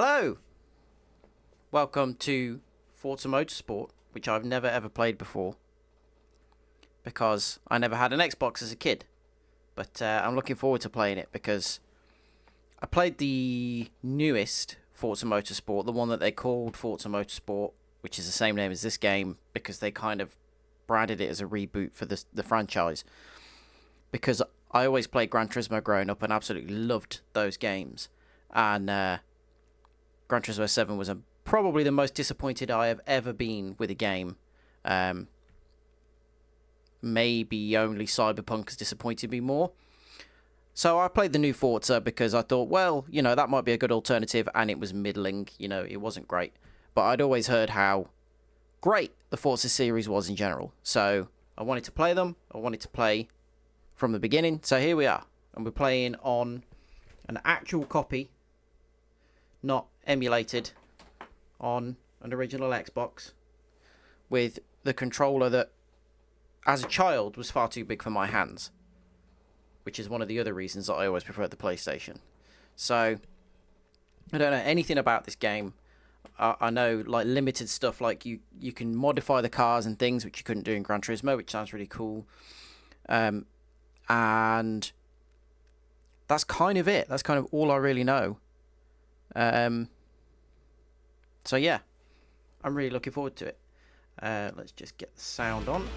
Hello! Welcome to Forza Motorsport, which I've never ever played before. Because I never had an Xbox as a kid. But I'm looking forward to playing it because I played the newest Forza Motorsport, the one that they called Forza Motorsport, which is the same name as this game, because they kind of branded it as a reboot for the franchise. Because I always played Gran Turismo growing up and absolutely loved those games. And Gran Turismo 7 was probably the most disappointed I have ever been with a game. Maybe only Cyberpunk has disappointed me more. So I played the new Forza because I thought, well, you know, that might be a good alternative, and it was middling. You know, it wasn't great. But I'd always heard how great the Forza series was in general. So I wanted to play them. I wanted to play from the beginning. So here we are. And we're playing on an actual copy, not emulated, on an original Xbox with the controller that, as a child, was far too big for my hands, which is one of the other reasons that I always preferred the PlayStation. So I don't know anything about this game. I know like limited stuff, like you can modify the cars and things, which you couldn't do in Gran Turismo, which sounds really cool. And that's kind of it. That's kind of all I really know. So yeah, I'm really looking forward to it. Let's just get the sound on.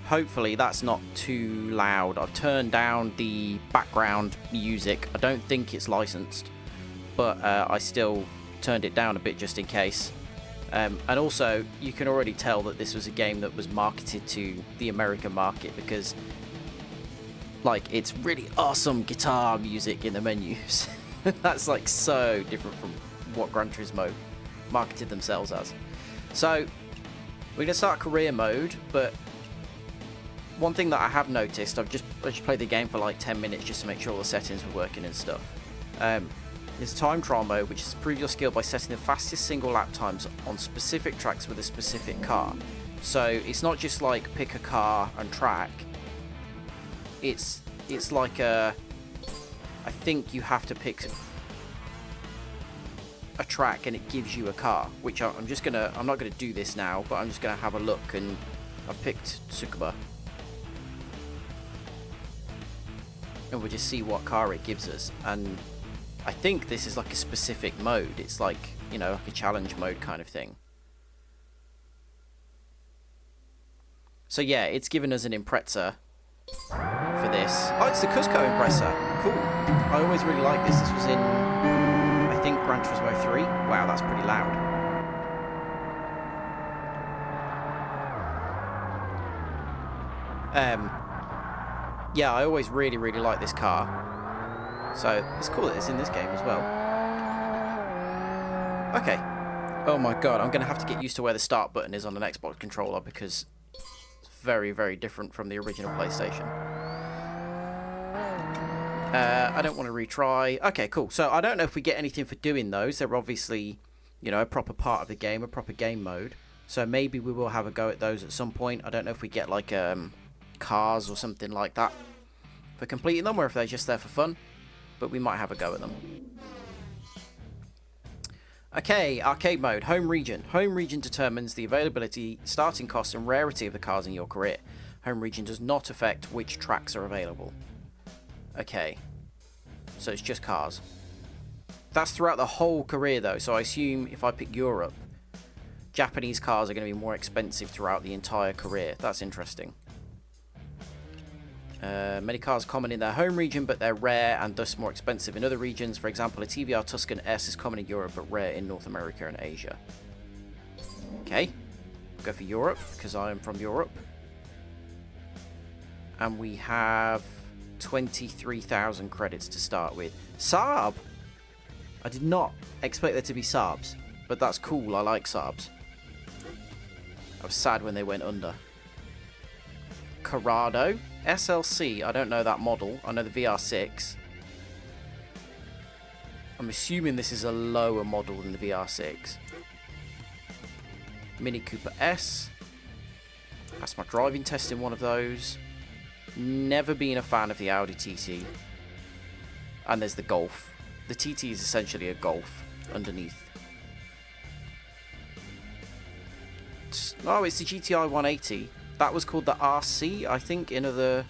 Hopefully that's not too loud. I've turned down the background music. I don't think it's licensed, but I still turned it down a bit just in case. And also, you can already tell that this was a game that was marketed to the American market because, like, it's really awesome guitar music in the menus. That's like so different from what Gran Turismo marketed themselves as. So we're gonna start career mode, but one thing that I have noticed, I just played the game for like 10 minutes just to make sure all the settings were working and stuff. There's time trial mode, which is prove your skill by setting the fastest single lap times on specific tracks with a specific car. So it's not just like pick a car and track. It's like I think you have to pick a track and it gives you a car, which I'm not gonna do this now, but I'm just gonna have a look, and I've picked Tsukuba. And we'll just see what car it gives us. And I think this is like a specific mode. It's like, you know, like a challenge mode kind of thing. So yeah, it's given us an Impreza for this. Oh, it's the Cusco Impreza. Cool. I always really liked this. This was in, I think, Gran Turismo 3. Wow, that's pretty loud. Yeah, I always really, really like this car. So it's cool that it's in this game as well. Okay. Oh my god, I'm going to have to get used to where the start button is on an Xbox controller because it's very, very different from the original PlayStation. I don't want to retry. Okay, cool. So I don't know if we get anything for doing those. They're obviously, you know, a proper part of the game, a proper game mode. So maybe we will have a go at those at some point. I don't know if we get like cars or something like that for completing them, or if they're just there for fun, but we might have a go at them. Okay, arcade mode, home region. Home region determines the availability, starting cost and rarity of the cars in your career. Home region does not affect which tracks are available. Okay, so it's just cars. That's throughout the whole career though, so I assume if I pick Europe, Japanese cars are going to be more expensive throughout the entire career. That's interesting. Many cars are common in their home region, but they're rare and thus more expensive in other regions. For example, a TVR Tuscan S is common in Europe, but rare in North America and Asia. Okay, go for Europe, because I am from Europe. And we have 23,000 credits to start with. Saab! I did not expect there to be Saabs, but that's cool, I like Saabs. I was sad when they went under. Corrado. SLC, I don't know that model. I know the VR6. I'm assuming this is a lower model than the VR6. Mini Cooper S. Passed my driving test in one of those. Never been a fan of the Audi TT. And there's the Golf. The TT is essentially a Golf. underneath. Oh, it's the GTI 180. That was called the RC, I think, in other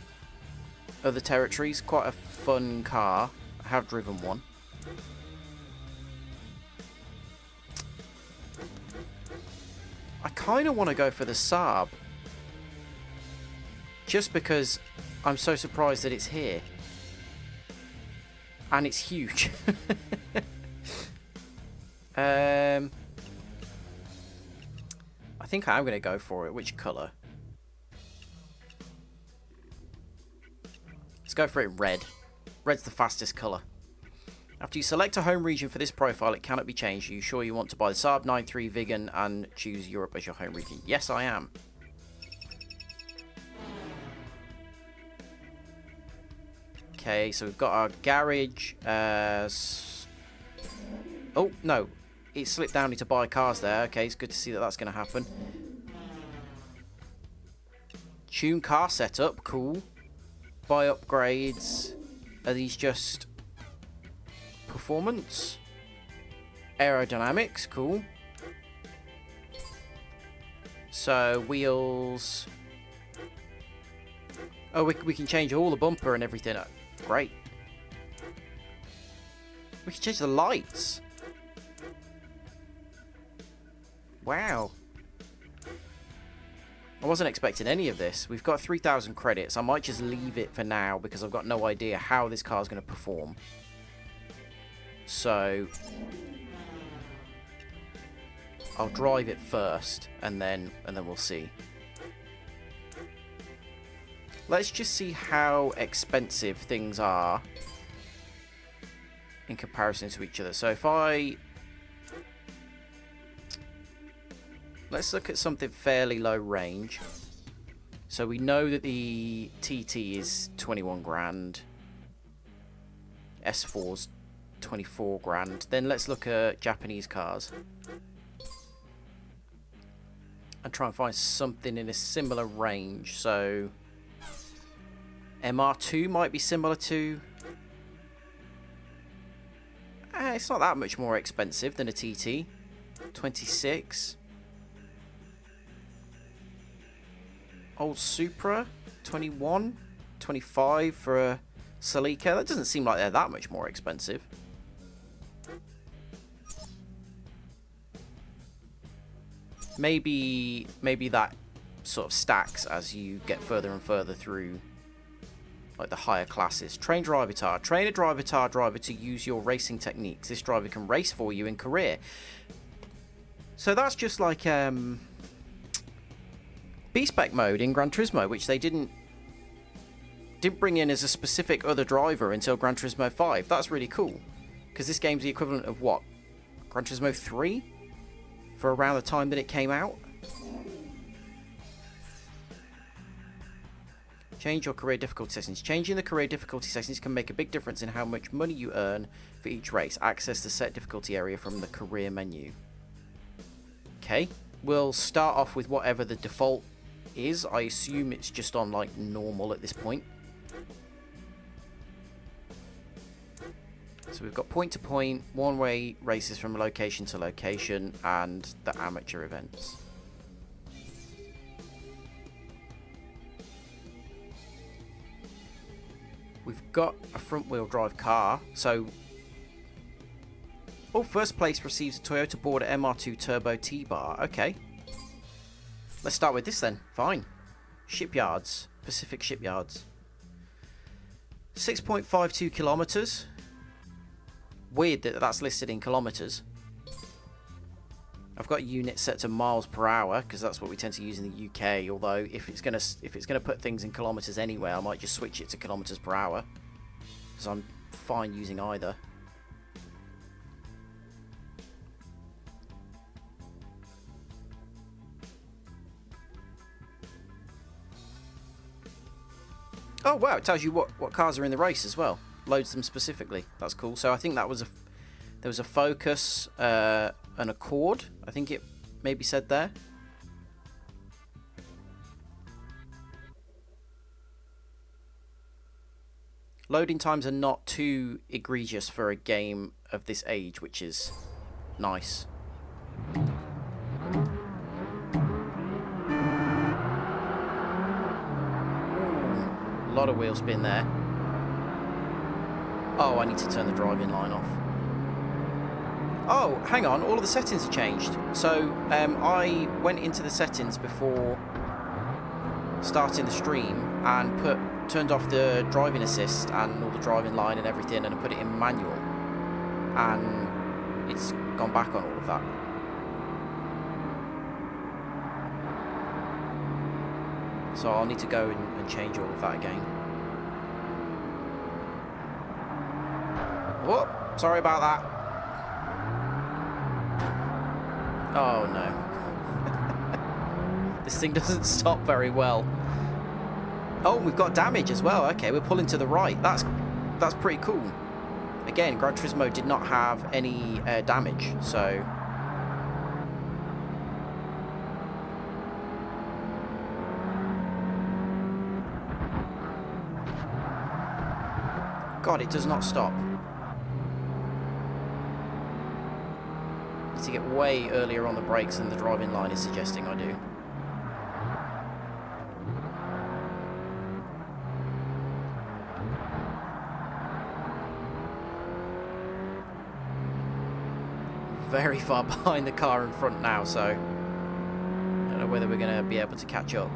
territories. Quite a fun car. I have driven one. I kind of want to go for the Saab. Just because I'm so surprised that it's here. And it's huge. I think I'm going to go for it. Which colour? Let's go for it in red. Red's the fastest colour. After you select a home region for this profile, it cannot be changed. Are you sure you want to buy the Saab 9.3 Vegan and choose Europe as your home region? Yes, I am. Okay, so we've got our garage. Oh, no. It slipped down into buy cars there. Okay, it's good to see that that's going to happen. Tune car setup. Cool. Buy upgrades. Are these just performance? Aerodynamics. Cool. So, wheels. Oh, we can change all the bumper and everything. Great. We can change the lights. Wow. I wasn't expecting any of this. We've got 3,000 credits. I might just leave it for now because I've got no idea how this car's going to perform. So I'll drive it first and then we'll see. Let's just see how expensive things are in comparison to each other. So if let's look at something fairly low range. So we know that the TT is 21 grand. S4's 24 grand. Then let's look at Japanese cars. And try and find something in a similar range. So MR2 might be similar to... it's not that much more expensive than a TT. 26. Old Supra, 21. 25 for a Celica. That doesn't seem like they're that much more expensive. Maybe that sort of stacks as you get further and further through like the higher classes. Train drivatar. Train a drivatar driver to use your racing techniques. This driver can race for you in career. So that's just like B-Spec mode in Gran Turismo, which they didn't bring in as a specific other driver until Gran Turismo 5. That's really cool. Because this game's the equivalent of what? Gran Turismo 3? For around the time that it came out? Change your career difficulty settings. Changing the career difficulty settings can make a big difference in how much money you earn for each race. Access the set difficulty area from the career menu. Okay. We'll start off with whatever the default is. I assume it's just on like normal at this point. So we've got point to point, one-way races from location to location, and the amateur events. We've got a front-wheel drive car, so... Oh, first place receives a Toyota Border MR2 Turbo T-Bar. Okay. Let's start with this then. Fine. Shipyards. Pacific Shipyards. 6.52 kilometers. Weird that that's listed in kilometers. I've got units set to miles per hour because that's what we tend to use in the UK. Although if it's gonna put things in kilometers anyway, I might just switch it to kilometers per hour because I'm fine using either. Oh wow! It tells you what cars are in the race as well. Loads them specifically. That's cool. So I think that was there was a Focus, an Accord. I think it maybe said there. Loading times are not too egregious for a game of this age, which is Nice. A lot of wheel spin there. Oh, I need to turn the driving line off. Oh, hang on, all of the settings have changed. So, I went into the settings before starting the stream and turned off the driving assist and all the driving line and everything, and I put it in manual. And it's gone back on all of that. So I'll need to go and change all of that again. Whoop, sorry about that. Oh no. This thing doesn't stop very well. Oh, we've got damage as well. Okay, we're pulling to the right. That's pretty cool. Again, Gran Turismo did not have any damage, so... God, it does not stop. Need to get way earlier on the brakes than the driving line is suggesting I do. Very far behind the car in front now, so I don't know whether we're going to be able to catch up.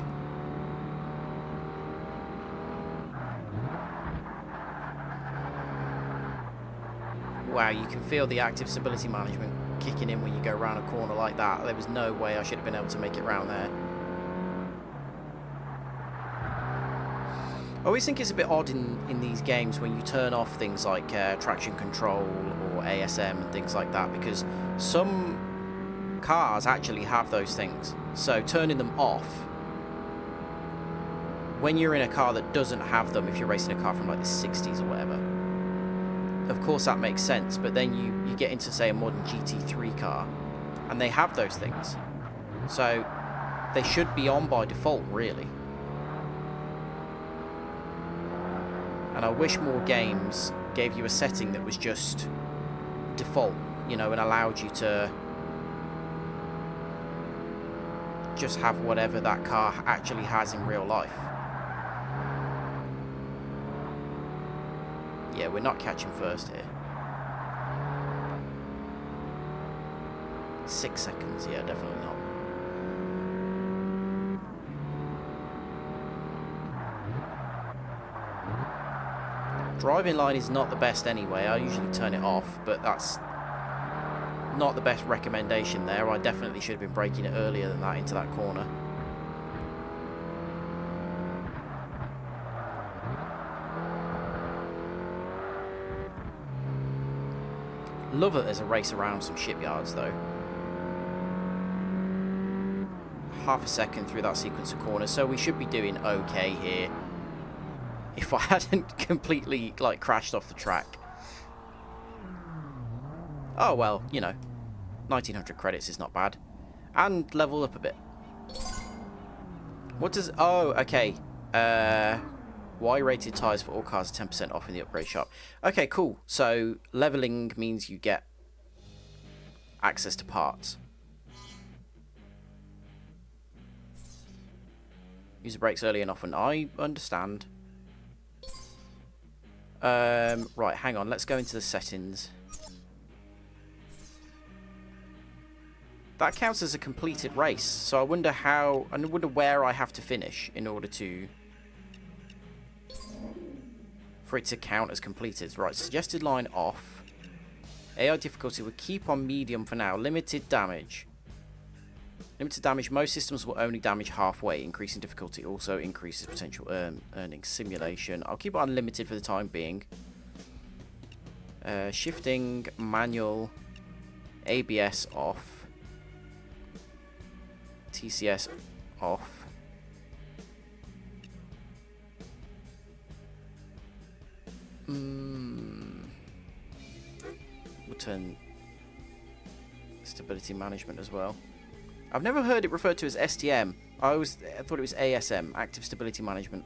Wow, you can feel the active stability management kicking in when you go around a corner like that. There was no way I should have been able to make it round there. I always think it's a bit odd in these games when you turn off things like traction control or ASM and things like that, because some cars actually have those things. So turning them off when you're in a car that doesn't have them, if you're racing a car from like the 60s or whatever, of course that makes sense, but then you get into, say, a modern GT3 car and they have those things, so they should be on by default, really. And I wish more games gave you a setting that was just default, you know, and allowed you to just have whatever that car actually has in real life. Yeah, we're not catching first here. 6 seconds, yeah, definitely not. Driving line is not the best anyway. I usually turn it off, but that's not the best recommendation there. I definitely should have been braking it earlier than that into that corner. Love that there's a race around some shipyards though. Half a second through that sequence of corners, so we should be doing okay here if I hadn't completely like crashed off the track. Oh well, you know, 1900 credits is not bad. And level up a bit. What does... Oh, okay. Y-rated tyres for all cars are 10% off in the upgrade shop. Okay, cool. So leveling means you get access to parts. Use the brakes early and often. I understand. Right, hang on. Let's go into the settings. That counts as a completed race. So I wonder where I have to finish in order for it to count as completed. Right, suggested line off. AI difficulty will keep on medium for now. Limited damage. Limited damage. Most systems will only damage halfway. Increasing difficulty also increases potential earnings. Simulation. I'll keep it on limited for the time being. Shifting, manual, ABS off. TCS off. We'll turn stability management as well. I've never heard it referred to as STM. I thought it was ASM, active stability management.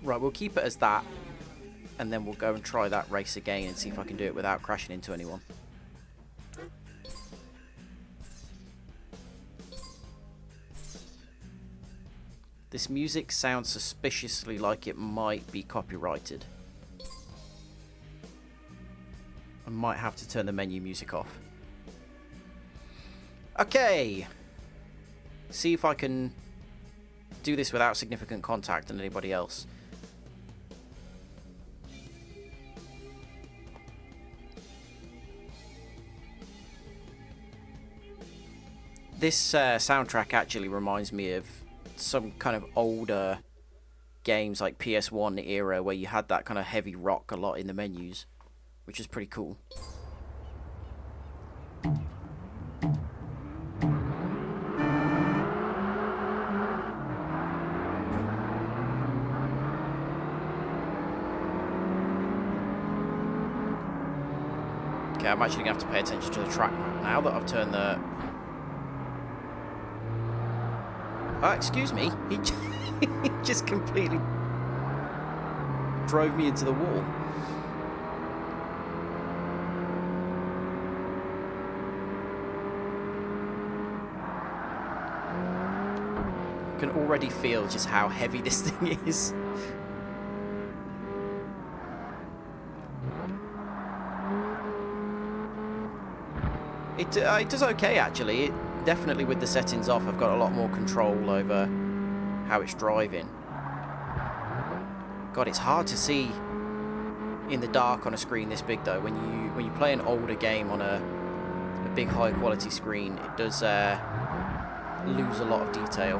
Right, we'll keep it as that, and then we'll go and try that race again and see if I can do it without crashing into anyone. This music sounds suspiciously like it might be copyrighted. I might have to turn the menu music off. Okay. See if I can do this without significant contact on anybody else. This soundtrack actually reminds me of some kind of older games like PS1 era where you had that kind of heavy rock a lot in the menus, which is pretty cool. Okay, I'm actually going to have to pay attention to the track map now that I've turned the... Oh, excuse me. He just completely drove me into the wall. I can already feel just how heavy this thing is. It does okay, actually. Definitely with the settings off, I've got a lot more control over how it's driving. God, it's hard to see in the dark on a screen this big, though. When you play an older game on a big high quality screen, it does lose a lot of detail.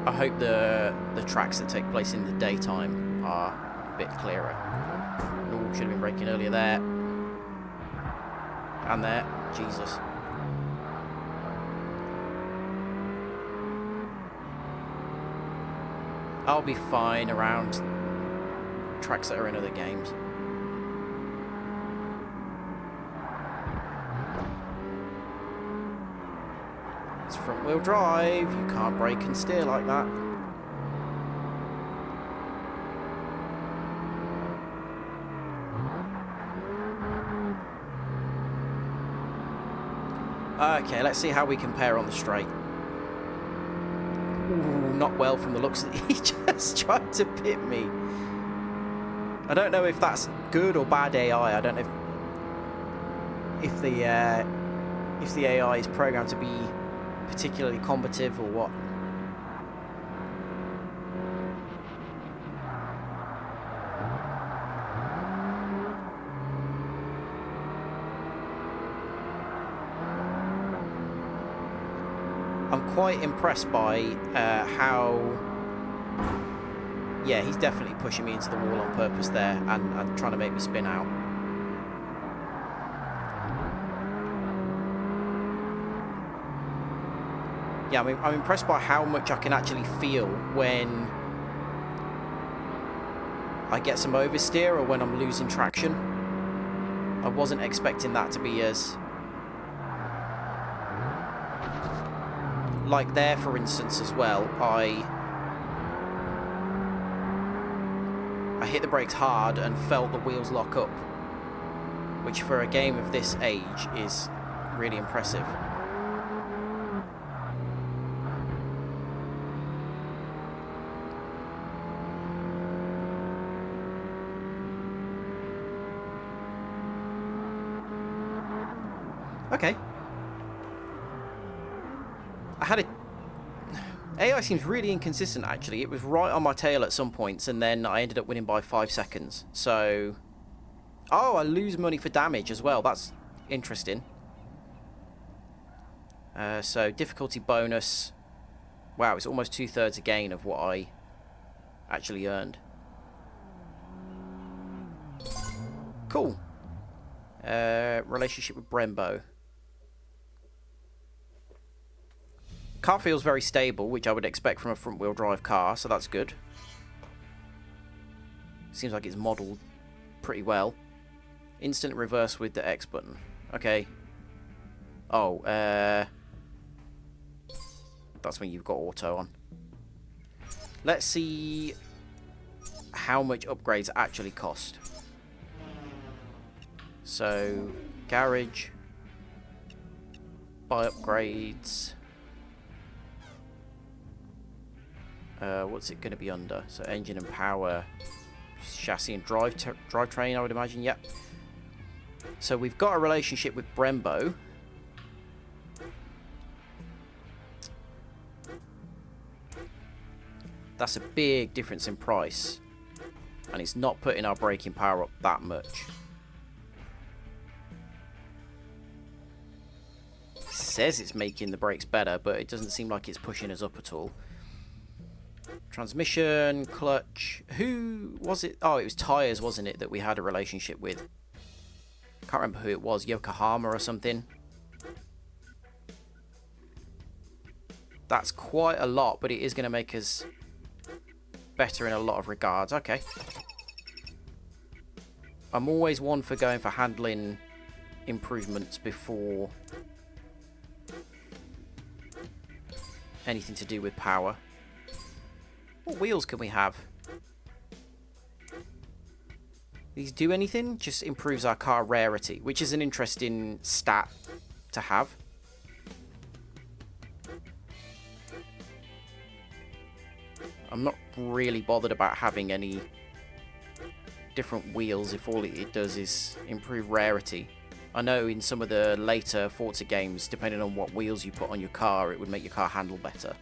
I hope the tracks that take place in the daytime are a bit clearer. Oh, should have been braking earlier there. And there. Jesus. I'll be fine around tracks that are in other games. It's front wheel drive. You can't brake and steer like that. Okay, let's see how we compare on the straight. Ooh, not well from the looks of it. He just tried to pit me. I don't know if that's good or bad AI. I don't know if the AI is programmed to be particularly combative or what. I'm quite impressed by how... Yeah, he's definitely pushing me into the wall on purpose there and trying to make me spin out. Yeah, I'm impressed by how much I can actually feel when I get some oversteer or when I'm losing traction. I wasn't expecting that to be as... Like there, for instance, as well, I hit the brakes hard and felt the wheels lock up, which for a game of this age is really impressive. Okay. I had a... AI seems really inconsistent, actually. It was right on my tail at some points, and then I ended up winning by 5 seconds. So... Oh, I lose money for damage as well. That's interesting. So, difficulty bonus. Wow, it's almost 2/3 again of what I actually earned. Cool. Relationship with Brembo. Car feels very stable, which I would expect from a front-wheel drive car, so that's good. Seems like it's modelled pretty well. Instant reverse with the X button. Okay. Oh, that's when you've got auto on. Let's see how much upgrades actually cost. So, garage, buy upgrades. What's it going to be under? So engine and power, chassis and drivetrain, I would imagine. Yep. So we've got a relationship with Brembo. That's a big difference in price, and it's not putting our braking power up that much. It says it's making the brakes better, but it doesn't seem like it's pushing us up at all. Transmission, clutch. Who was it? Oh, it was tyres, wasn't it, that we had a relationship with? Can't remember who it was. Yokohama or something. That's quite a lot, but it is going to make us better in a lot of regards. Okay. I'm always one for going for handling improvements before anything to do with power. What wheels can we have? These do anything? Just improves our car rarity, which is an interesting stat to have. I'm not really bothered about having any different wheels if all it does is improve rarity. I know in some of the later Forza games, depending on what wheels you put on your car, it would make your car handle better.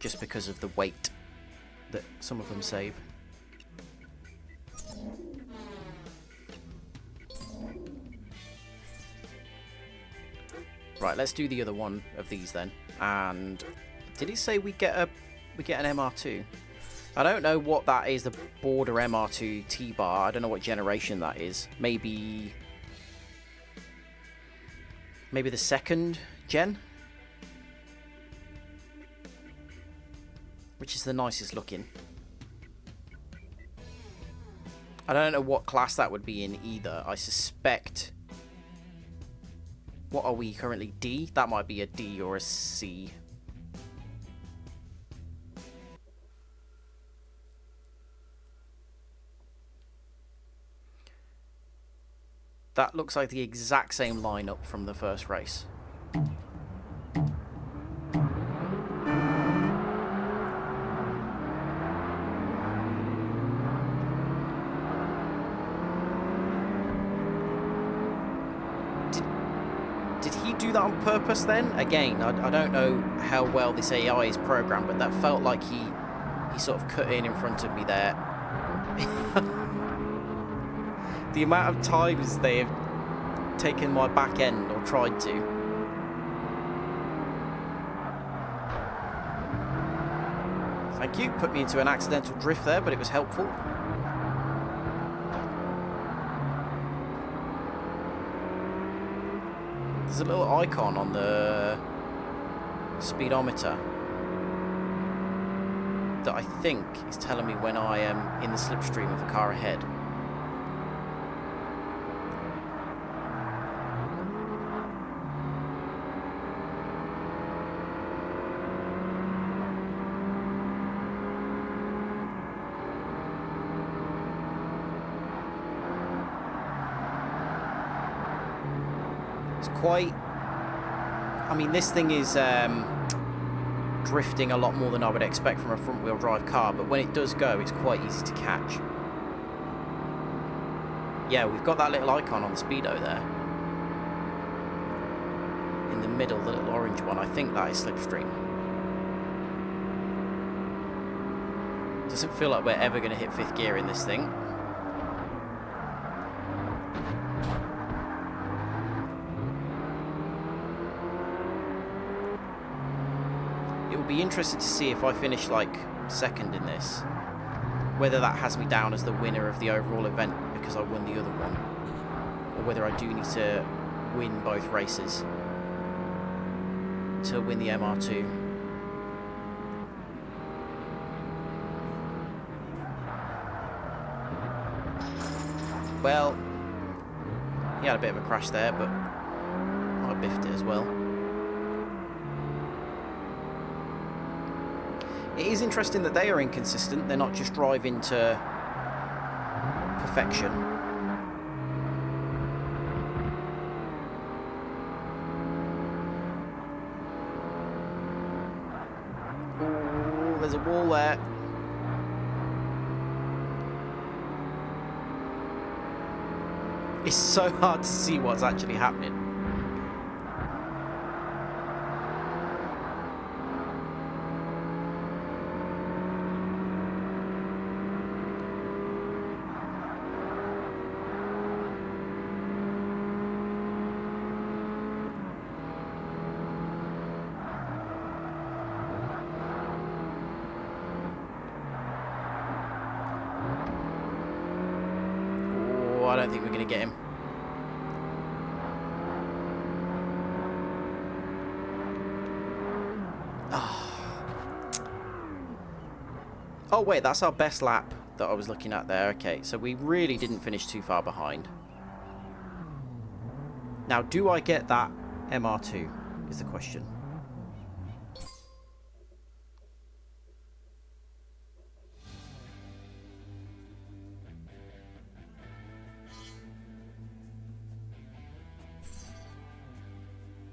Just because of the weight that some of them save. Right, let's do the other one of these then. And did it say we get an MR2? I don't know what that is, the border MR2 T-Bar. I don't know what generation that is. Maybe the second gen? Which is the nicest looking. I don't know what class that would be in either. I suspect... What are we currently? D? That might be a D or a C. That looks like the exact same lineup from the first race. Did he do that on purpose then? Again, I don't know how well this AI is programmed, but that felt like he sort of cut in front of me there. The amount of times they have taken my back end or tried to. Thank you. Put me into an accidental drift there, but it was helpful. There's a little icon on the speedometer that I think is telling me when I am in the slipstream of the car ahead. Quite, I mean, this thing is drifting a lot more than I would expect from a front-wheel drive car, but when it does go, it's quite easy to catch. Yeah, we've got that little icon on the speedo there. In the middle, the little orange one, I think that is slipstream. Doesn't feel like we're ever going to hit 5th gear in this thing. Be interested to see if I finish like second in this, whether that has me down as the winner of the overall event because I won the other one, or whether I do need to win both races to win the MR2. Well, he had a bit of a crash there, but I biffed it as well. It is interesting that they are inconsistent. They're not just driving to perfection. wall there. It's so hard to see what's actually happening. Oh, I don't think we're going to get him. Oh wait, that's our best lap that I was looking at there. Okay, so we really didn't finish too far behind. Now, do I get that MR2 is the question.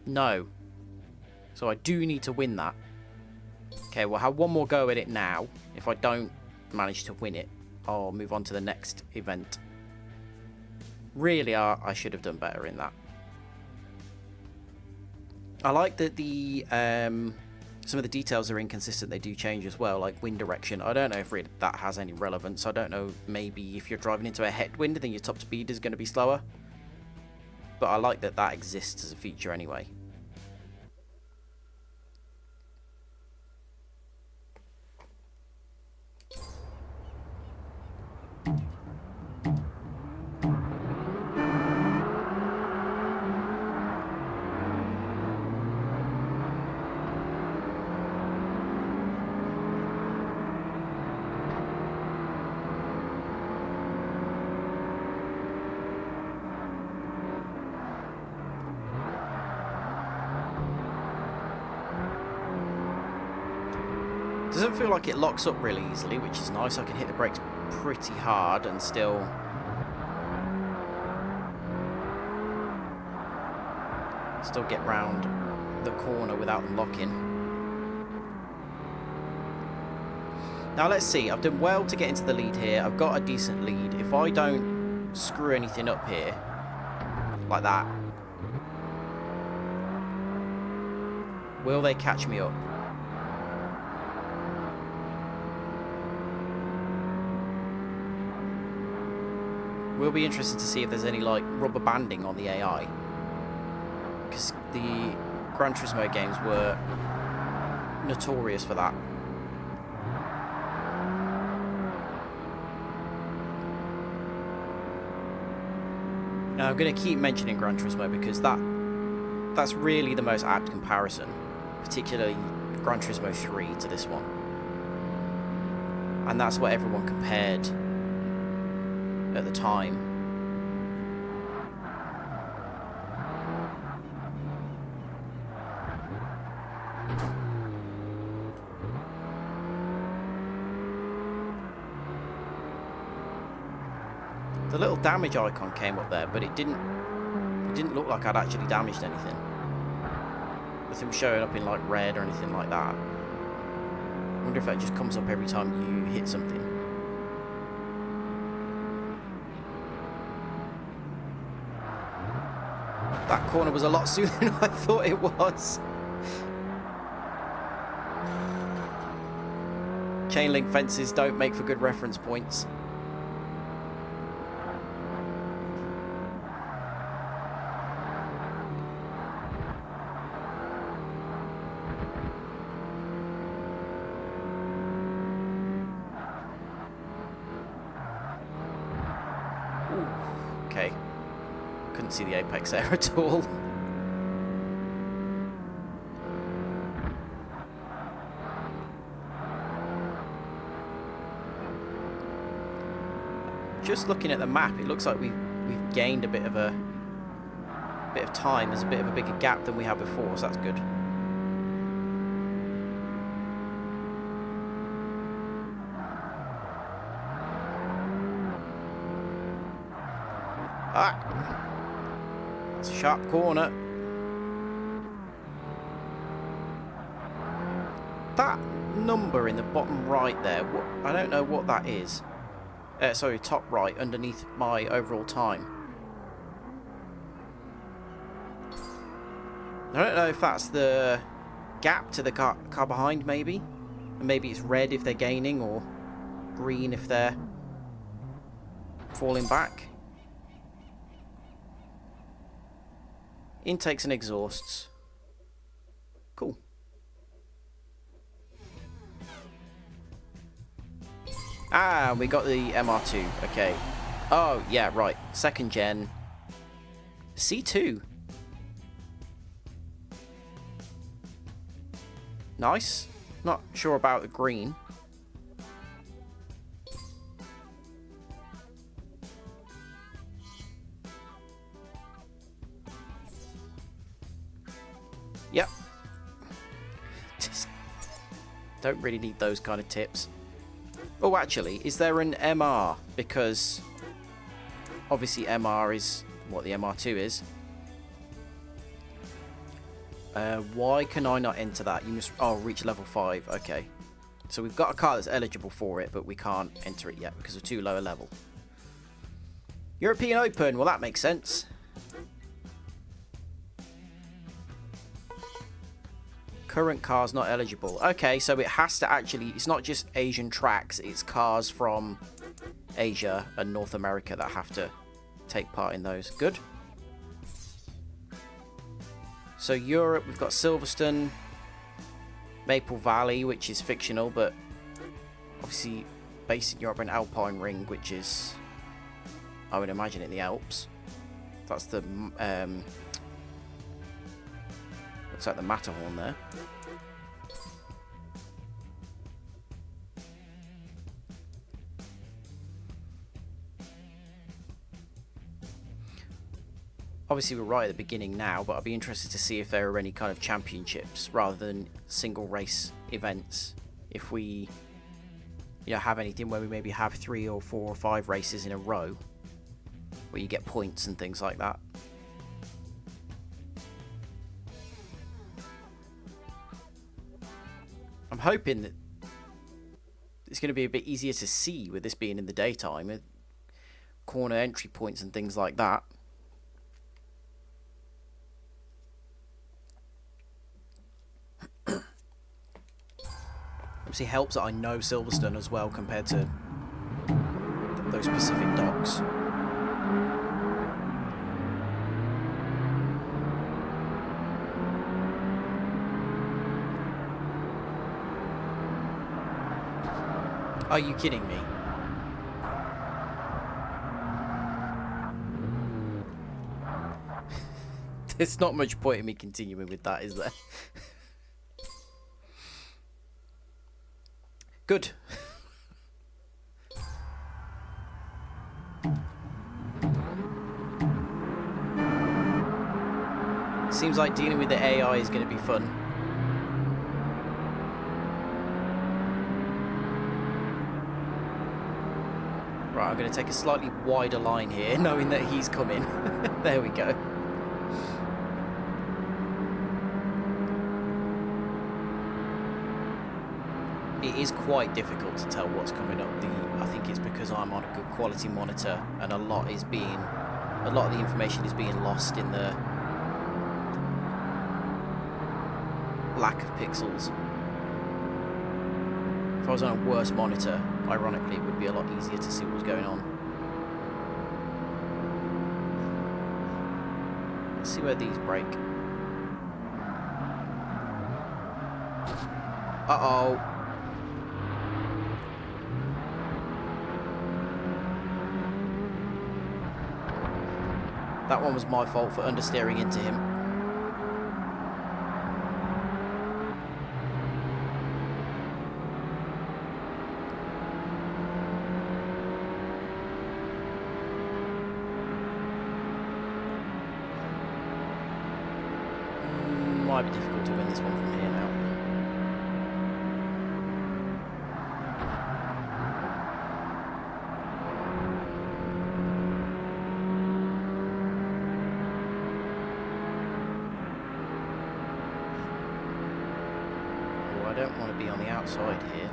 No. So I do need to win that. Okay, we'll have one more go at it now. If I don't manage to win it, I'll move on to the next event. Really, I should have done better in that. I like that the some of the details are inconsistent. They do change as well, like wind direction. I don't know if that has any relevance. I don't know, maybe if you're driving into a headwind, then your top speed is going to be slower. But I like that that exists as a feature anyway. Doesn't feel like it locks up really easily, which is nice. I can hit the brakes pretty hard and still get round the corner without them locking. Now let's see, I've done well to get into the lead here. I've got a decent lead. If I don't screw anything up here like that, will they catch me up? Will be interested to see if there's any like rubber banding on the AI, because the Gran Turismo games were notorious for that. Now I'm going to keep mentioning Gran Turismo because that's really the most apt comparison, particularly Gran Turismo 3 to this one, and that's what everyone compared at the time. The little damage icon came up there, but it didn't look like I'd actually damaged anything. Nothing was showing up in like red or anything like that. I wonder if that just comes up every time you hit something. That corner was a lot sooner than I thought it was. Chain link fences don't make for good reference points. Ooh, okay. Couldn't see the apex there at all. Just looking at the map, it looks like we've gained a bit of time. There's a bit of a bigger gap than we had before, so that's good. Ah! That's a sharp corner. That number in the bottom right there, I don't know what that is. Sorry, top right, underneath my overall time. I don't know if that's the gap to the car behind, maybe. And maybe it's red if they're gaining, or green if they're falling back. Intakes and exhausts. Cool. Ah, we got the MR2. Okay. Oh, yeah, right. Second gen. C2. Nice. Not sure about the green. Yep. Just don't really need those kind of tips. Oh, actually, is there an MR? Because obviously MR is what the MR2 is. Why can I not enter that? You must reach level 5. Okay. So we've got a car that's eligible for it, but we can't enter it yet because we're too low a level. European Open. Well, that makes sense. Current cars not eligible. Okay, so it has to actually... It's not just Asian tracks. It's cars from Asia and North America that have to take part in those. Good. So Europe, we've got Silverstone, Maple Valley, which is fictional, but obviously based in Europe, and Alpine Ring, which is, I would imagine, in the Alps. That's the looks like the Matterhorn there. Obviously we're right at the beginning now, but I'd be interested to see if there are any kind of championships rather than single race events. If we, have anything where we maybe have 3 or 4 or 5 races in a row where you get points and things like that. I'm hoping that it's going to be a bit easier to see with this being in the daytime. Corner entry points and things like that. Obviously helps that I know Silverstone as well compared to those specific docks. Are you kidding me? There's not much point in me continuing with that, is there? Good. Seems like dealing with the AI is going to be fun. Right, I'm going to take a slightly wider line here, knowing that he's coming. There we go. It is quite difficult to tell what's coming up. I think it's because I'm on a good quality monitor, and a lot of the information is being lost in the lack of pixels. If I was on a worse monitor, ironically, it would be a lot easier to see what was going on. Let's see where these break. Uh-oh. That one was my fault for understeering into him. Might be difficult to win this one from here now. I don't want to be on the outside here.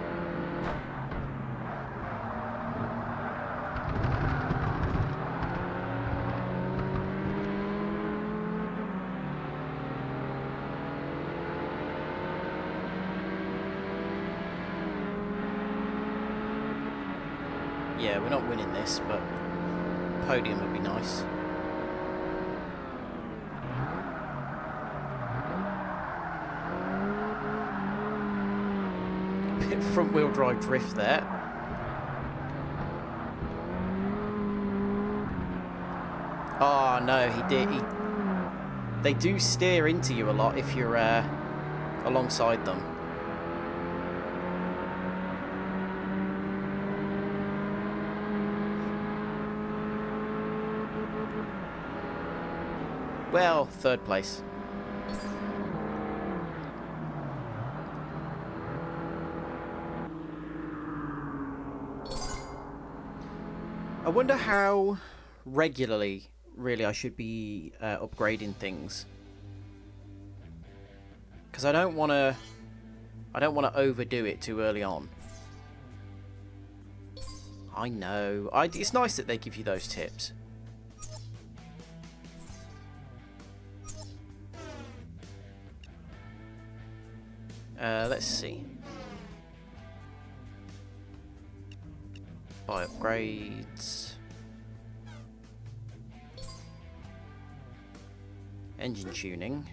Yeah, we're not winning this, but podium would be nice. A bit front wheel drive drift there. Oh no, he did. They do steer into you a lot if you're alongside them. Well, third place. I wonder how regularly, really, I should be upgrading things. Because I don't want to overdo it too early on. I know. It's nice that they give you those tips. Let's see. Buy upgrades. Engine tuning.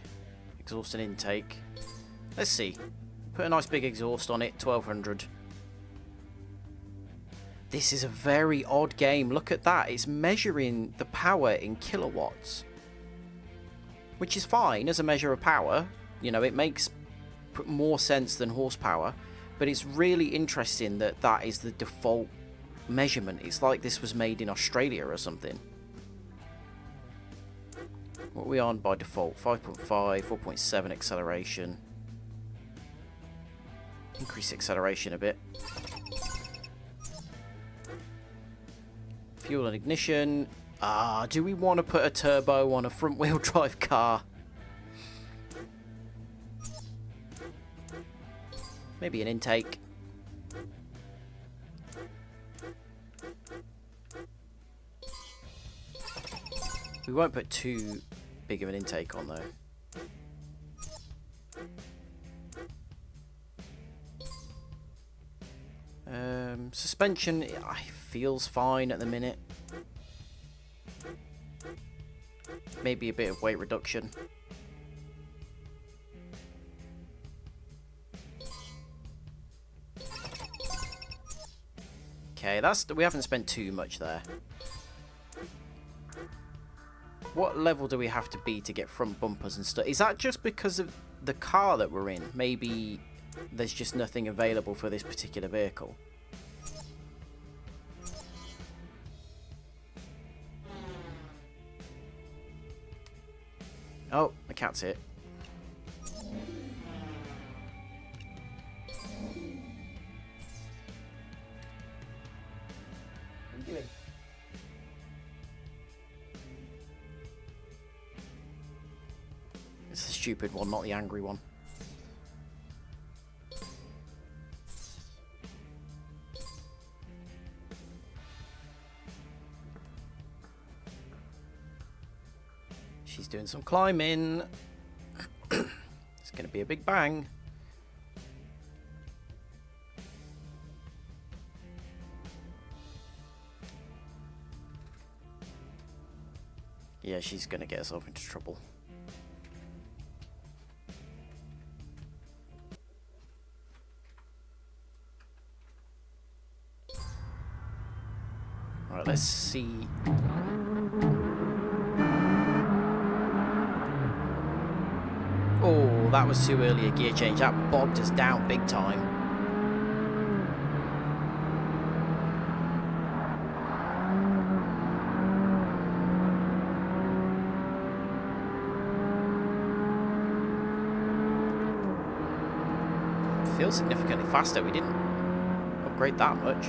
Exhaust and intake. Let's see. Put a nice big exhaust on it. 1200. This is a very odd game. Look at that. It's measuring the power in kilowatts. Which is fine as a measure of power. You know, it makes more sense than horsepower, but it's really interesting that that is the default measurement. It's like this was made in Australia or something. What are we on by default? 5.5, 4.7 acceleration. Increase acceleration a bit. Fuel and ignition. Do we want to put a turbo on a front wheel drive car? Maybe an intake. We won't put too big of an intake on though. Suspension, it feels fine at the minute. Maybe a bit of weight reduction. Okay, we haven't spent too much there. What level do we have to be to get front bumpers and stuff? Is that just because of the car that we're in? Maybe there's just nothing available for this particular vehicle. Oh, I can't see it. It's the stupid one, not the angry one. She's doing some climbing. It's going to be a big bang. Yeah, she's going to get herself into trouble. Alright, let's see. Oh, that was too early a gear change. That bogged us down big time. Feels significantly faster. We didn't upgrade that much.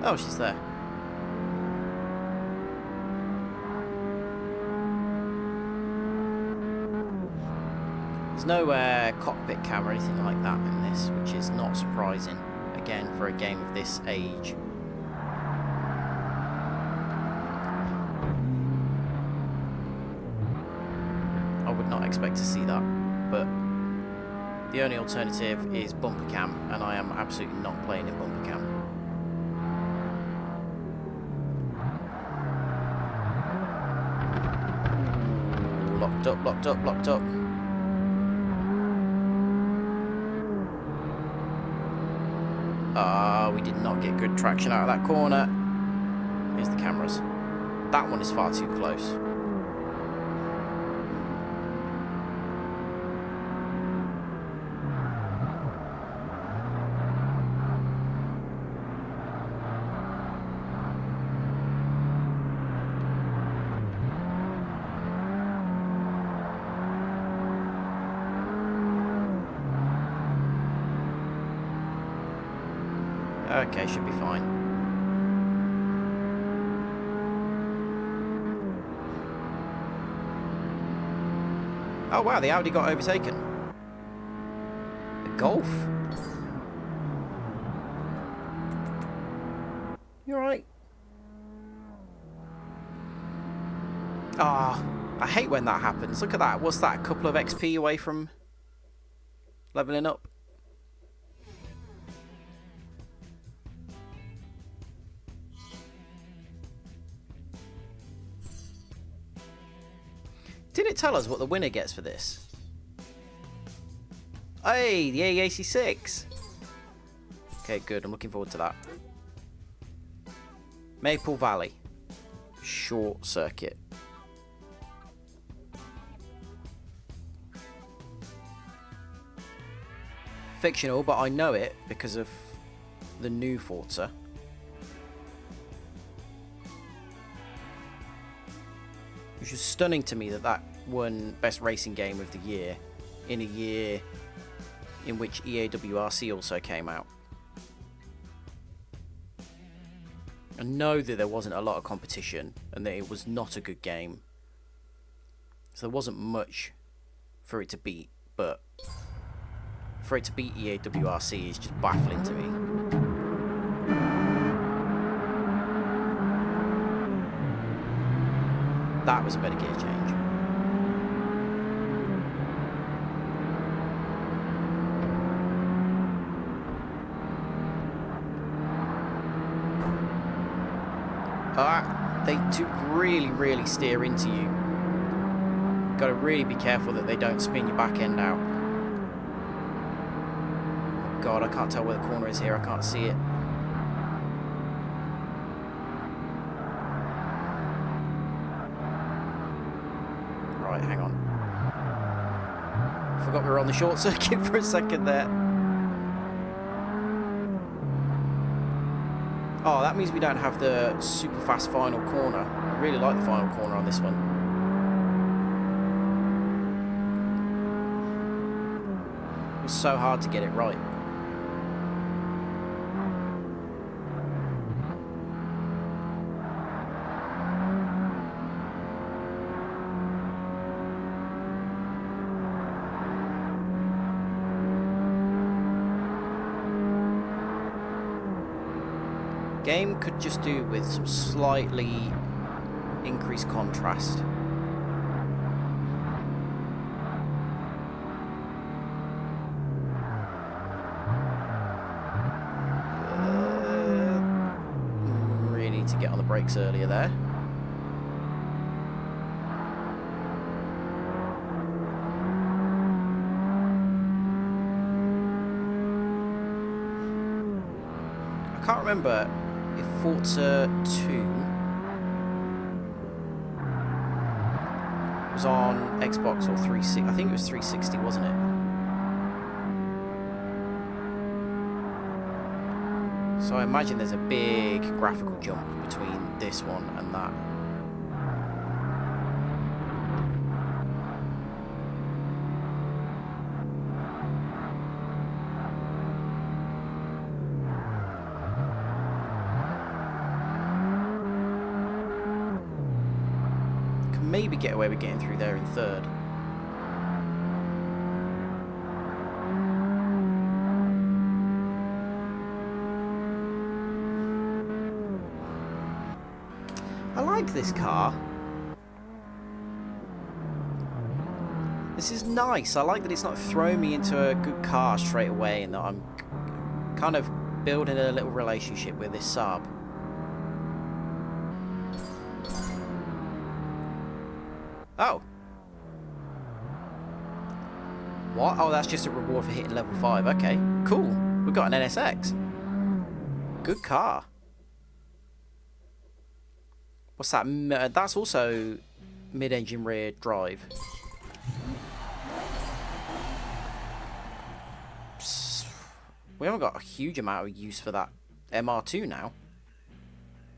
Oh, she's there. There's no cockpit cam or anything like that in this, which is not surprising, again, for a game of this age. I would not expect to see that, but the only alternative is bumper cam, and I am absolutely not playing in bumper cam. Ooh, locked up, locked up, locked up. We did not get good traction out of that corner. Here's the cameras. That one is far too close. Okay, should be fine. Oh wow, the Audi got overtaken. The Golf. You alright? Ah, I hate when that happens. Look at that. What's that? A couple of XP away from leveling up? Did it tell us what the winner gets for this? Hey, the A86. Okay, good. I'm looking forward to that. Maple Valley. Short circuit. Fictional, but I know it because of the new Forza. Which was stunning to me that that won Best Racing Game of the Year in a year in which EAWRC also came out. I know that there wasn't a lot of competition and that it was not a good game. So there wasn't much for it to beat, but for it to beat EAWRC is just baffling to me. That was a better gear change. They do really steer into you. Got to really be careful that they don't spin your back end out. Oh God, I can't tell where the corner is here. I can't see it. Right, hang on. Forgot we were on the short circuit for a second there. Oh, that means we don't have the super fast final corner. I really like the final corner on this one. It was so hard to get it right. Game could just do with some slightly increased contrast. Really need to get on the brakes earlier there. I can't remember if Forza 2 was on Xbox or 360. I think it was 360, wasn't it? So I imagine there's a big graphical jump between this one and that. maybe get away with getting through there in third. I like this car. This is nice. I like that it's not throwing me into a good car straight away and that I'm kind of building a little relationship with this Saab. Oh. What? Oh, that's just a reward for hitting level 5. Okay, cool. We've got an NSX. Good car. What's that? That's also mid-engine rear drive. We haven't got a huge amount of use for that MR2 now.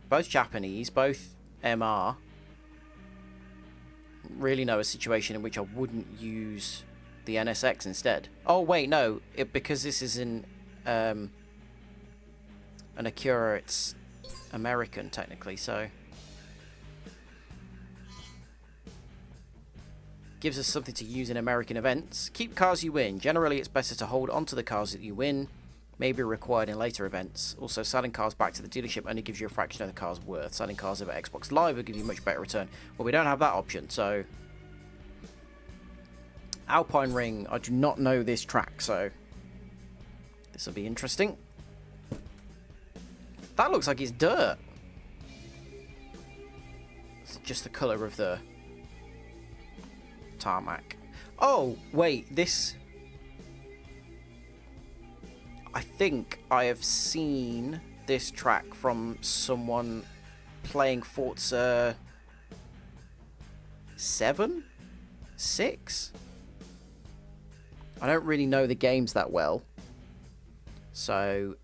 Both Japanese, both MR. Really know a situation in which I wouldn't use the NSX instead. Oh wait, no, because this is an Acura, it's American technically, so gives us something to use in American events. Keep cars you win. Generally, it's better to hold onto the cars that you win. May be required in later events. Also, selling cars back to the dealership only gives you a fraction of the car's worth. Selling cars over Xbox Live will give you a much better return. Well, we don't have that option, so Alpine Ring. I do not know this track, so this will be interesting. That looks like it's dirt. It's just the colour of the tarmac. Oh, wait, this... I think I have seen this track from someone playing Forza 7? 6? I don't really know the games that well, so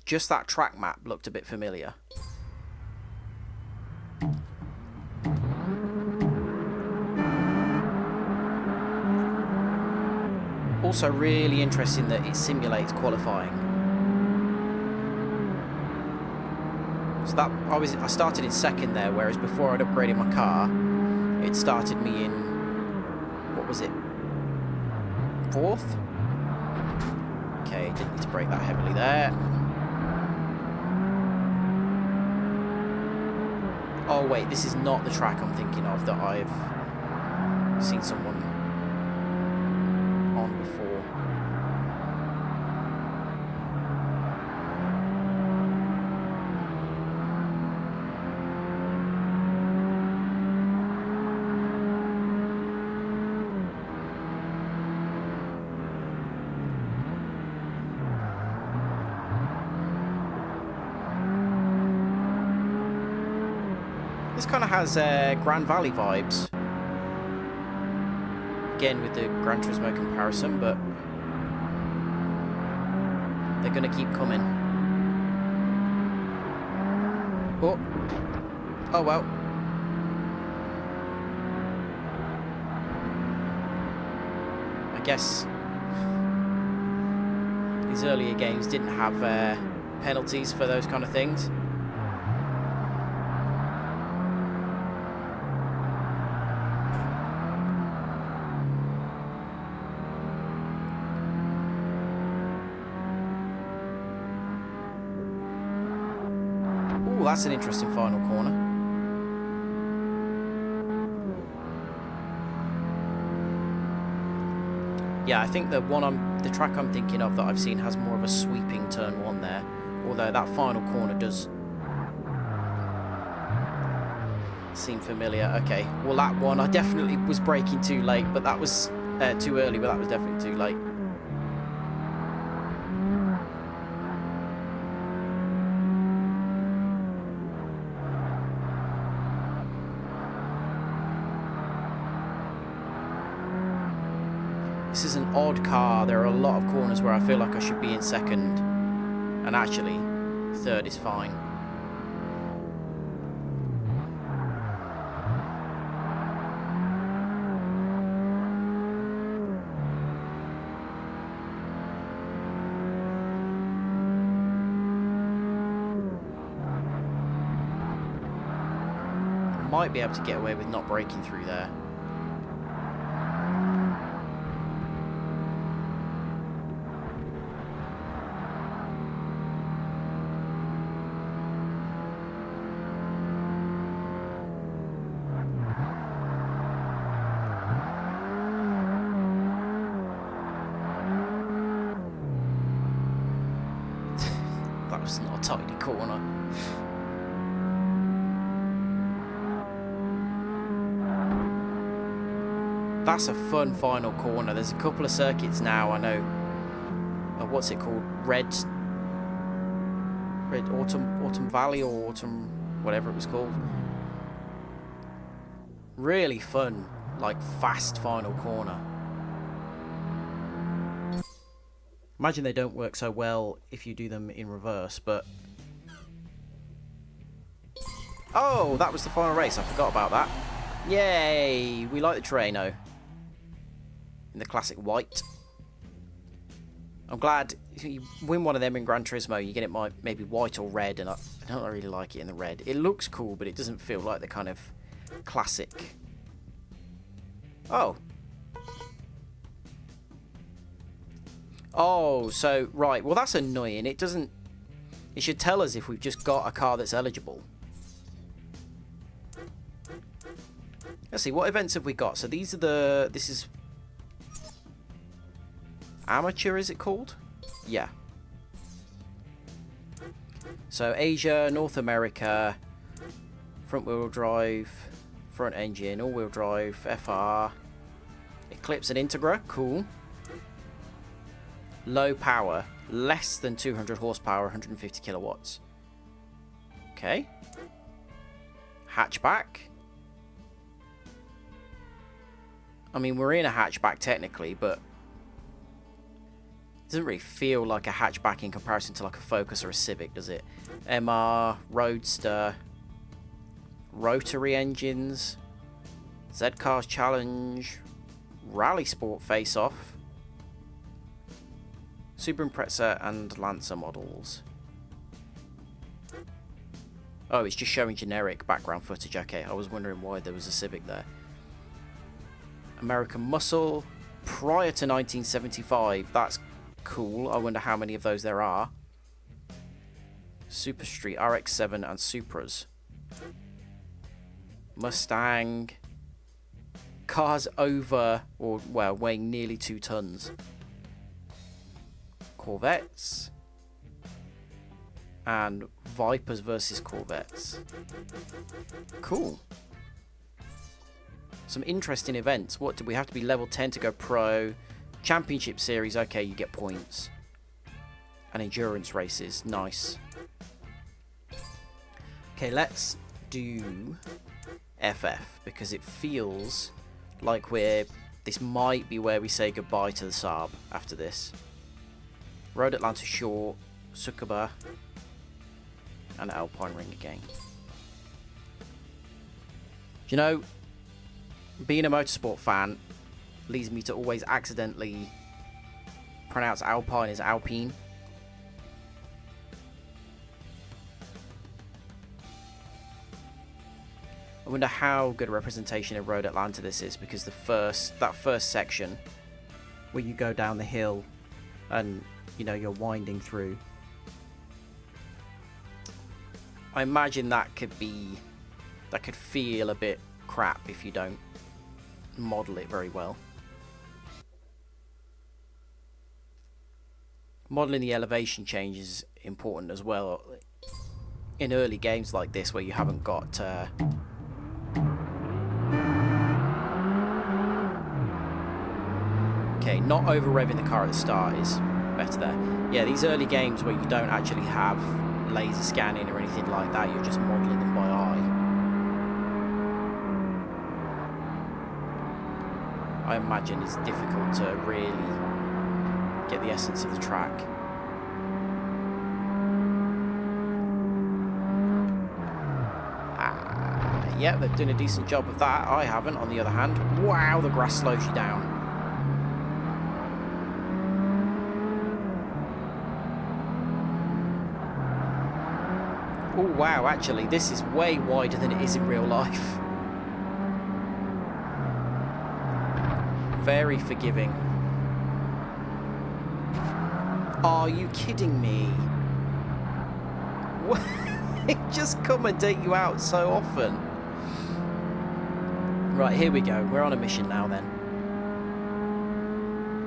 just that track map looked a bit familiar. Also really interesting that it simulates qualifying. So that I started in second there, whereas before I'd upgraded my car, it started me in, what was it, fourth? Okay, didn't need to brake that heavily there. Oh wait, this is not the track I'm thinking of that I've seen someone on before. This kind of has Grand Valley vibes. Again with the Gran Turismo comparison, but they're going to keep coming. Oh. Oh well. I guess these earlier games didn't have penalties for those kind of things. Ooh, that's an interesting final corner. Yeah, I think the track I'm thinking of that I've seen has more of a sweeping turn one there, although that final corner does seem familiar. Okay, well that one I definitely was braking too late, but that was too early, but that was definitely too late. This is an odd car. There are a lot of corners where I feel like I should be in second, and actually third is fine. Might be able to get away with not breaking through there. That was not a tidy corner. That's a fun final corner. There's a couple of circuits now, I know. What's it called? Red Autumn Valley or Autumn, whatever it was called. Really fun, like fast final corner. Imagine they don't work so well if you do them in reverse, but... Oh, that was the final race. I forgot about that. Yay! We like the Terreno. In the classic white. I'm glad you win one of them in Gran Turismo, you get it maybe white or red, and I don't really like it in the red. It looks cool, but it doesn't feel like the kind of classic. Oh. Oh, so, right. Well, that's annoying. It doesn't... It should tell us if we've just got a car that's eligible. Let's see, what events have we got? So these are the... This is... Amateur, is it called? Yeah. So Asia, North America, front-wheel drive, front engine, all-wheel drive, FR, Eclipse and Integra, cool. Low power, less than 200 horsepower, 150 kilowatts. Okay. Hatchback. I mean, we're in a hatchback technically, but it doesn't really feel like a hatchback in comparison to like a Focus or a Civic, does it? MR, Roadster, rotary engines, Z-Cars Challenge, Rally Sport Face-Off, Super Impreza and Lancer models. Oh, it's just showing generic background footage. Okay, I was wondering why there was a Civic there. American Muscle, prior to 1975. That's cool. I wonder how many of those there are. Super Street, RX-7 and Supras. Mustang. Cars over, or well, weighing nearly 2 tons. Corvettes. And Vipers versus Corvettes. Cool. Some interesting events. What do we have to be level 10 to go pro? Championship series, okay, you get points. And endurance races, nice. Okay, let's do FF because it feels like this might be where we say goodbye to the Saab after this. Road Atlanta Short, Tsukuba, and Alpine Ring again. You know, being a motorsport fan leads me to always accidentally pronounce Alpine as Alpine. I wonder how good a representation of Road Atlanta this is, because that first section where you go down the hill and you know you're winding through, I imagine that could feel a bit crap if you don't model it very well. Modeling the elevation change is important as well in early games like this where you haven't got okay, not over revving the car at the start is better there. Yeah, these early games where you don't actually have laser scanning or anything like that, you're just modeling them by eye. I imagine it's difficult to really get the essence of the track. Yeah, they're doing a decent job of that. I haven't, on the other hand. Wow, the grass slows you down. Oh wow, actually this is way wider than it is in real life. Very forgiving. Are you kidding me? What? They just commentate you out so often. Right, here we go. We're on a mission now then.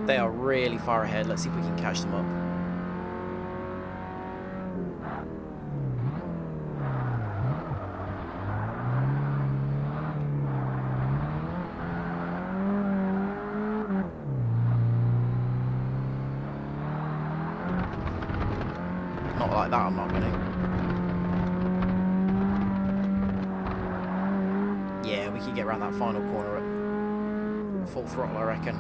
They are really far ahead. Let's see if we can catch them up. Not like that, I'm not winning. Yeah, we can get around that final corner at full throttle, I reckon.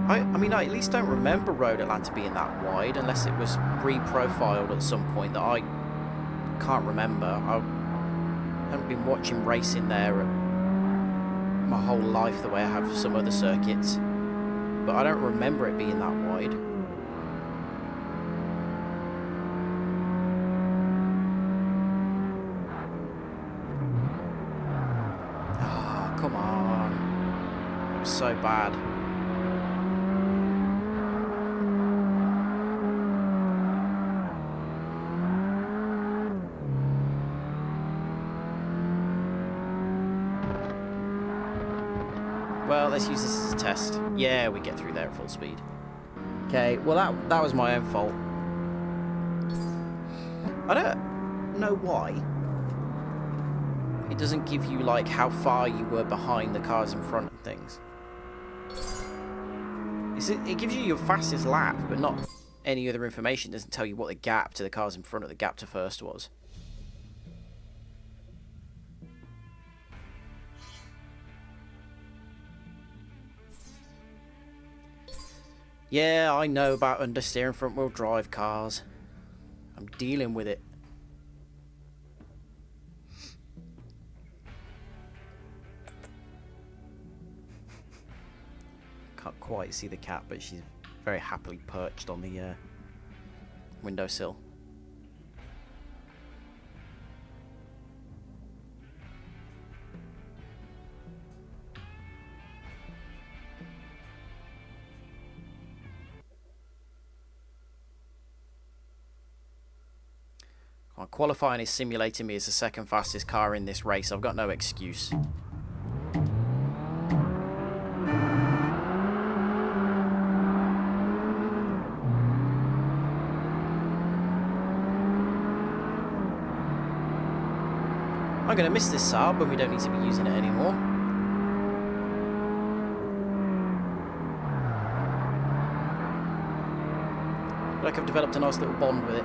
I mean, I at least don't remember Road Atlanta being that wide, unless it was reprofiled at some point that I can't remember. I haven't been watching racing there my whole life the way I have some other circuits, but I don't remember it being that wide. Oh, come on. It was so bad. Well, let's use this as a test. Yeah, we get through there at full speed. Okay, well that was my own fault. I don't know why it doesn't give you like how far you were behind the cars in front and things. It gives you your fastest lap, but not any other information. It doesn't tell you what the gap to the cars in front or the gap to first was. Yeah, I know about understeer and front-wheel drive cars. I'm dealing with it. Can't quite see the cat, but she's very happily perched on the windowsill. Qualifying is simulating me as the second fastest car in this race. I've got no excuse. I'm going to miss this Saab, but we don't need to be using it anymore. I feel like I've developed a nice little bond with it.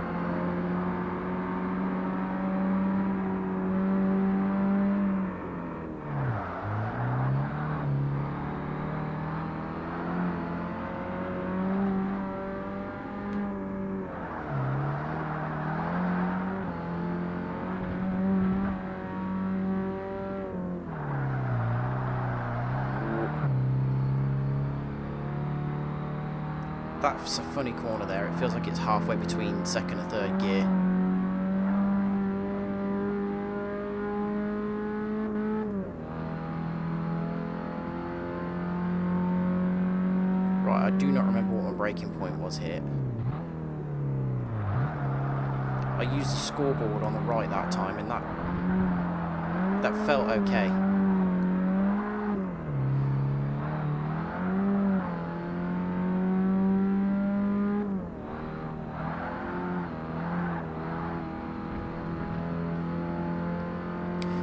That's a funny corner there. It feels like it's halfway between second and third gear. Right, I do not remember what my braking point was here. I used the scoreboard on the right that time, and that felt okay.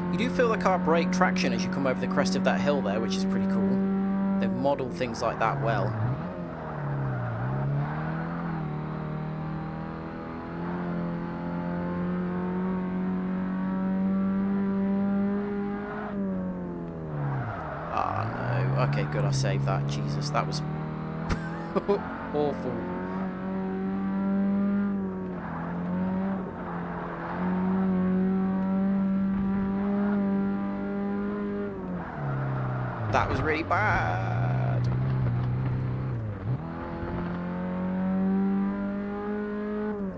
You do feel the car brake traction as you come over the crest of that hill there, which is pretty cool. They've modelled things like that well. Okay, good, I saved that. Jesus, that was awful. That was really bad.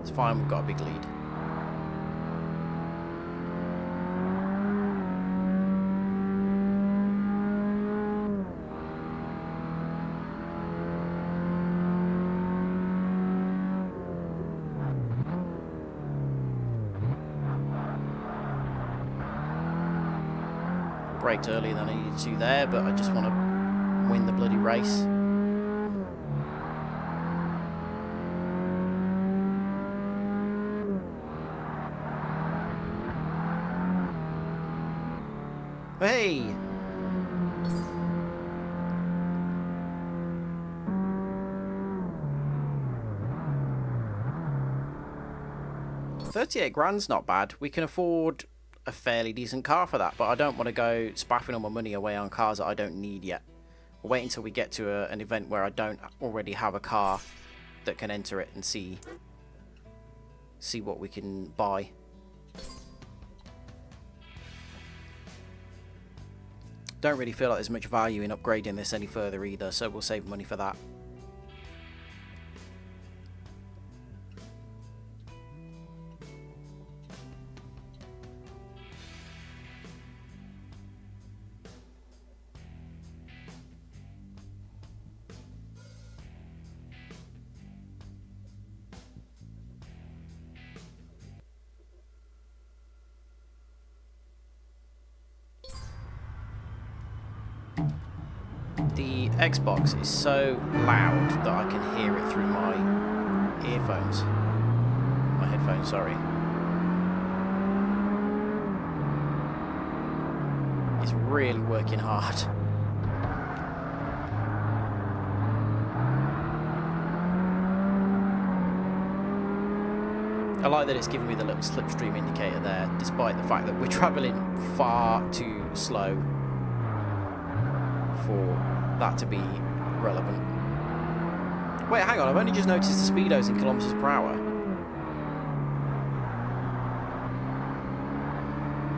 It's fine, we've got a big lead. Braked earlier than I needed to there, but I just want to win the bloody race. Hey! £38,000's not bad. We can afford a fairly decent car for that, but I don't want to go spaffing all my money away on cars that I don't need yet. We'll wait until we get to an event where I don't already have a car that can enter it and see what we can buy. Don't really feel like there's much value in upgrading this any further either, so we'll save money for that. The Xbox is so loud that I can hear it through my earphones. My headphones, sorry. It's really working hard. I like that it's giving me the little slipstream indicator there, despite the fact that we're travelling far too slow for that to be relevant. Wait, hang on, I've only just noticed the speedos in kilometers per hour.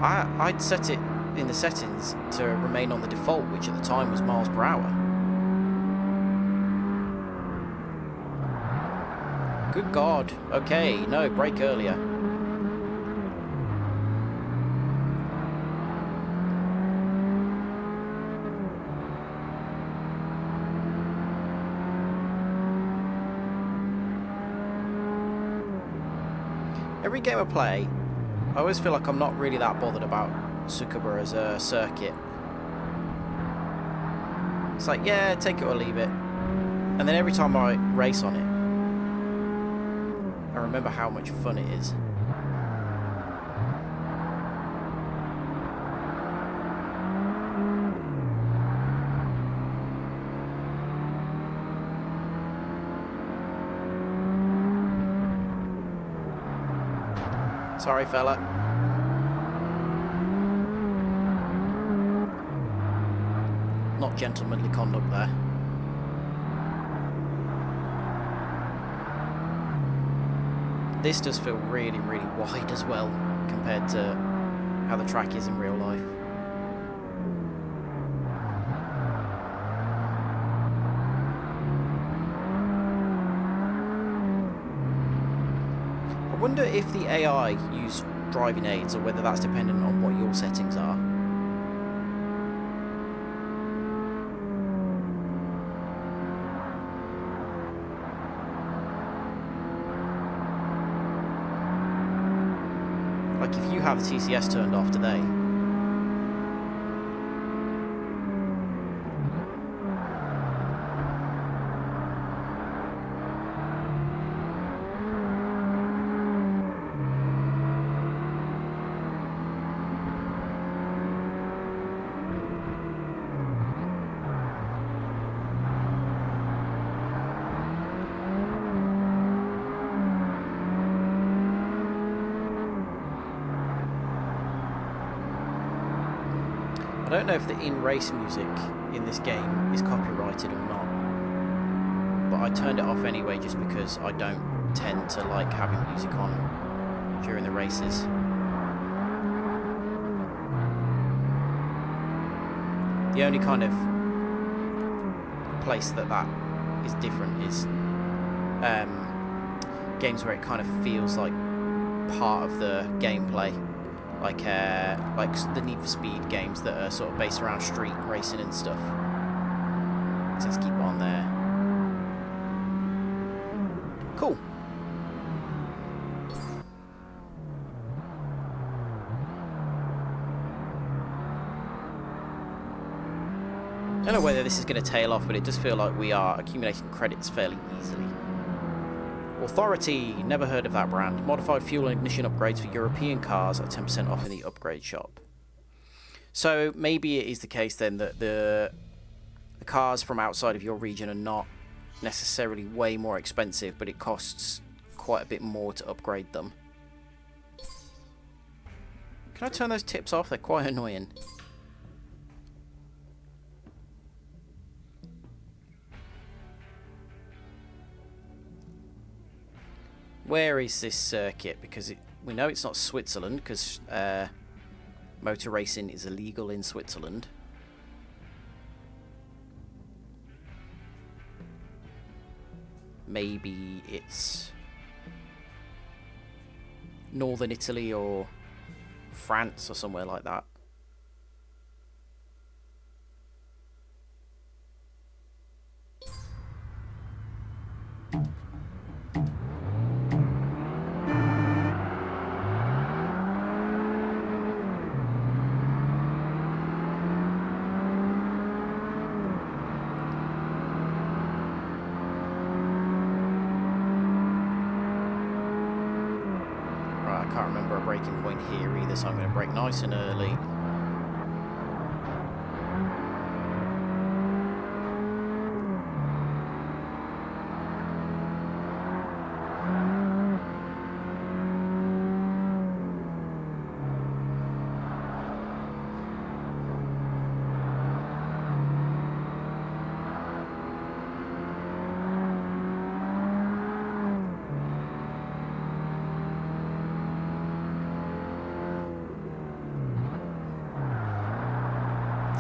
I'd set it in the settings to remain on the default, which at the time was miles per hour. Good God. Okay, no, brake earlier. Every game I play, I always feel like I'm not really that bothered about Tsukuba as a circuit. It's like, yeah, take it or leave it. And then every time I race on it, I remember how much fun it is. Sorry, fella. Not gentlemanly conduct there. This does feel really, really wide as well, compared to how the track is in real life. I wonder if the AI use driving aids, or whether that's dependent on what your settings are. Like if you have the TCS turned off today, don't know if the in-race music in this game is copyrighted or not, but I turned it off anyway just because I don't tend to like having music on during the races. The only kind of place that is different is games where it kind of feels like part of the gameplay, like the Need for Speed games that are sort of based around street racing and stuff. So let's keep on there. Cool. I don't know whether this is going to tail off, but it does feel like we are accumulating credits fairly easily. Authority, never heard of that brand. Modified fuel and ignition upgrades for European cars at 10% off in the upgrade shop. So maybe it is the case then that the cars from outside of your region are not necessarily way more expensive, but it costs quite a bit more to upgrade them. Can I turn those tips off? They're quite annoying. Where is this circuit? Because we know it's not Switzerland, because motor racing is illegal in Switzerland. Maybe it's northern Italy or France or somewhere like that. Braking point here either, so I'm going to brake nice and early.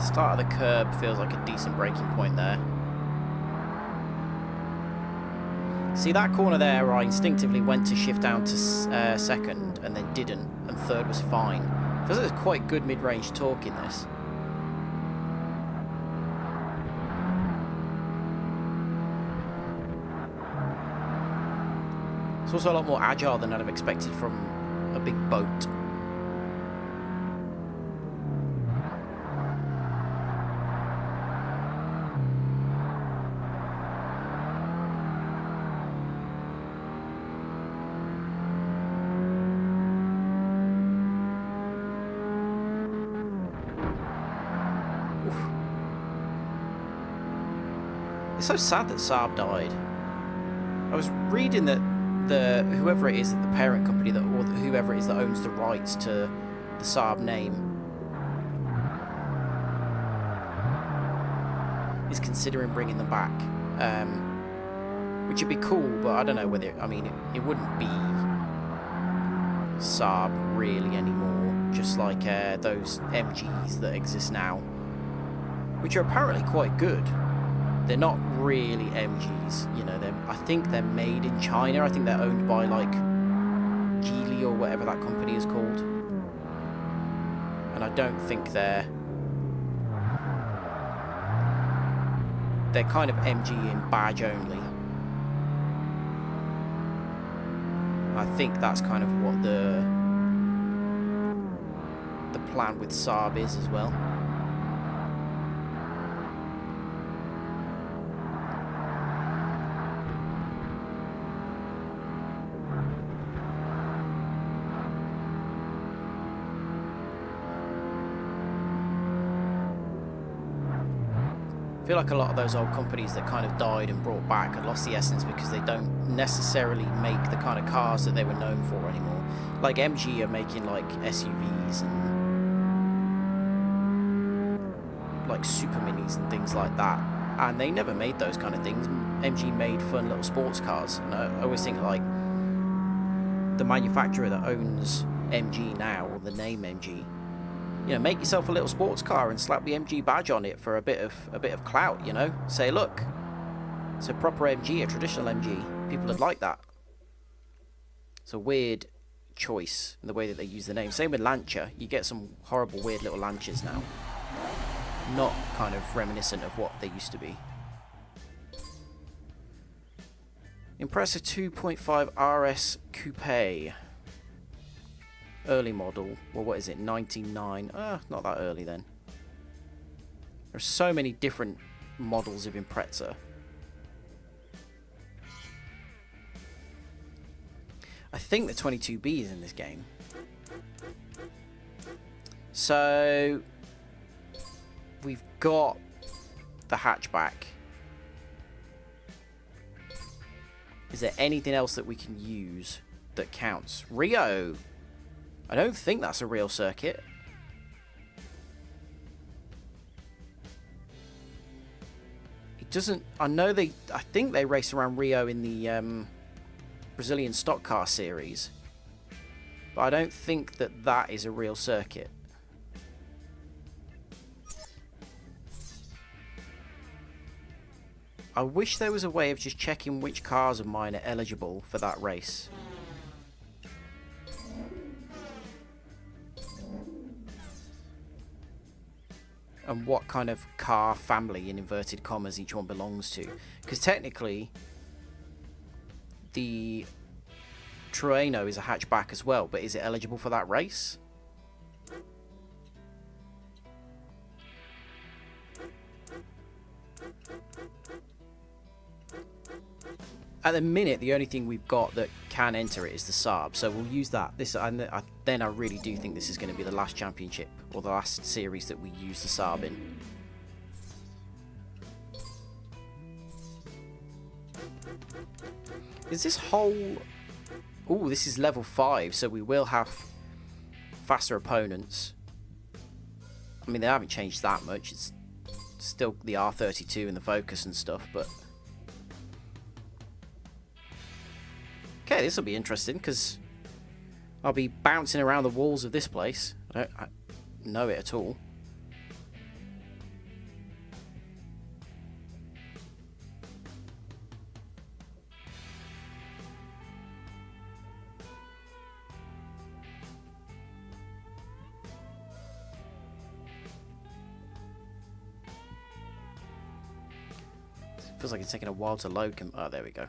Start of the curb feels like a decent braking point there. See that corner there, I instinctively went to shift down to second and then didn't, and third was fine. Feels like there's quite good mid-range torque in this. It's also a lot more agile than I'd have expected from a big boat. It's so sad that Saab died. I was reading that whoever it is, that the parent company that, or whoever it is that owns the rights to the Saab name, is considering bringing them back, which would be cool. But I don't know whether I mean it wouldn't be Saab really anymore. Just like those MGs that exist now, which are apparently quite good. They're not really MGs, you know. I think they're made in China. I think they're owned by like Geely or whatever that company is called. And I don't think they're kind of MG in badge only. I think that's kind of what the plan with Saab is as well. I feel like a lot of those old companies that kind of died and brought back had lost the essence because they don't necessarily make the kind of cars that they were known for anymore. Like MG are making like SUVs and like super minis and things like that, and they never made those kind of things. MG made fun little sports cars, and I always think like the manufacturer that owns MG now, or the name MG, you know, make yourself a little sports car and slap the MG badge on it for a bit of clout. You know, say look, it's a proper MG, a traditional MG. People would like that. It's a weird choice in the way that they use the name. Same with Lancia. You get some horrible, weird little Lancias now. Not kind of reminiscent of what they used to be. Impreza 2.5 RS Coupe. Early model. Well, what is it? 99. Not that early then. There's so many different models of Impreza. I think the 22B is in this game. So we've got the hatchback. Is there anything else that we can use that counts? Rio. I don't think that's a real circuit. It doesn't. I think they race around Rio in the Brazilian stock car series, but I don't think that is a real circuit. I wish there was a way of just checking which cars of mine are eligible for that race. And what kind of car family, in inverted commas, each one belongs to. Because technically, the Trueno is a hatchback as well, but is it eligible for that race? At the minute, the only thing we've got that can enter it is the Saab, so we'll use that. Then I really do think this is going to be the last championship, or the last series that we use the Saab in. Is this whole... Ooh, this is level 5, so we will have faster opponents. I mean, they haven't changed that much. It's still the R32 and the Focus and stuff, but... Okay, this will be interesting, because I'll be bouncing around the walls of this place. I don't know it at all. Feels like it's taking a while to load. Oh, there we go.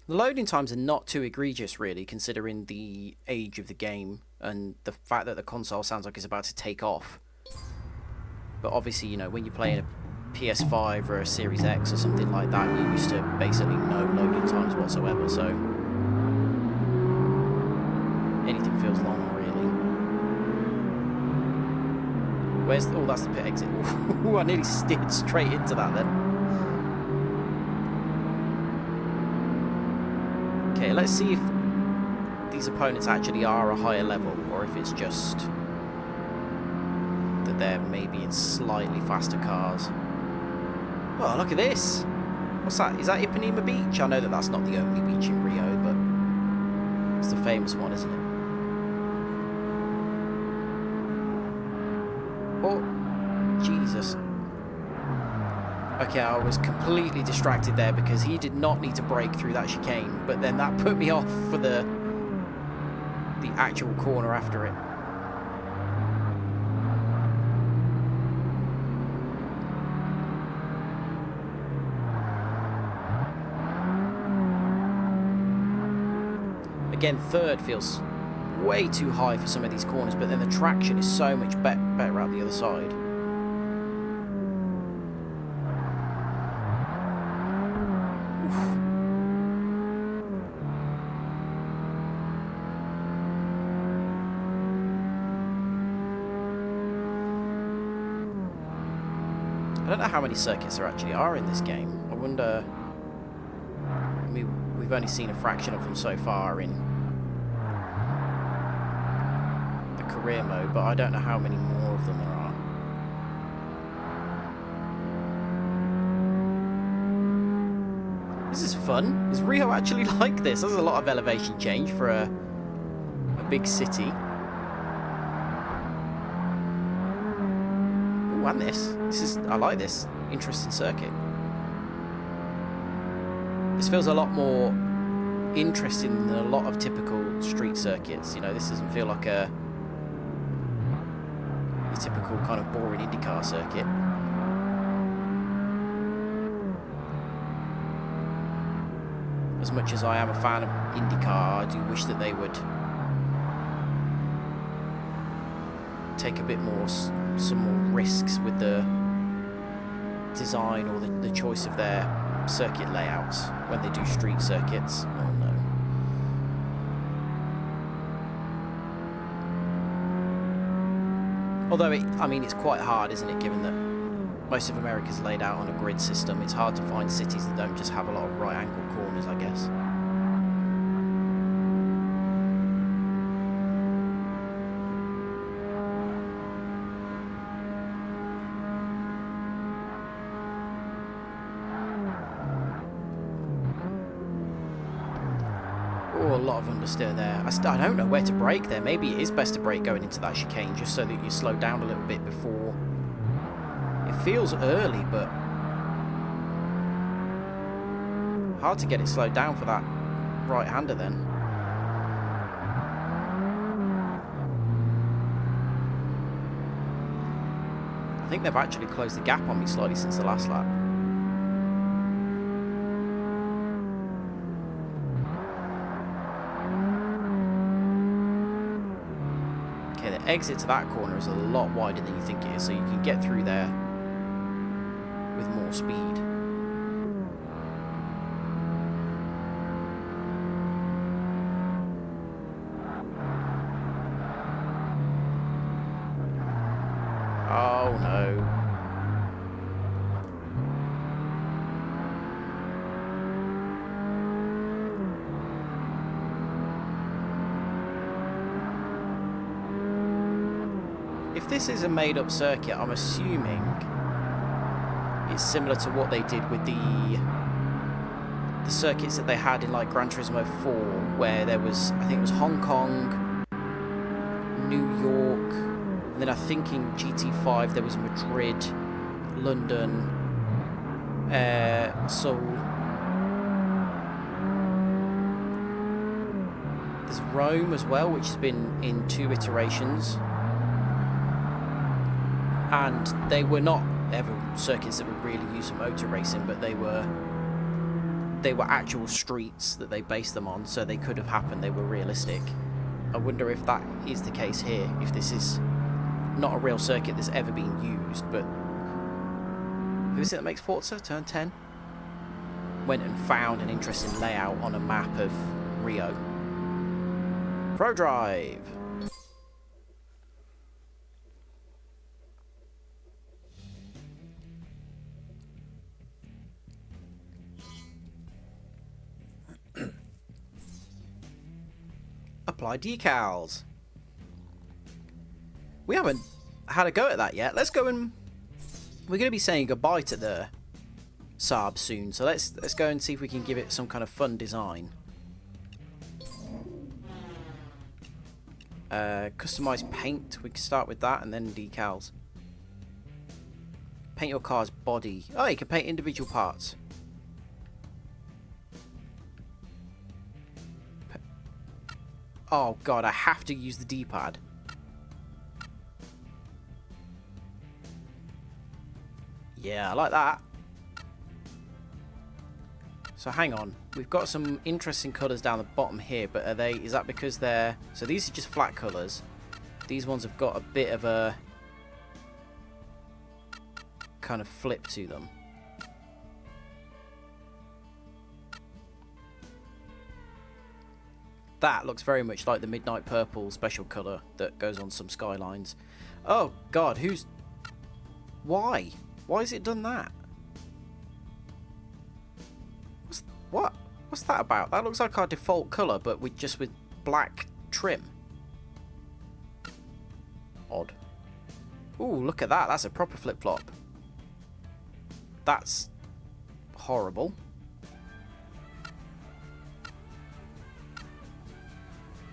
The loading times are not too egregious, really, considering the age of the game and the fact that the console sounds like it's about to take off. But obviously, you know, when you're playing a PS5 or a Series X or something like that, you're used to basically no loading times whatsoever, so anything feels long, really. Where's... Oh, that's the pit exit. Ooh, I nearly steered straight into that then. Okay, let's see if these opponents actually are a higher level, or if it's just that they're maybe in slightly faster cars. Oh, look at this! What's that? Is that Ipanema Beach? I know that that's not the only beach in Rio, but it's the famous one, isn't it? Oh, Jesus. Okay, I was completely distracted there because he did not need to brake through that chicane, but then that put me off for the actual corner after it. Again, third feels way too high for some of these corners, but then the traction is so much better out the other side. I don't know how many circuits there actually are in this game. I wonder... I mean, we've only seen a fraction of them so far in the career mode, but I don't know how many more of them there are. This is fun. Is Rio actually like this? There's a lot of elevation change for a big city. Ooh, and I like this. Interesting circuit. This feels a lot more interesting than a lot of typical street circuits. You know, this doesn't feel like a typical kind of boring IndyCar circuit. As much as I am a fan of IndyCar, I do wish that they would take a bit more, some more risks with the design or the choice of their circuit layouts when they do street circuits. Oh no. Although, I mean, it's quite hard, isn't it, given that most of America's laid out on a grid system. It's hard to find cities that don't just have a lot of right angle corners, I guess. Oh, a lot of understeer there. I don't know where to brake there. Maybe it is best to brake going into that chicane just so that you slow down a little bit before. It feels early, but hard to get it slowed down for that right-hander then. I think they've actually closed the gap on me slightly since the last lap. Okay, the exit to that corner is a lot wider than you think it is, so you can get through there with more speed. Oh no. If this is a made-up circuit, I'm assuming it's similar to what they did with the circuits that they had in like Gran Turismo 4, where there was, I think it was Hong Kong, New York, and then I think in GT5 there was Madrid, London, Seoul. There's Rome as well, which has been in 2 iterations. And they were not ever circuits that were really used for motor racing, but they were actual streets that they based them on, so they could have happened. They were realistic. I wonder if that is the case here, if this is not a real circuit that's ever been used. But who is it that makes Forza? Turn 10? Went and found an interesting layout on a map of Rio. Pro Drive! Apply decals. We haven't had a go at that yet. Let's go and we're going to be saying goodbye to the Saab soon, so let's go and see if we can give it some kind of fun design. Customize paint. We can start with that and then decals. Paint your car's body. Oh, you can paint individual parts. Oh god, I have to use the D-pad. Yeah, I like that. So hang on, we've got some interesting colours down the bottom here, but is that because they're, so these are just flat colours. These ones have got a bit of a kind of flip to them. That looks very much like the Midnight Purple special colour that goes on some Skylines. Oh god, why? Why has it done that? What's that about? That looks like our default colour, but with black trim. odd. Ooh, look at that. That's a proper flip-flop. That's horrible.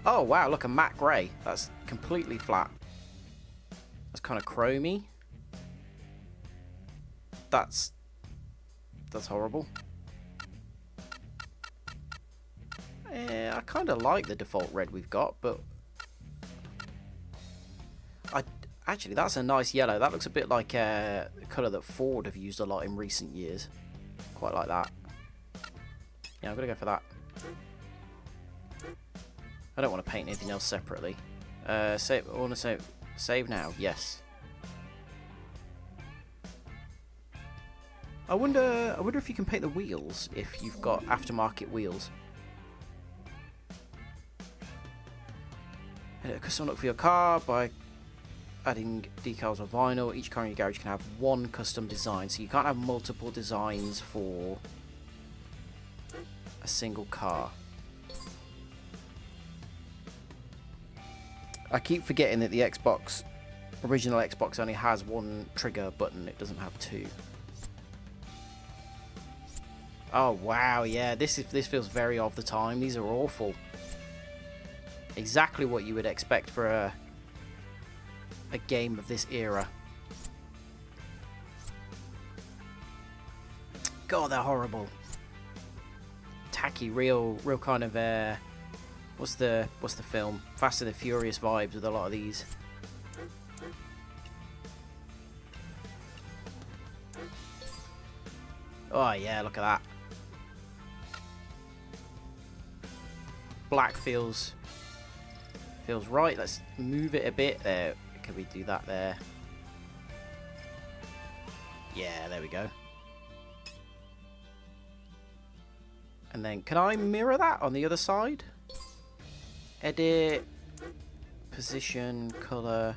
Oh, wow. Look, a matte grey. That's completely flat. That's kind of chromey. That's horrible. I kind of like the default red we've got, but actually that's a nice yellow. That looks a bit like a colour that Ford have used a lot in recent years. Quite like that. Yeah, I'm gonna go for that. I don't want to paint anything else separately. Save. I want to save now. Yes. I wonder if you can paint the wheels if you've got aftermarket wheels. Custom look for your car by adding decals or vinyl. Each car in your garage can have one custom design, so you can't have multiple designs for a single car. I keep forgetting that the original Xbox only has one trigger button, it doesn't have two. Oh wow, yeah, this feels very of the time. These are awful. Exactly what you would expect for a game of this era. God, they're horrible. Tacky, real kind of what's the film? Fast and the Furious vibes with a lot of these. Oh yeah, look at that. Black feels right. Let's move it a bit. There, can we do that there? Yeah, there we go. And then can I mirror that on the other side? Edit, position, color.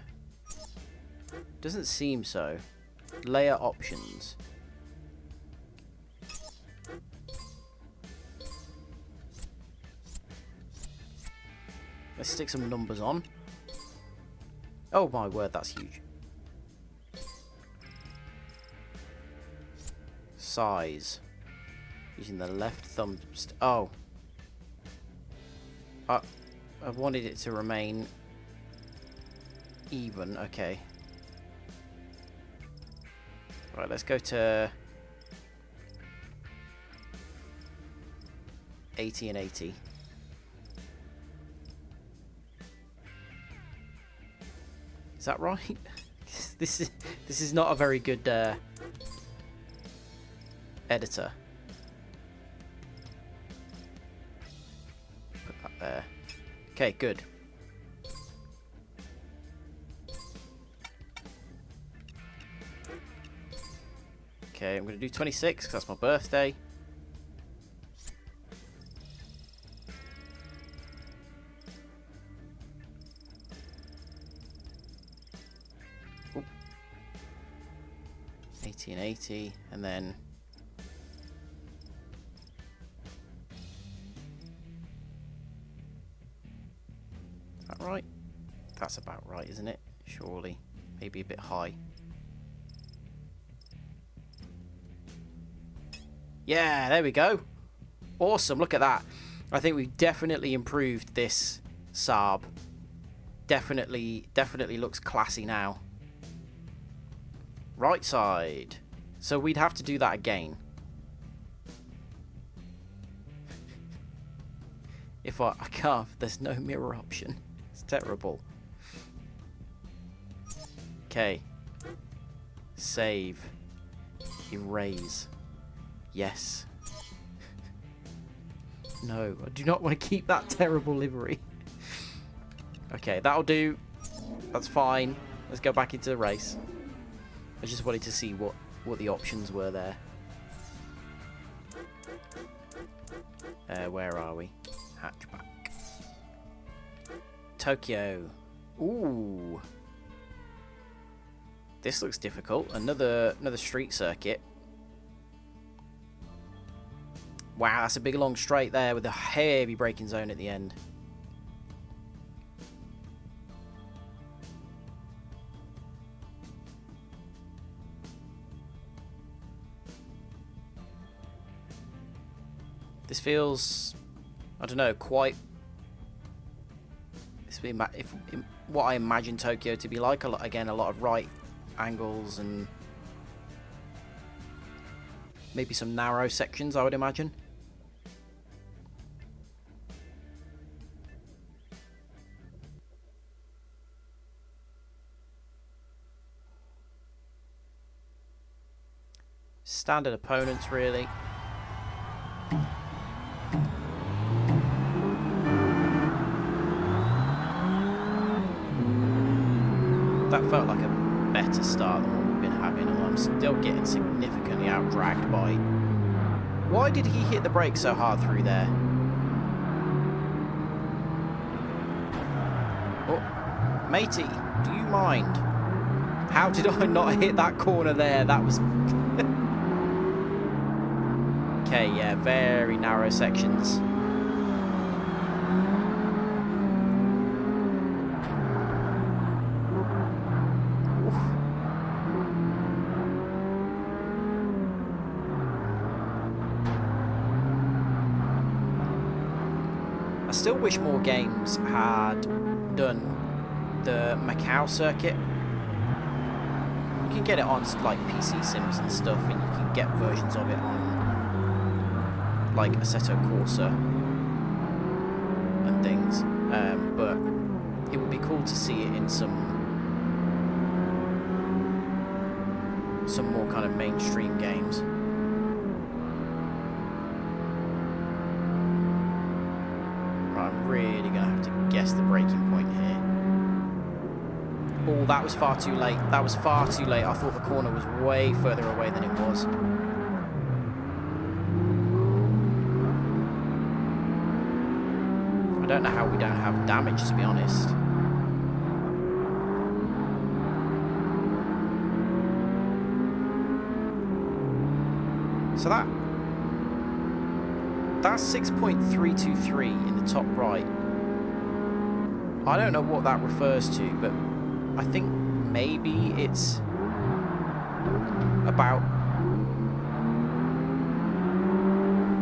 Doesn't seem so. Layer options. Let's stick some numbers on. Oh my word, that's huge. Size. Using the left thumb. Oh. I wanted it to remain even. Okay. Right, let's go to 80 and 80. Is that right? This is not a very good editor. Put that there. Okay, good. Okay, I'm going to do 26 because that's my birthday. Oop. 80 and 80, and then is that right? That's about right, isn't it? Surely. Maybe a bit high. Yeah, there we go. Awesome, look at that. I think we've definitely improved this Saab. Definitely looks classy now. Right side. So we'd have to do that again. If I can't, there's no mirror option. It's terrible. Okay. Save. Erase. Yes. No, I do not want to keep that terrible livery. Okay, that'll do. That's fine. Let's go back into the race. I just wanted to see what the options were there. Where are we? Hatchback. Tokyo. Ooh. This looks difficult. Another street circuit. Wow, that's a big long straight there with a heavy braking zone at the end. This feels, I don't know, quite. What I imagine Tokyo to be like. Again, a lot of right angles and maybe some narrow sections, I would imagine. Standard opponents, really. That felt like a better start than what we've been having, although I'm still getting significantly out-dragged by... Why did he hit the brakes so hard through there? Oh, matey, do you mind? How did I not hit that corner there? That was... Okay, yeah, very narrow sections. I still wish more games had done the Macau circuit. You can get it on like PC Sims and stuff, and you can get versions of it on like Assetto Corsa and things. But it would be cool to see it in some more kind of mainstream games. I'm really going to have to guess the breaking point here. Oh, that was far too late. That was far too late. I thought the corner was way further away than it was. I don't know how we don't have damage, to be honest. So that's 6.323 in the top right. I don't know what that refers to, but I think maybe it's about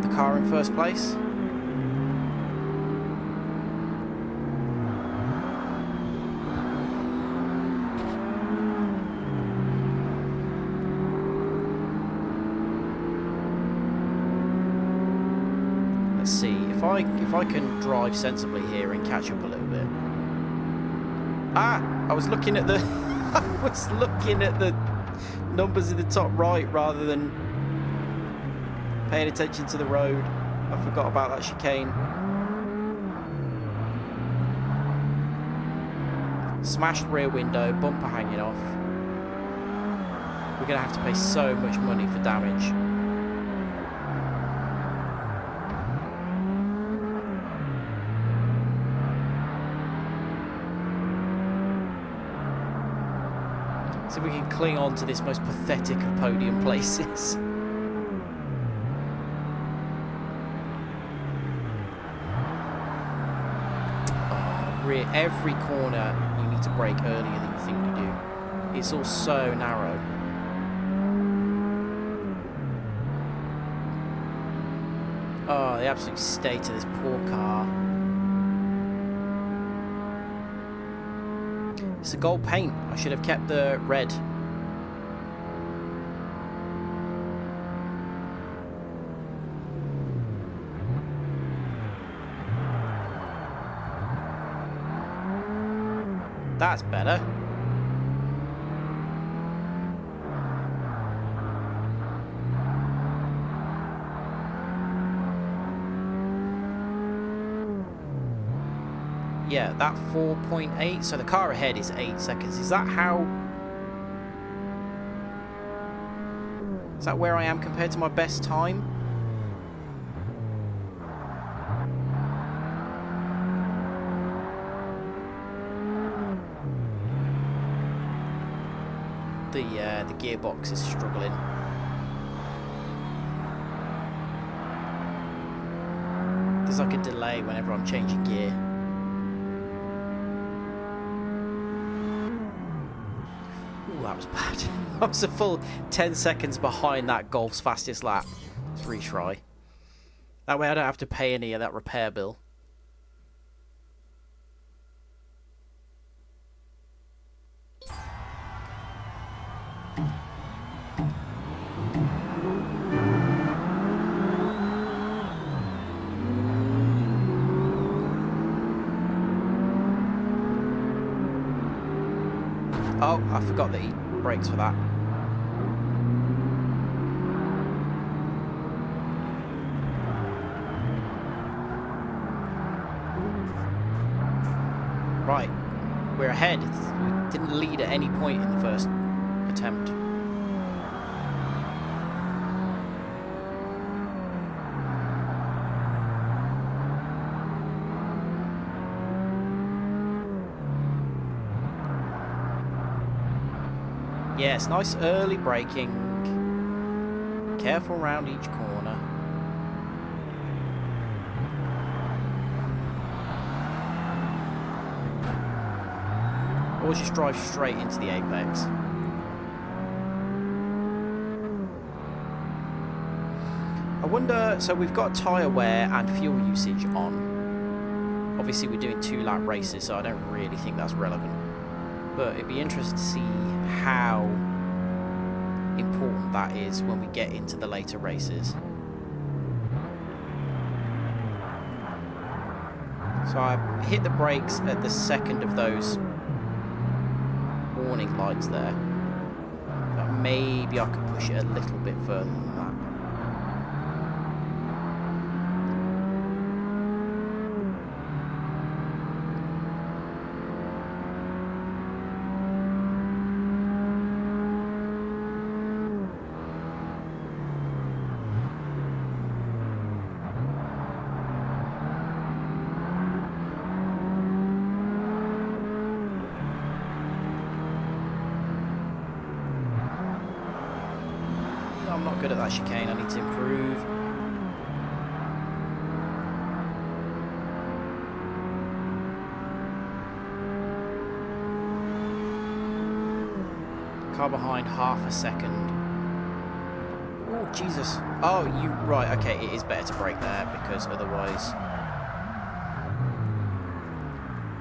the car in first place. Let's see if I can drive sensibly here and catch up a little bit. Ah, I was looking at the I was looking at the numbers in the top right rather than paying attention to the road. I forgot about that chicane. Smashed rear window, bumper hanging off. We're gonna have to pay so much money for damage. So we can cling on to this most pathetic of podium places. Every corner you need to brake earlier than you think you do. It's all so narrow. Oh, the absolute state of this poor car. It's a gold paint. I should have kept the red. That's better. Yeah, that 4.8. So the car ahead is 8 seconds. Is that where I am compared to my best time? The gearbox is struggling. There's like a delay whenever I'm changing gear. Ooh, that was bad. I was a full 10 seconds behind that Golf's fastest lap. Let's retry. That way I don't have to pay any of that repair bill. Oh, I forgot that he brakes for that. Right, we're ahead. We didn't lead at any point in the first attempt. Yes, nice early braking. Careful round each corner. Or just drive straight into the apex. I wonder, so we've got tyre wear and fuel usage on. Obviously we're doing 2-lap races, so I don't really think that's relevant. But it'd be interesting to see how important that is when we get into the later races. So I hit the brakes at the second of those warning lights there. But maybe I could push it a little bit further than that. I'm not good at that chicane, I need to improve. Car behind half a second. Oh, Jesus. Oh, you, right, okay, it is better to brake there because otherwise...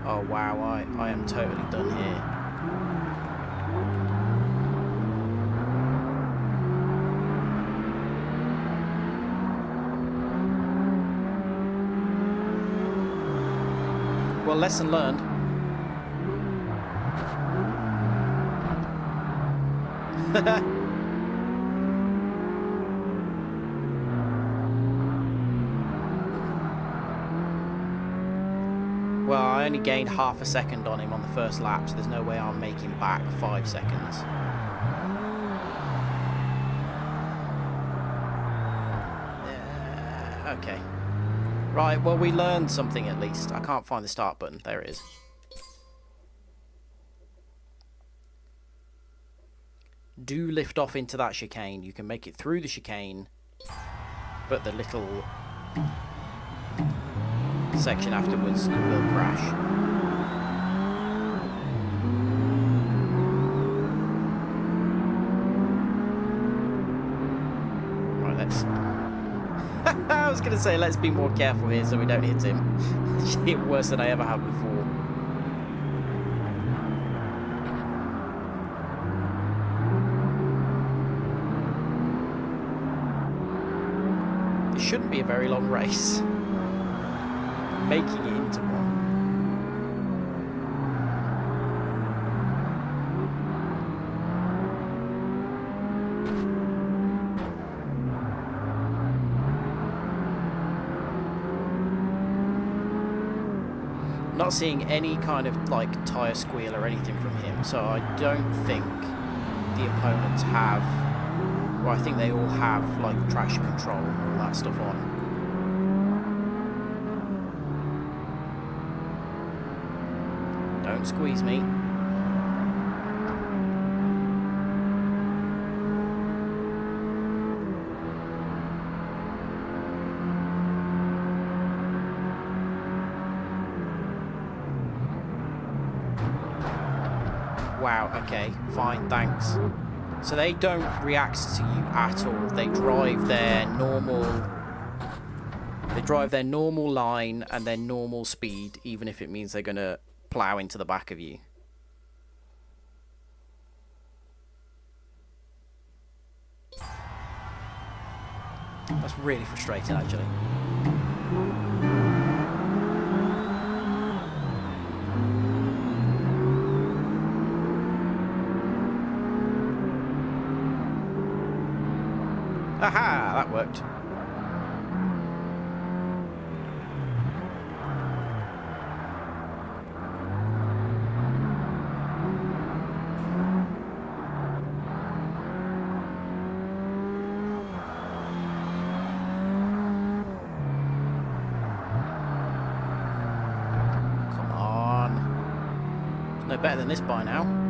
Oh, wow, I am totally done here. Well, lesson learned. Well, I only gained half a second on him on the first lap, so there's no way I'm making back 5 seconds. Okay. Right, well, we learned something at least. I can't find the start button. There it is. Do lift off into that chicane. You can make it through the chicane, but the little section afterwards, you will crash. Right, let's... I was going to say, let's be more careful here so we don't hit him. Hit worse than I ever have before. This shouldn't be a very long race. Making it into one. Not seeing any kind of like tyre squeal or anything from him, so I don't think the opponents have, well, I think they all have like traction control and all that stuff on. Don't squeeze me. Wow, okay, fine, thanks. So they don't react to you at all. They drive their normal They drive their normal line and their normal speed, even if it means they're going to plough into the back of you. That's really frustrating, actually. Aha! That worked. Come on. It's no better than this by now.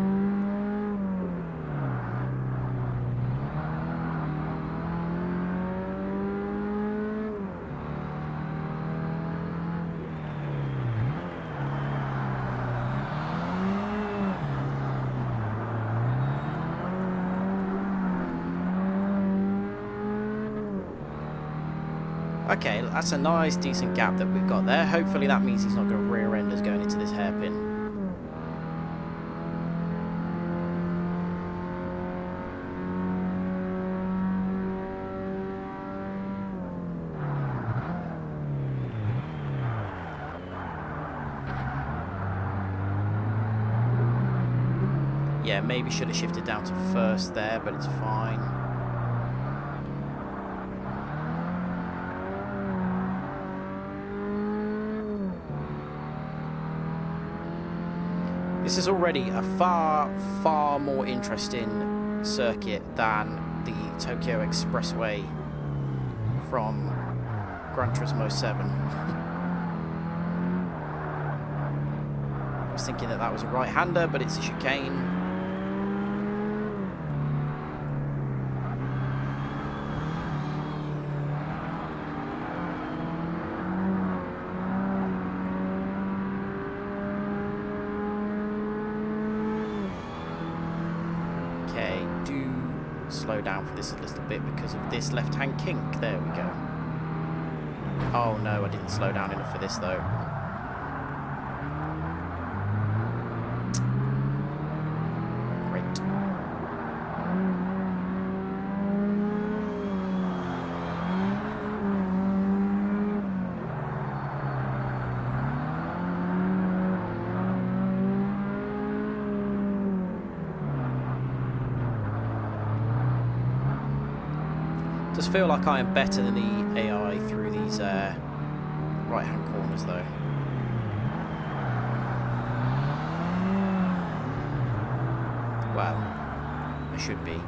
Okay, that's a nice, decent gap that we've got there. Hopefully that means he's not going to rear end us going into this hairpin. Yeah, maybe should have shifted down to first there, but it's fine. This is already a far, far more interesting circuit than the Tokyo Expressway from Gran Turismo 7. I was thinking that was a right-hander, but it's a chicane. Okay, do slow down for this a little bit because of this left-hand kink. There we go. Oh no, I didn't slow down enough for this though. Great. Does feel like I am better than the AI through these right-hand corners, though. Well, I should be.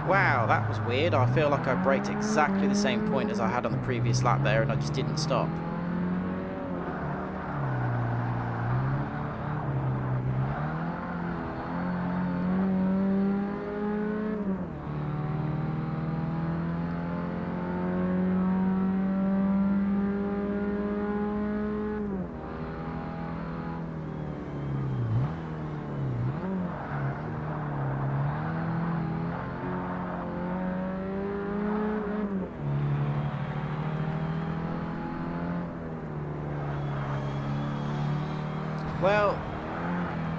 Wow, that was weird. I feel like I braked exactly the same point as I had on the previous lap there, and I just didn't stop. Well,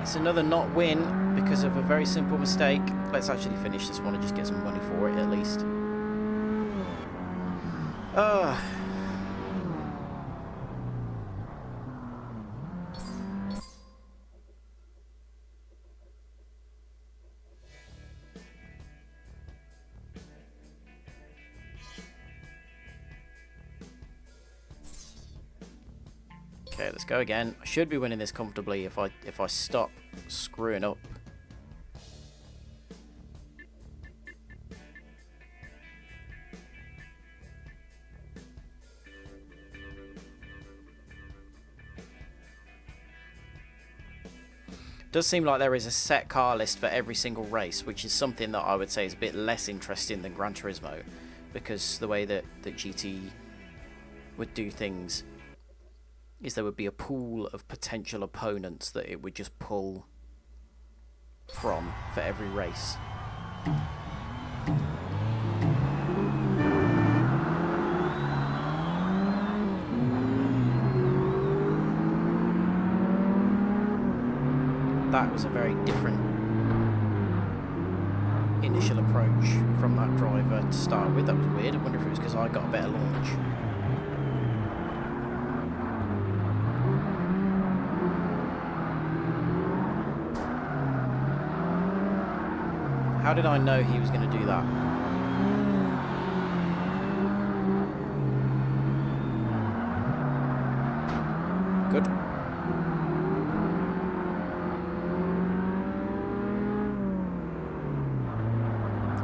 it's another not win because of a very simple mistake. Let's actually finish this one and just get some money for it at least. Okay, let's go again. I should be winning this comfortably if I stop screwing up. Does seem like there is a set car list for every single race, which is something that I would say is a bit less interesting than Gran Turismo, because the way that GT would do things is there would be a pool of potential opponents that it would just pull from for every race. That was a very different initial approach from that driver to start with. That was weird. I wonder if it was because I got a better launch. How did I know he was going to do that? Good.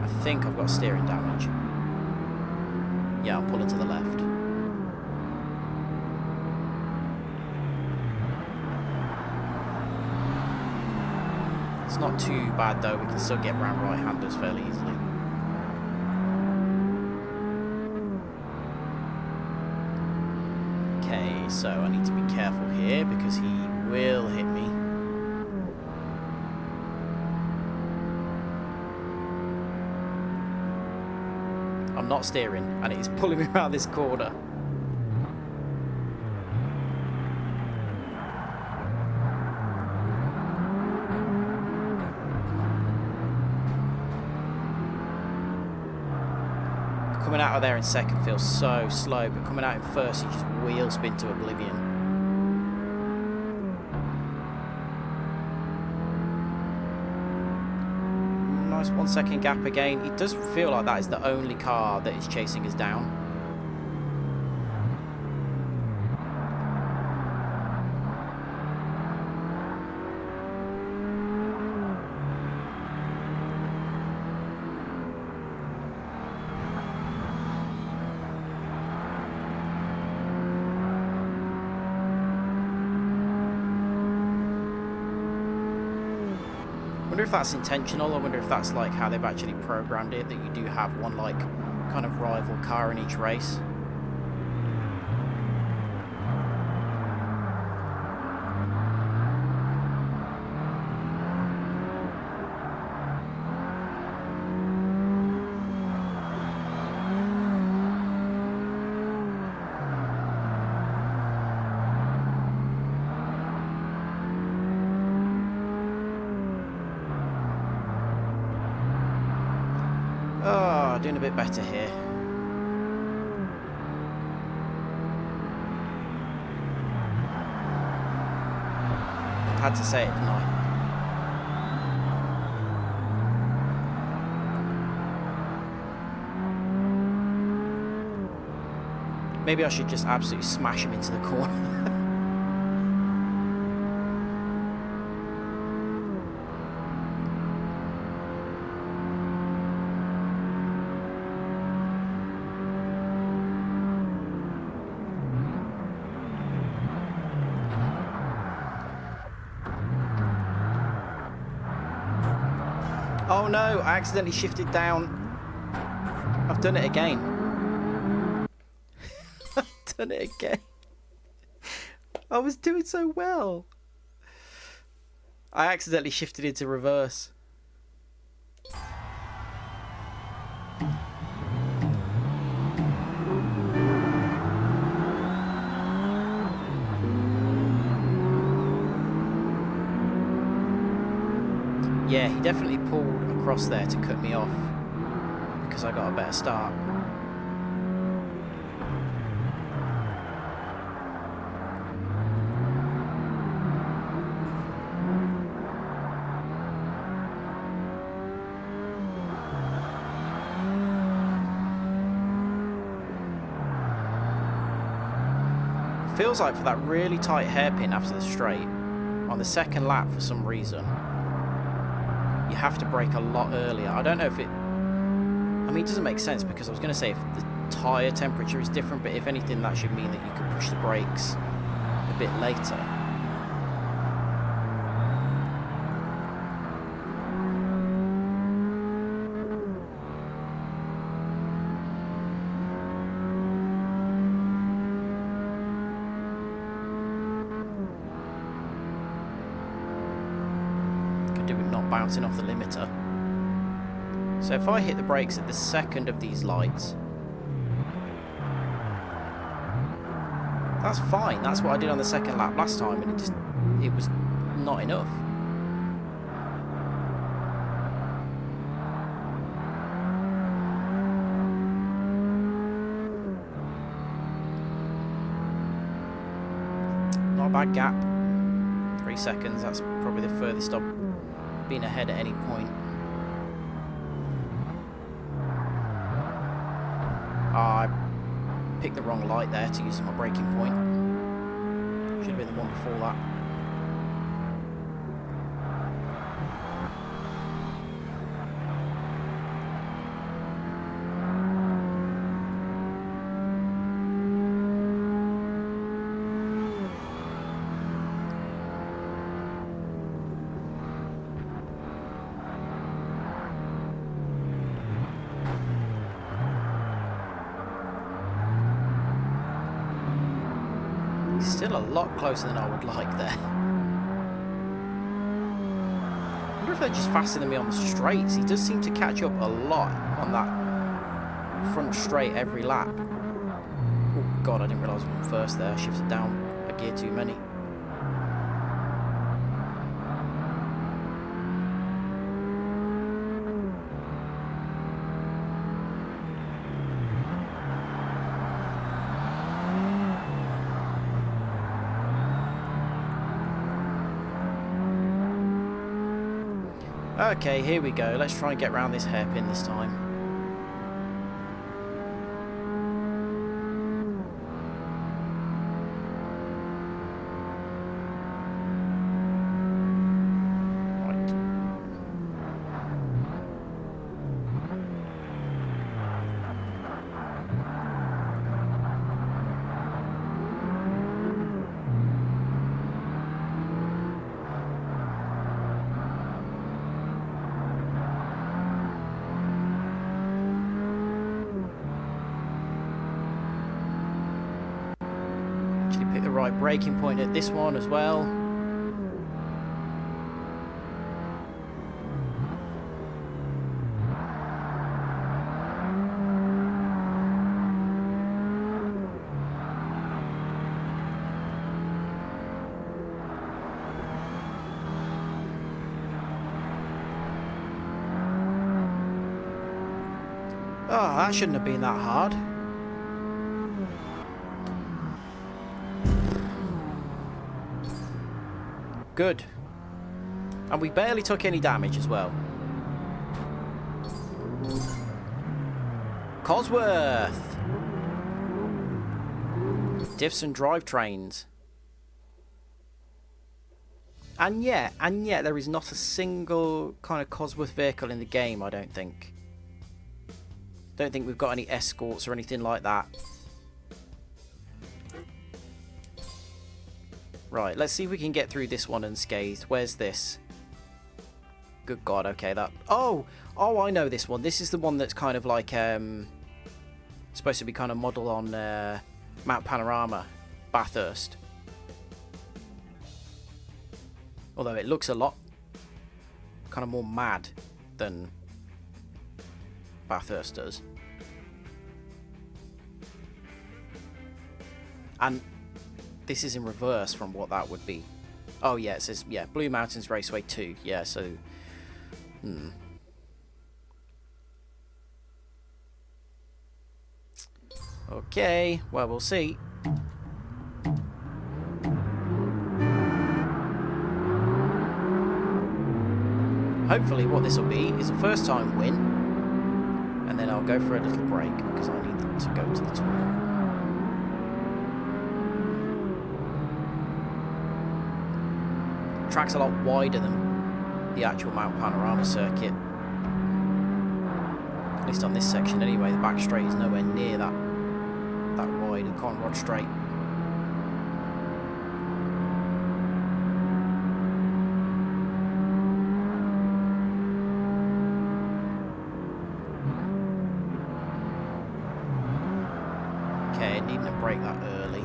I think I've got steering damage. Yeah, I'm pulling to the left. It's not too bad though, we can still get round right-handers fairly easily. Okay, so I need to be careful here because he will hit me. I'm not steering and it is pulling me around this corner. Coming out of there in second feels so slow, but coming out in first, you just wheel spin to oblivion. Nice 1 second gap again. It does feel like that is the only car that is chasing us down. I wonder if that's intentional. I wonder if that's like how they've actually programmed it, that you do have one like kind of rival car in each race. Oh, doing a bit better here. Had to say it, didn't I? Maybe I should just absolutely smash him into the corner. Oh no, I accidentally shifted down. I've done it again. I've done it again. I was doing so well. I accidentally shifted into reverse. Yeah, he definitely pulled across there to cut me off because I got a better start. Feels like for that really tight hairpin after the straight, on the second lap for some reason, you have to brake a lot earlier. I don't know if it... I mean, it doesn't make sense because I was going to say if the tyre temperature is different, but if anything that should mean that you could push the brakes a bit later. not bouncing off the limiter. So if I hit the brakes at the second of these lights, that's fine. That's what I did on the second lap last time, and it was not enough. Not a bad gap. 3 seconds. That's probably the furthest I've been ahead at any point. I picked the wrong light there to use as my braking point. Should have been the one before that. Still a lot closer than I would like there. I wonder if they're just faster than me on the straights. He does seem to catch up a lot on that front straight every lap. Oh god, I didn't realise I was first there. I shifted down a gear too many. Okay, here we go. Let's try and get around this hairpin this time. Right. Pick the right braking point at this one as well. Oh, that shouldn't have been that hard. Good. And we barely took any damage as well. Cosworth! Diffs and drivetrains. And yet, there is not a single kind of Cosworth vehicle in the game, I don't think. Don't think we've got any escorts or anything like that. Right, let's see if we can get through this one unscathed. Where's this? Good God, okay, that... Oh, I know this one. This is the one that's kind of like, supposed to be kind of model on Mount Panorama, Bathurst. Although it looks a lot kind of more mad than Bathurst does. And this is in reverse from what that would be. Oh yeah, it says, yeah, Blue Mountains Raceway 2. Yeah, so... Okay, well, we'll see. Hopefully what this will be is a first time win. And then I'll go for a little break because I need to go to the toilet. Track's a lot wider than the actual Mount Panorama circuit. At least on this section anyway, the back straight is nowhere near that wide, a Conrod straight. Okay, needing to brake that early.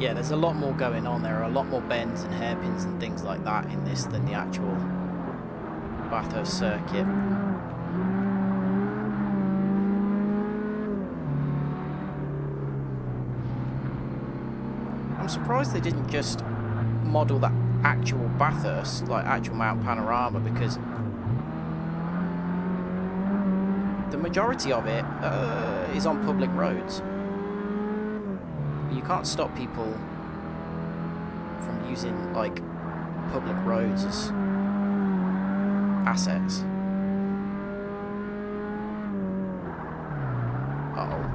yeah, there's a lot more going on. There are a lot more bends and hairpins and things like that in this than the actual Bathurst circuit. I'm surprised they didn't just model that actual Bathurst, like actual Mount Panorama, because the majority of it is on public roads. You can't stop people from using like public roads as assets. Uh-oh.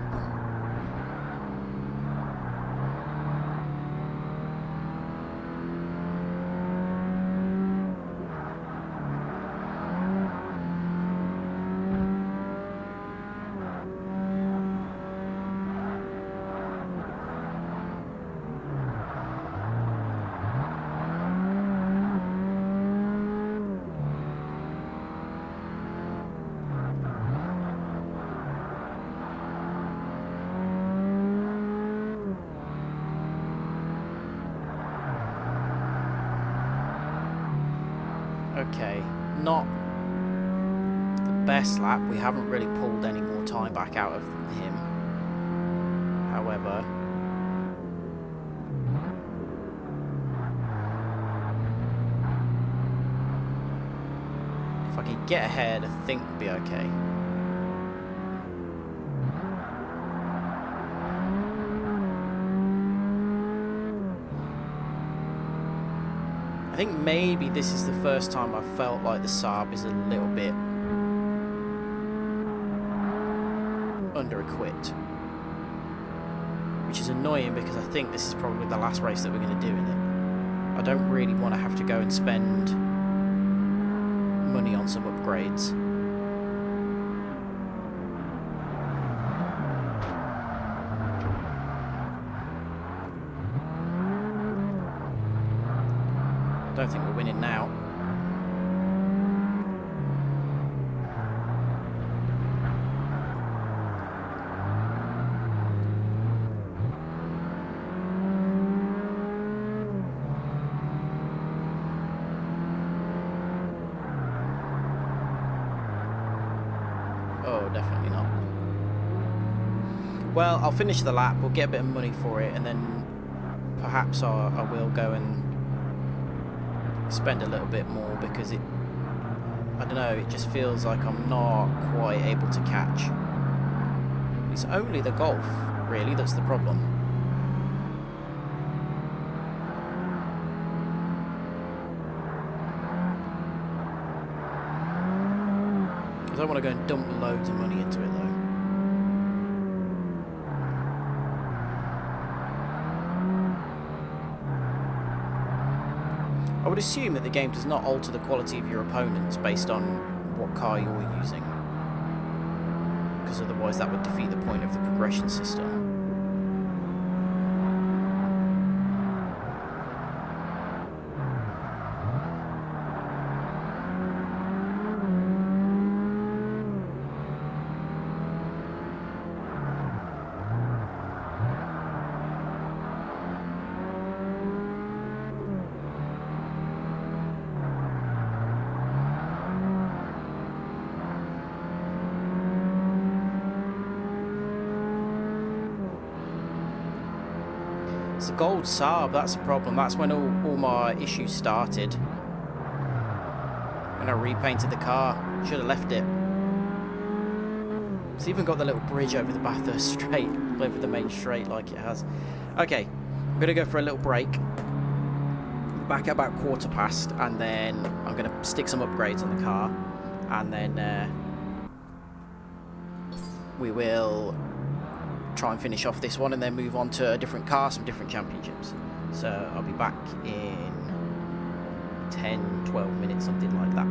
Okay, not the best lap. We haven't really pulled any more time back out of him. However, if I could get ahead, I think we'll be okay. I think maybe this is the first time I've felt like the Saab is a little bit under-equipped, which is annoying because I think this is probably the last race that we're going to do in it. I don't really want to have to go and spend money on some upgrades. Don't think we're winning now. Oh, definitely not. Well, I'll finish the lap, we'll get a bit of money for it, and then perhaps I will go and spend a little bit more, because I don't know, it just feels like I'm not quite able to catch. It's only the Golf, really, that's the problem. I don't want to go and dump loads of money into it, though. I would assume that the game does not alter the quality of your opponents based on what car you're using, because otherwise that would defeat the point of the progression system. It's the gold Saab, that's the problem. That's when all my issues started. When I repainted the car. Should have left it. It's even got the little bridge over the Bathurst straight, over the main straight like it has. Okay, I'm going to go for a little break. Back at about 1/4 past, and then I'm going to stick some upgrades on the car. And then we will try and finish off this one and then move on to a different car, some different championships. So I'll be back in 10, 12 minutes, something like that.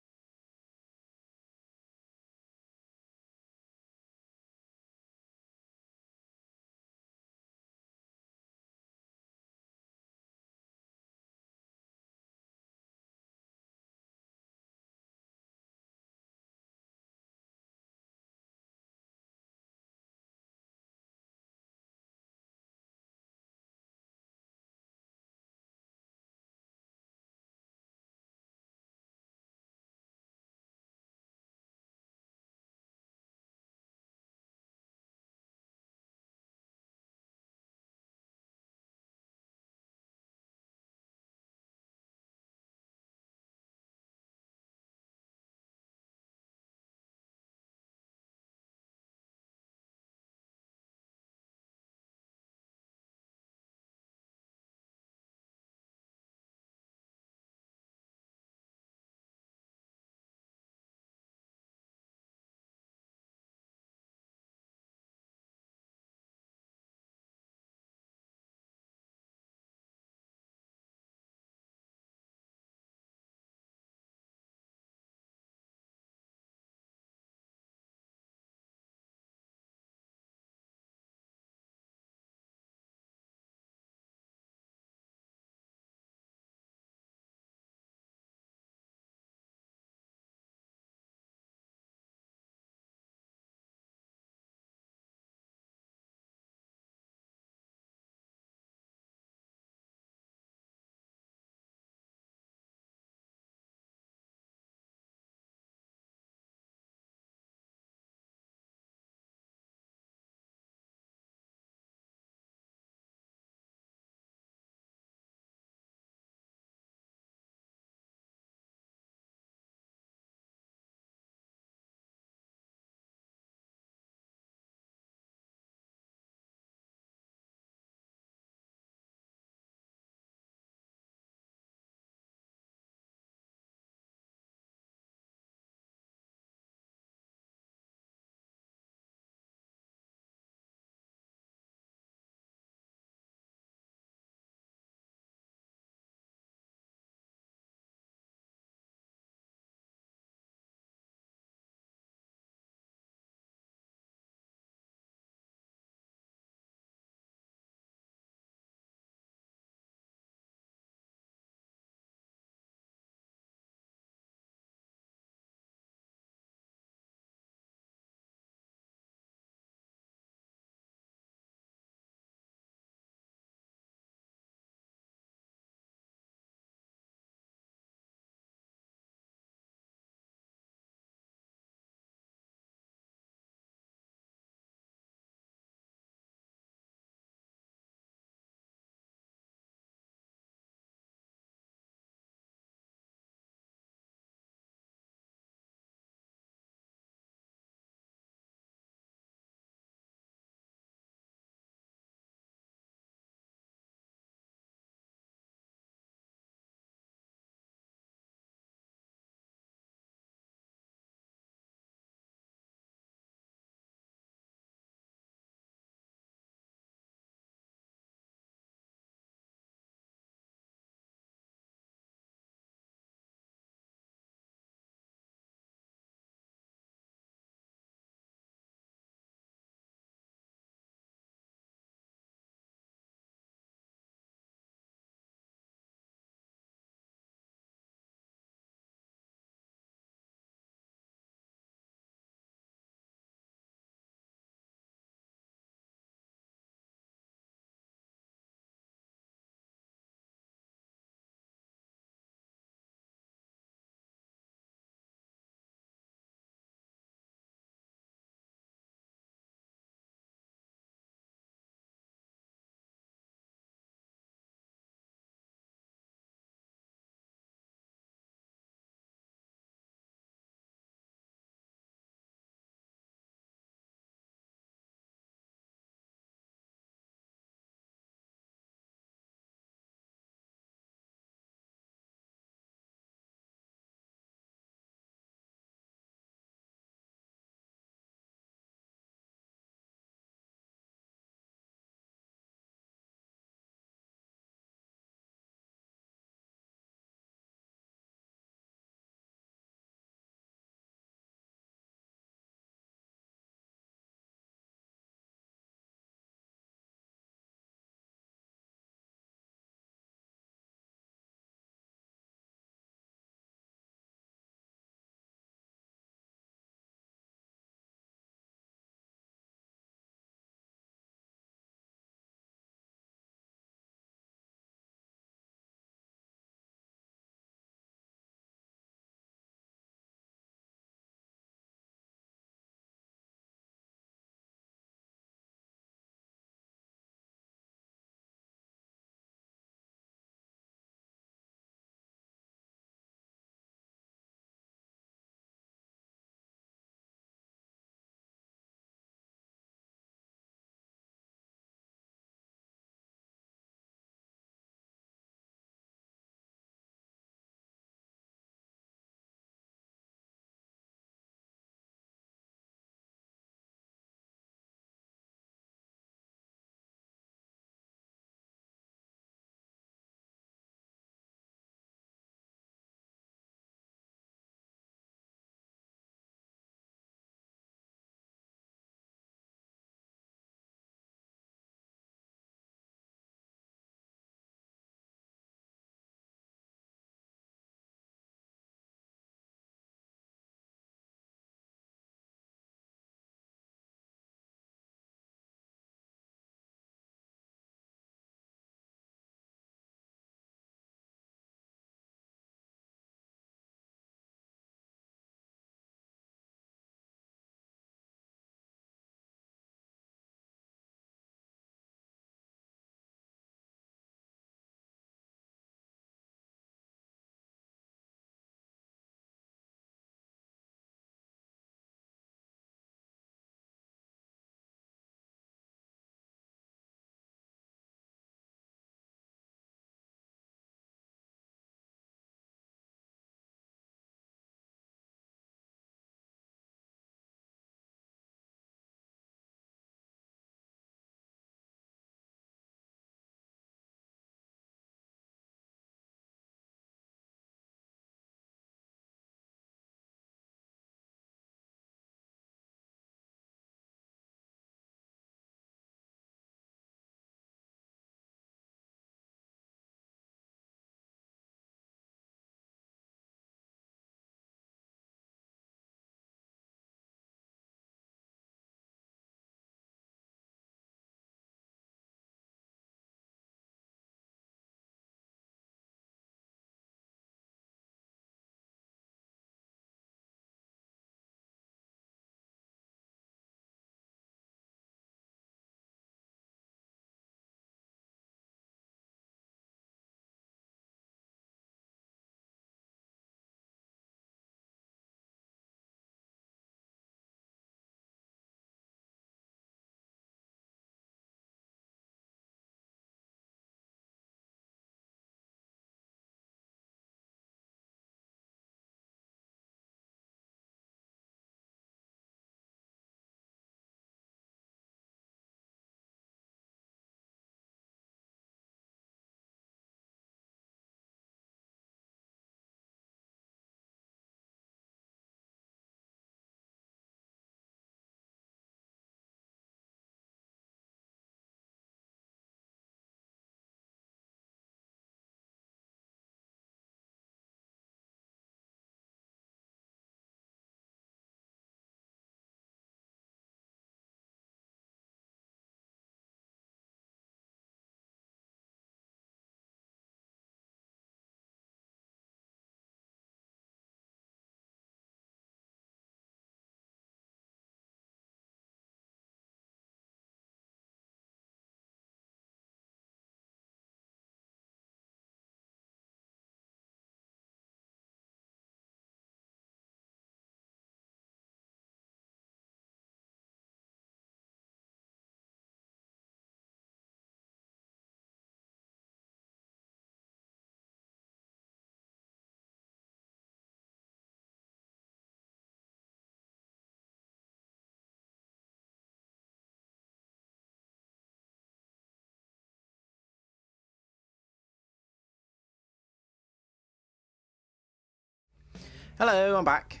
Hello, I'm back.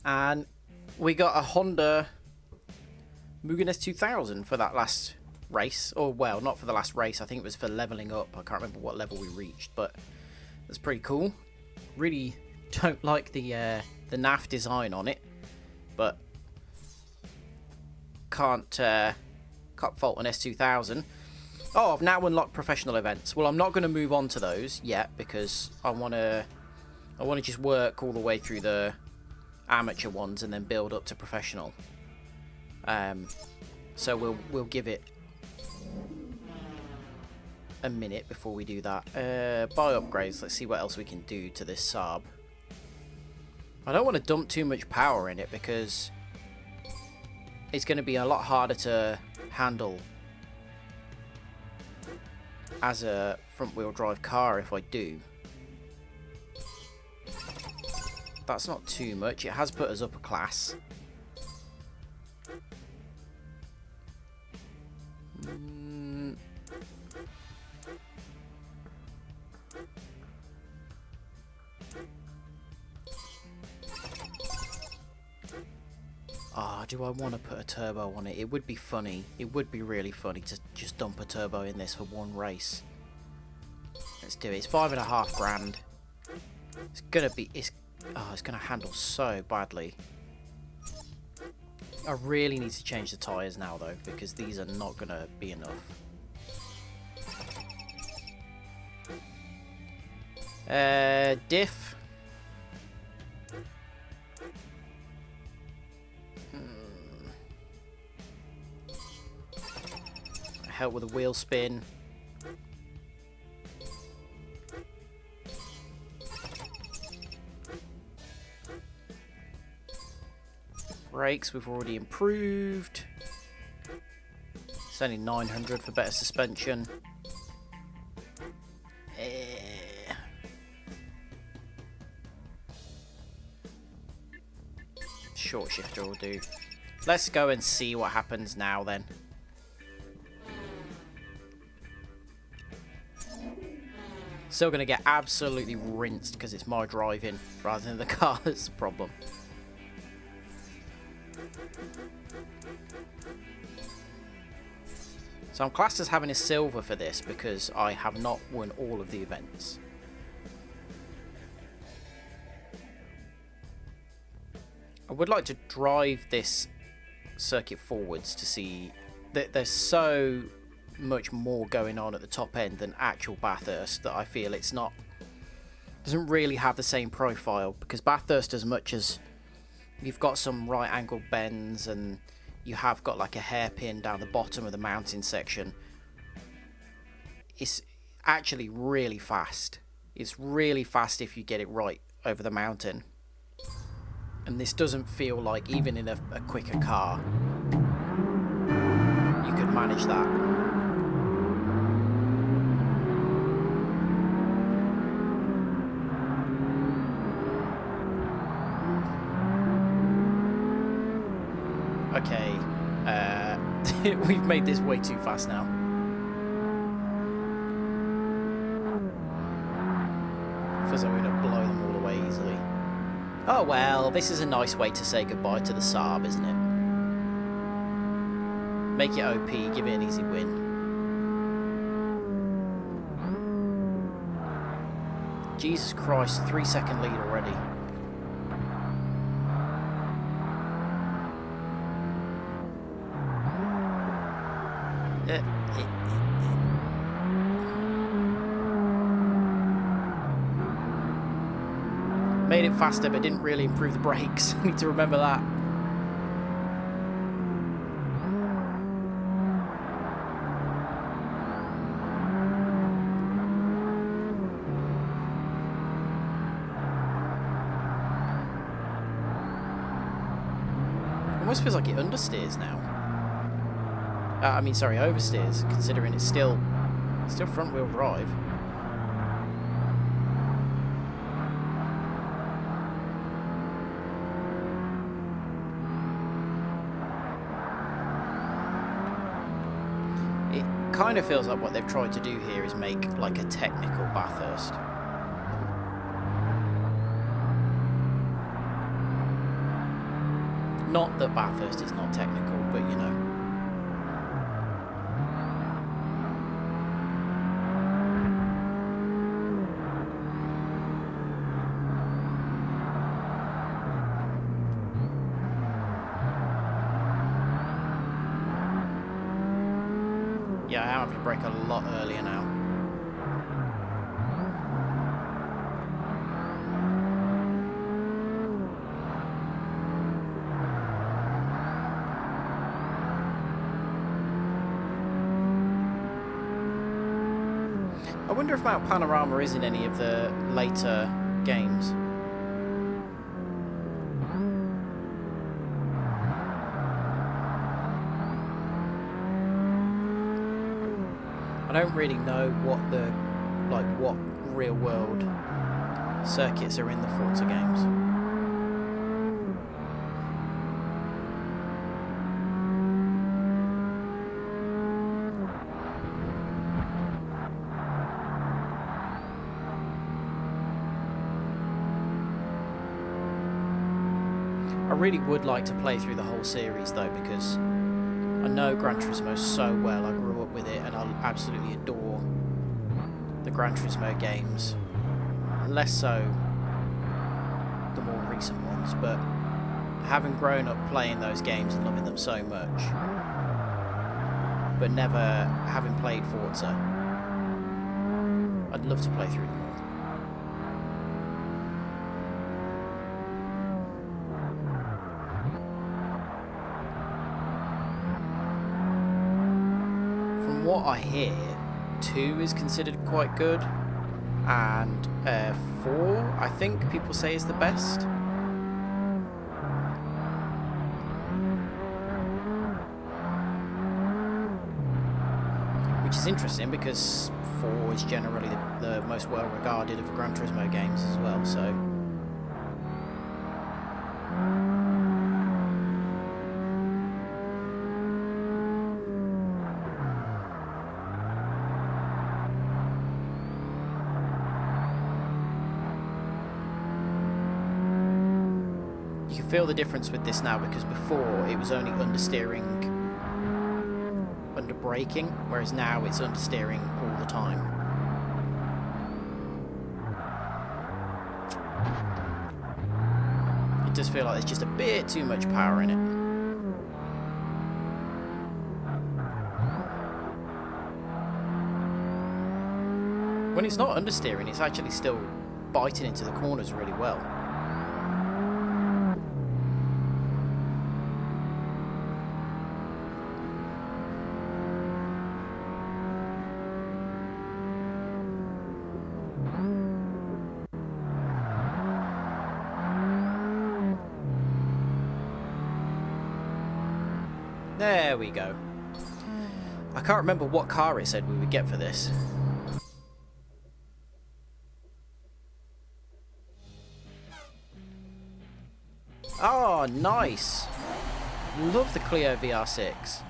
And we got a Honda Mugen S2000 for that last race. Or, well, not for the last race. I think it was for leveling up. I can't remember what level we reached, but that's pretty cool. Really don't like the NAF design on it, but can't fault an S2000. Oh, I've now unlocked professional events. Well, I'm not going to move on to those yet because I want to just work all the way through the amateur ones and then build up to professional. So we'll give it a minute before we do that. Buy upgrades. Let's see what else we can do to this Saab. I don't want to dump too much power in it because it's going to be a lot harder to handle as a front-wheel drive car if I do. That's not too much. It has put us up a class. Ah, do I want to put a turbo on it? It would be funny. It would be really funny to just dump a turbo in this for one race. Let's do it. It's $5.5 grand. It's gonna be. It's gonna handle so badly. I really need to change the tyres now though, because these are not gonna be enough. Diff. Help with a wheel spin. Brakes we've already improved. It's only 900 for better suspension. Short shifter will do. Let's go and see what happens now then. Still going to get absolutely rinsed because it's my driving rather than the car that's the problem. So I'm classed as having a silver for this because I have not won all of the events. I would like to drive this circuit forwards to see that there's so much more going on at the top end than actual Bathurst that I feel it's not, doesn't really have the same profile, because Bathurst, as much as you've got some right angle bends and you have got like a hairpin down the bottom of the mountain section, it's actually really fast. It's really fast if you get it right over the mountain, and this doesn't feel like, even in a quicker car, you could manage that. Okay, we've made this way too fast now. Feels like we're going to blow them all away easily. Oh well, this is a nice way to say goodbye to the Saab, isn't it? Make it OP, give it an easy win. Jesus Christ, 3-second lead already. Made it faster, but didn't really improve the brakes. I need to remember that. Almost feels like it understeers now. I mean, sorry, oversteers, considering it's still front-wheel drive. It kind of feels like what they've tried to do here is make like a technical Bathurst. Not that Bathurst is not technical, but you know. Yeah, I am having to brake a lot earlier now. I wonder if Mount Panorama is in any of the later games. I don't really know what what real world circuits are in the Forza games. I really would like to play through the whole series though, because I know Gran Turismo so well. I grew up with it and I absolutely adore the Gran Turismo games. Less so the more recent ones, but having grown up playing those games and loving them so much, but never having played Forza, I'd love to play through them all. What I hear, 2 is considered quite good, and 4 I think people say is the best. Which is interesting because 4 is generally the most well regarded of the Gran Turismo games as well, so. Feel the difference with this now, because before it was only understeering, under braking, whereas now it's understeering all the time. It does feel like there's just a bit too much power in it. When it's not understeering, it's actually still biting into the corners really well. There we go. I can't remember what car it said we would get for this. Oh, nice. Love the Clio VR6.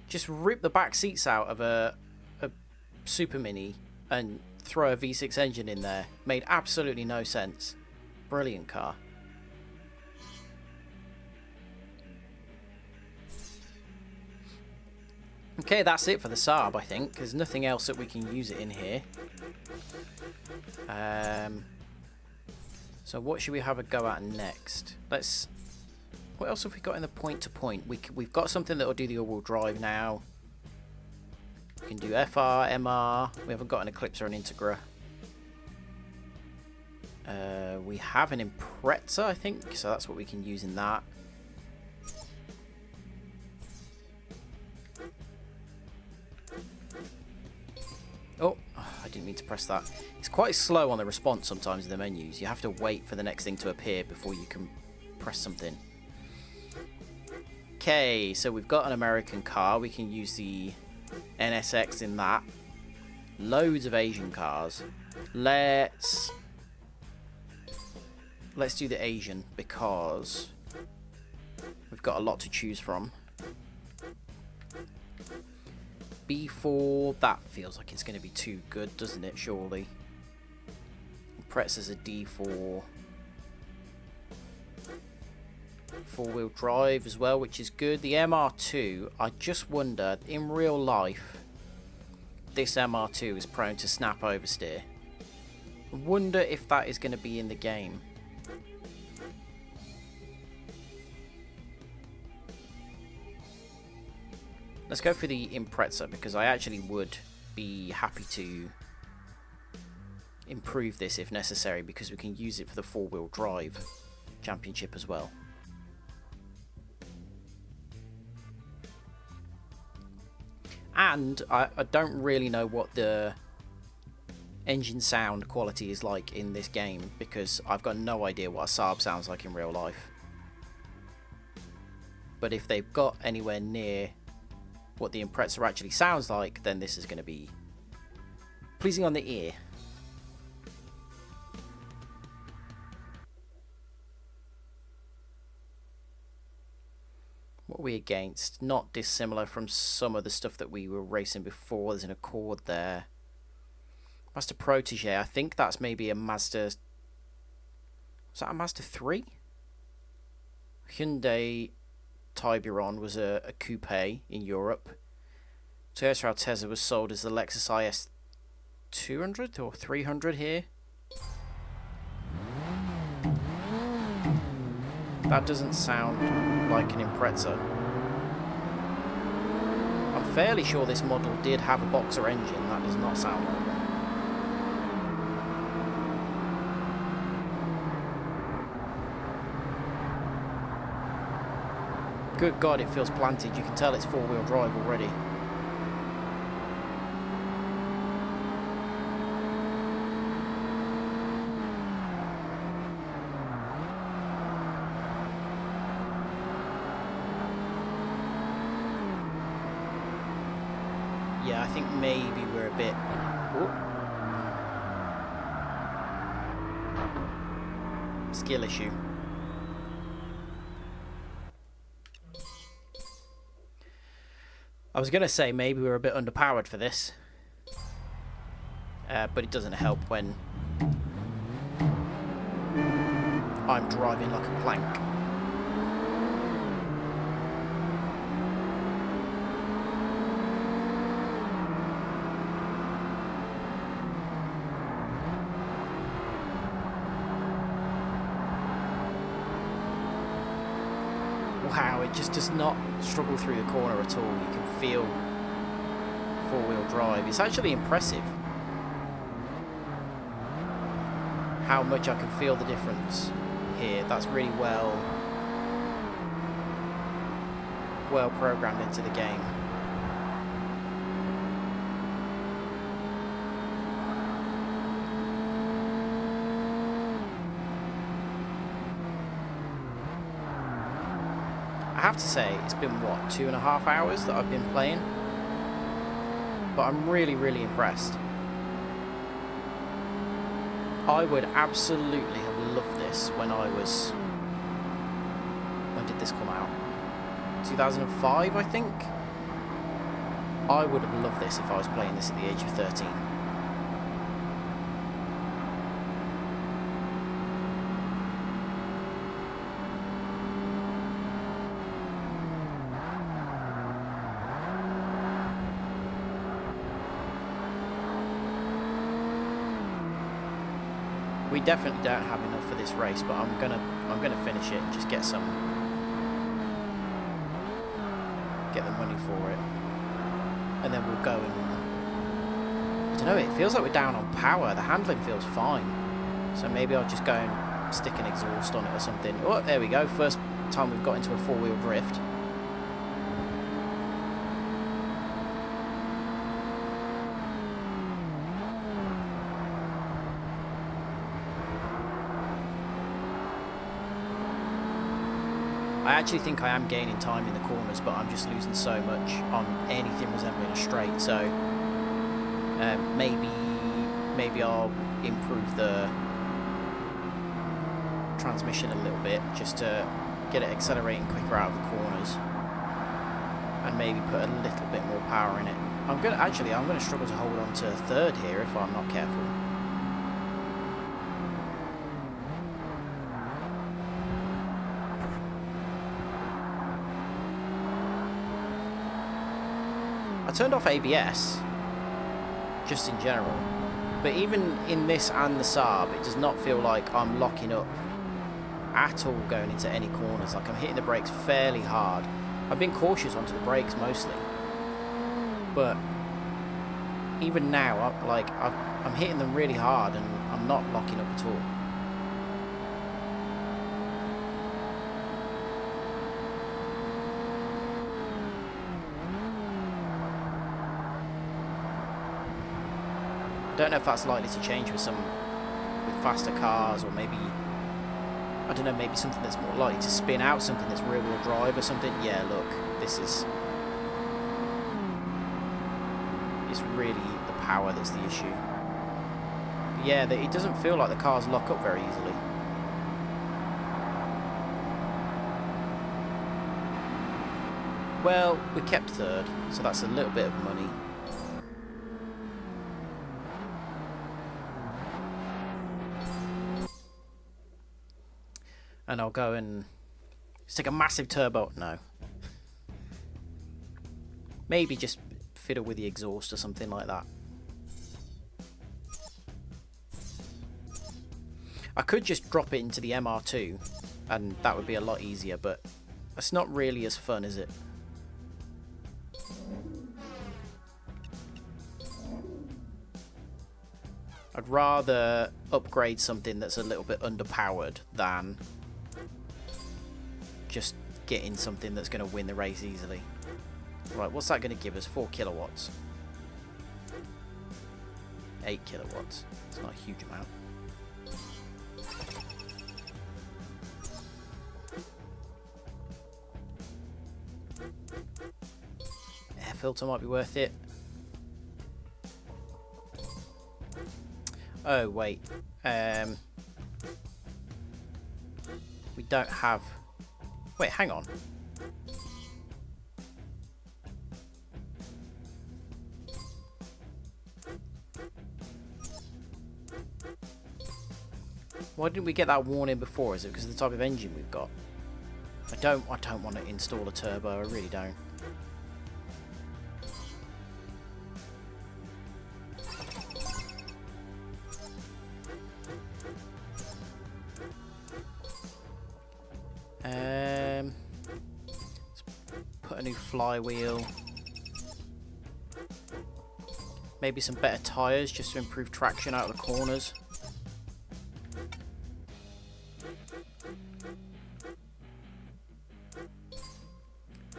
Just rip the back seats out of a Super Mini and throw a V6 engine in there. Made absolutely no sense. Brilliant car. Okay, that's it for the Saab, I think. There's nothing else that we can use it in here. So what should we have a go at next? What else have we got in the point-to-point? We've got something that will do the all-wheel drive now. We can do FR, MR. We haven't got an Eclipse or an Integra. We have an Impreza, I think, so that's what we can use in that. Oh, I didn't mean to press that. It's quite slow on the response sometimes in the menus. You have to wait for the next thing to appear before you can press something. Okay, so we've got an American car. We can use the NSX in that. Loads of Asian cars. Let's do the Asian because we've got a lot to choose from. B4, that feels like it's going to be too good, doesn't it, surely? Pretz is a D4. four-wheel drive as well, which is good. The MR2, I just wonder, in real life, this MR2 is prone to snap oversteer. I wonder if that is going to be in the game. Let's go for the Impreza, because I actually would be happy to improve this if necessary, because we can use it for the four-wheel drive championship as well. And I don't really know what the engine sound quality is like in this game, because I've got no idea what a Saab sounds like in real life. But if they've got anywhere near what the Impreza actually sounds like, then this is going to be pleasing on the ear. What are we against? Not dissimilar from some of the stuff that we were racing before. There's an Accord there. Mazda Protege. I think that's maybe a Mazda... Was that a Mazda 3? Hyundai Tiburon was a coupe in Europe. Toyota Altezza was sold as the Lexus IS 200 or 300 here. That doesn't sound like an Impreza. I'm fairly sure this model did have a Boxer engine. That does not sound like one. Good God, it feels planted. You can tell it's four-wheel drive already. Yeah, I think maybe we're a bit... Ooh. Skill issue. I was going to say maybe we're a bit underpowered for this. But it doesn't help when I'm driving like a plank. Wow, it just does not struggle through the corner at all. You can feel four-wheel drive. It's actually impressive how much I can feel the difference here. That's really well programmed into the game. I have to say, it's been, what, 2.5 hours that I've been playing? But I'm really, really impressed. I would absolutely have loved this when I was... When did this come out? 2005, I think? I would have loved this if I was playing this at the age of 13. We definitely don't have enough for this race, but I'm gonna finish it and just get the money for it, and then we'll go and I don't know. It feels like we're down on power. The handling feels fine, so maybe I'll just go and stick an exhaust on it or something. Oh, there we go. First time we've got into a four-wheel drift. I actually think I am gaining time in the corners, but I'm just losing so much on anything resembling a straight. So maybe I'll improve the transmission a little bit just to get it accelerating quicker out of the corners, and maybe put a little bit more power in it. I'm gonna struggle to hold on to third here if I'm not careful. I turned off ABS, just in general. But even in this and the Saab, it does not feel like I'm locking up at all going into any corners. Like, I'm hitting the brakes fairly hard. I've been cautious onto the brakes mostly. But even now, I'm hitting them really hard and I'm not locking up at all. I don't know if that's likely to change with faster cars, or maybe, I don't know, maybe something that's more likely to spin out, something that's rear-wheel drive or something. Yeah, look, this is... It's really the power that's the issue. But yeah, it doesn't feel like the cars lock up very easily. Well, we kept third, so that's a little bit of money. And I'll go and stick a massive turbo. No. Maybe just fiddle with the exhaust or something like that. I could just drop it into the MR2 and that would be a lot easier, but it's not really as fun, is it? I'd rather upgrade something that's a little bit underpowered than just getting something that's going to win the race easily. Right, what's that going to give us? 4 kilowatts. 8 kilowatts. It's not a huge amount. Air filter might be worth it. Oh, wait. We don't have... Wait, hang on. Why didn't we get that warning before? Is it because of the type of engine we've got? I don't want to install a turbo, I really don't. Let's put a new flywheel. Maybe some better tyres just to improve traction out of the corners.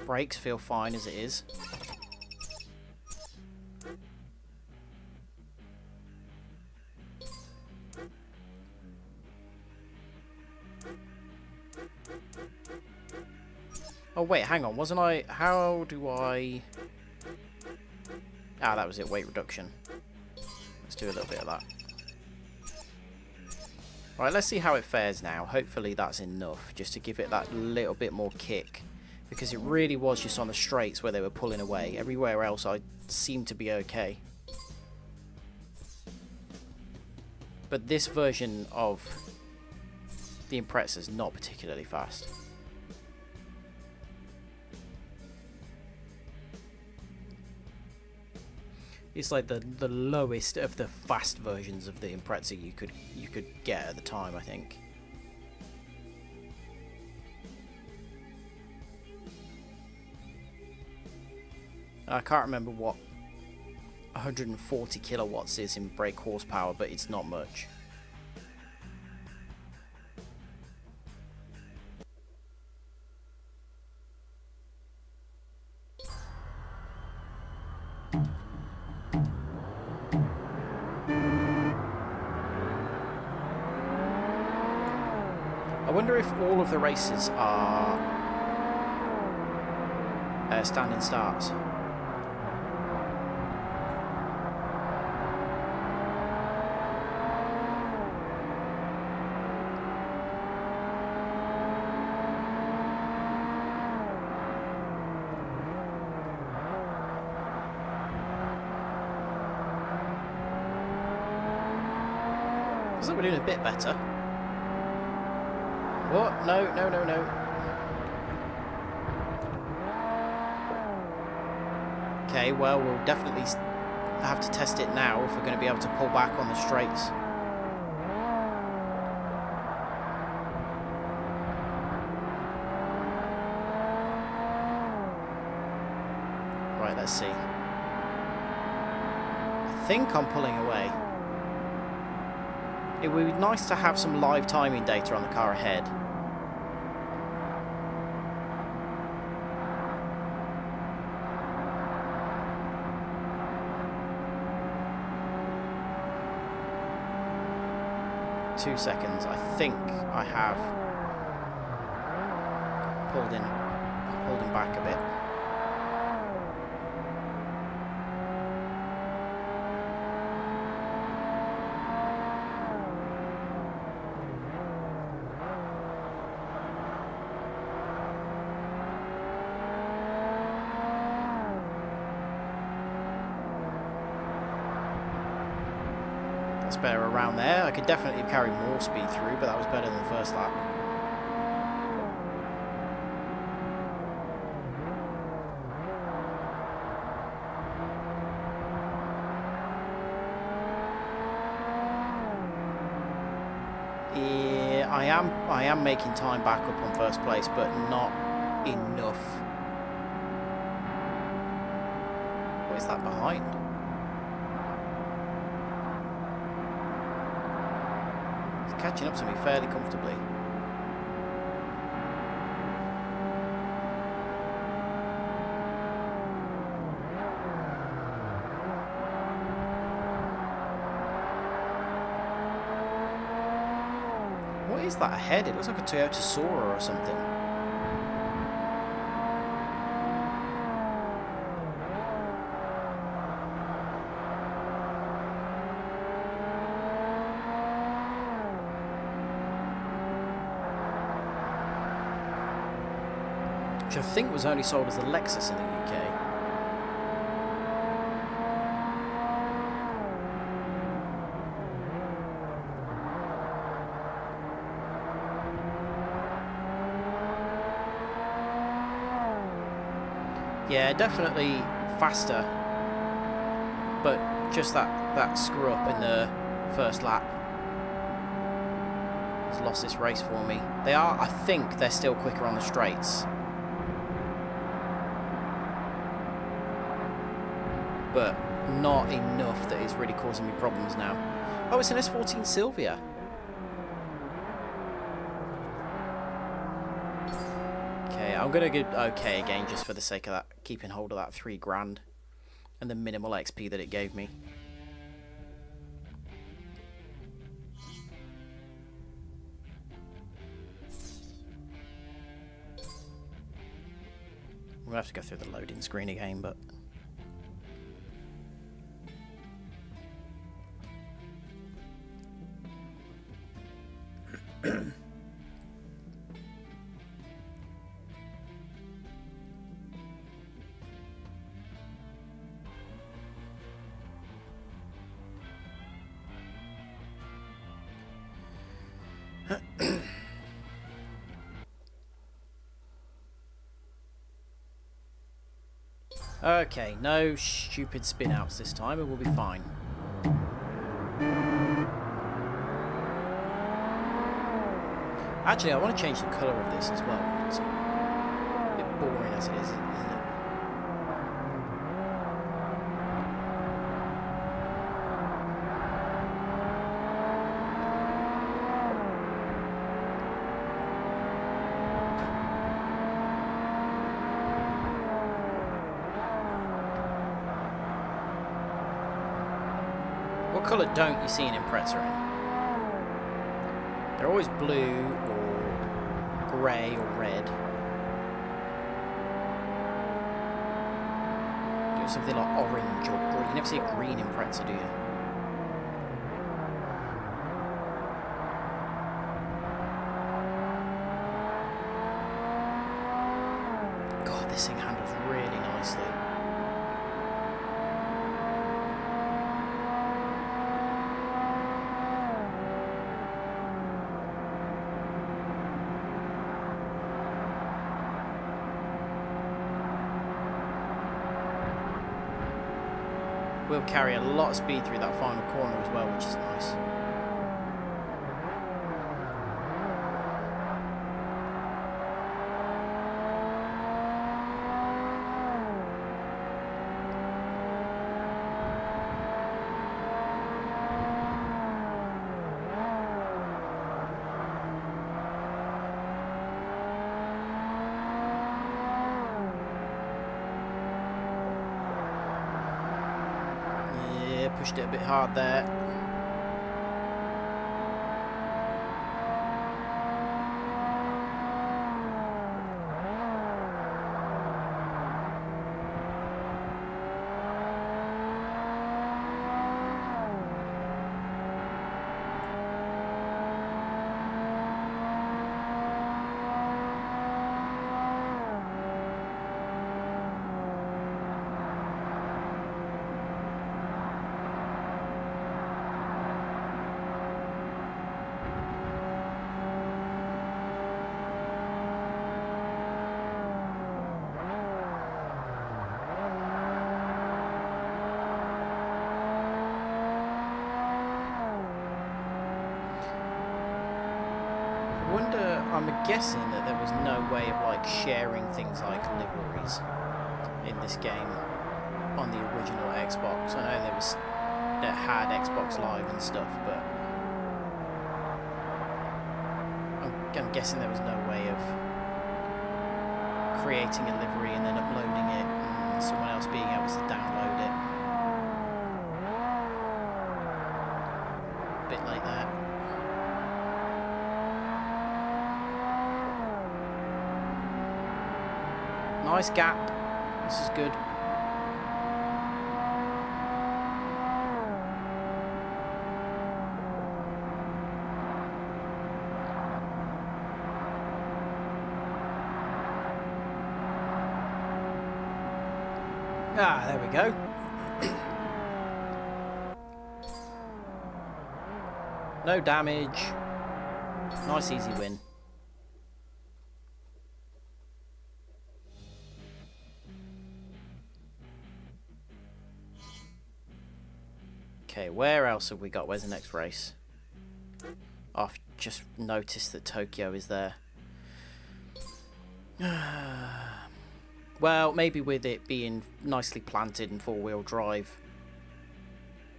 Brakes feel fine as it is. Oh wait, hang on, wasn't I... How do I... Ah, that was it, weight reduction. Let's do a little bit of that. Right, let's see how it fares now. Hopefully that's enough, just to give it that little bit more kick. Because it really was just on the straights where they were pulling away. Everywhere else I seemed to be okay. But this version of the Impreza is not particularly fast. It's like the lowest of the fast versions of the Impreza you could get at the time, I think. I can't remember what 140 kilowatts is in brake horsepower, but it's not much. I wonder if all of the races are standing starts. Looks like we're doing a bit better. What? No, no, no, no. Okay, well, we'll definitely have to test it now if we're going to be able to pull back on the straights. Right, let's see. I think I'm pulling away. It would be nice to have some live timing data on the car ahead. Two seconds. I think I have pulled him back a bit. That's better around there. I could definitely carry more speed through, but that was better than the first lap. Yeah, I am making time back up on first place, but not enough. What is that behind? Catching up to me fairly comfortably. What is that ahead? It looks like a Toyota Sora or something. Which I think was only sold as a Lexus in the UK. Yeah, definitely faster, but just that screw up in the first lap has lost this race for me. They are, I think they're still quicker on the straights. But not enough that is really causing me problems now. Oh, it's an S14 Silvia. Okay, I'm gonna go okay again just for the sake of that, keeping hold of that $3,000 and the minimal XP that it gave me. We'll have to go through the loading screen again, but okay, no stupid spin outs this time, and we'll be fine. Actually, I want to change the colour of this as well. It's a bit boring as it is, isn't it? What colour don't you see an Impreza in? They're always blue or grey or red. Do something like orange or green. You never see a green Impreza, do you? God, this thing handles really nicely. will carry a lot of speed through that final corner as well, which is nice. Pushed it a bit hard there. I'm guessing that there was no way of like sharing things like liveries in this game on the original Xbox. I know that had Xbox Live and stuff, but I'm guessing there was no way of creating a livery and then uploading it and someone else being able to download it. A bit like that. Nice gap. This is good. Ah, there we go. No damage. Nice easy win. Okay, where else have we got? Where's the next race? Oh, I've just noticed that Tokyo is there. Well, maybe with it being nicely planted and four-wheel drive,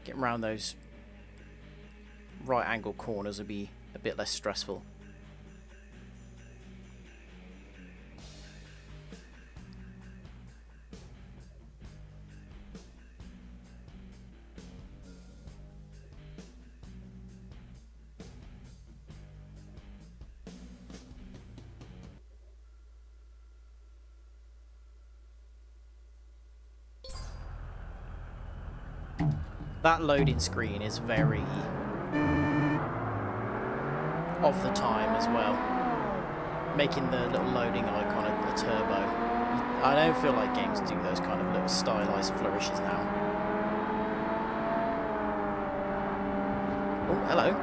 getting around those right-angle corners would be a bit less stressful. That loading screen is very of the time as well, making the little loading icon of the turbo. I don't feel like games do those kind of little stylized flourishes now. Oh, hello.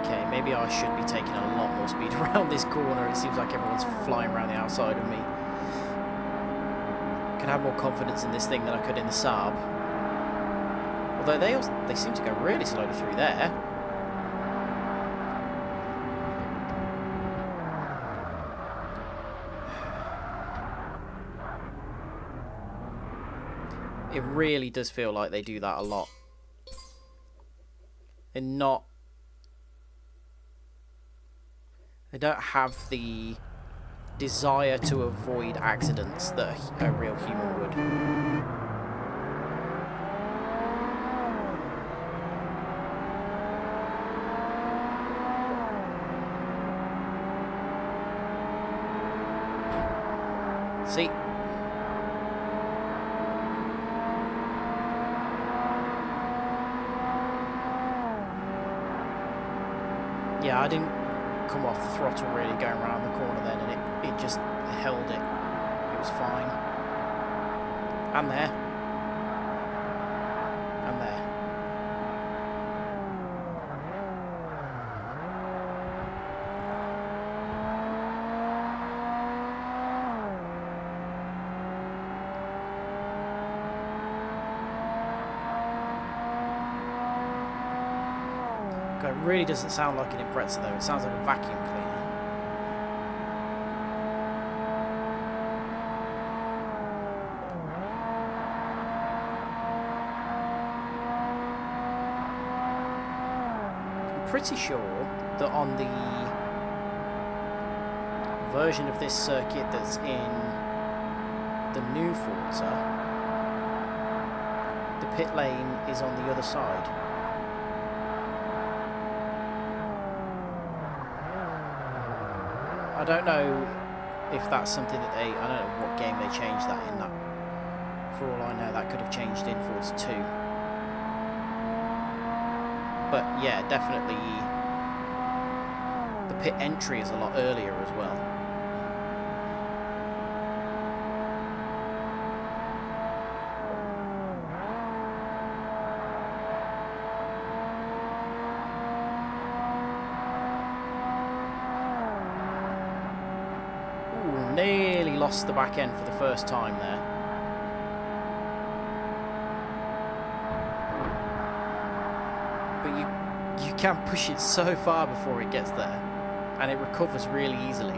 Okay, maybe I should be taking a lot more speed around this corner. It seems like everyone's flying around the outside of me. Can have more confidence in this thing than I could in the Saab. Although they seem to go really slowly through there. It really does feel like they do that a lot. They don't have the desire to avoid accidents that a real human would. See? Yeah, I didn't come off the throttle really going around the corner then, and it just held it. It was fine. And there. And there. God, it really doesn't sound like an Impreza though. It sounds like a vacuum cleaner. Pretty sure that on the version of this circuit that's in the new Forza, the pit lane is on the other side. I don't know if that's something that I don't know what game they changed that in. That, for all I know, that could have changed in Forza 2. But yeah, definitely the pit entry is a lot earlier as well. Ooh, nearly lost the back end for the first time there. You can push it so far before it gets there, and it recovers really easily.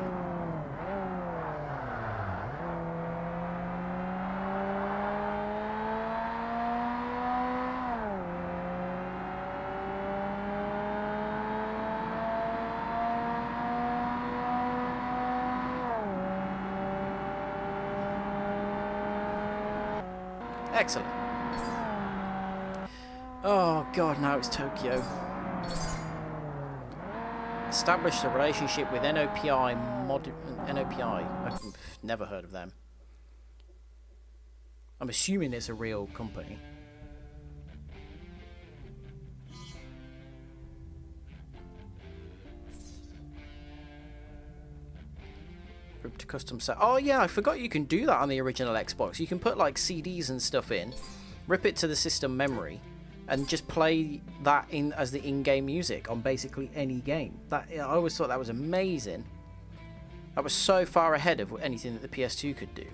Excellent. Oh god, now it's Tokyo. Established a relationship with NOPI NOPI. I've never heard of them. I'm assuming it's a real company. Rip to custom set. Oh yeah, I forgot you can do that on the original Xbox. You can put like CDs and stuff in, rip it to the system memory, and just play that in as the in-game music on basically any game. That I always thought that was amazing. That was so far ahead of anything that the PS2 could do.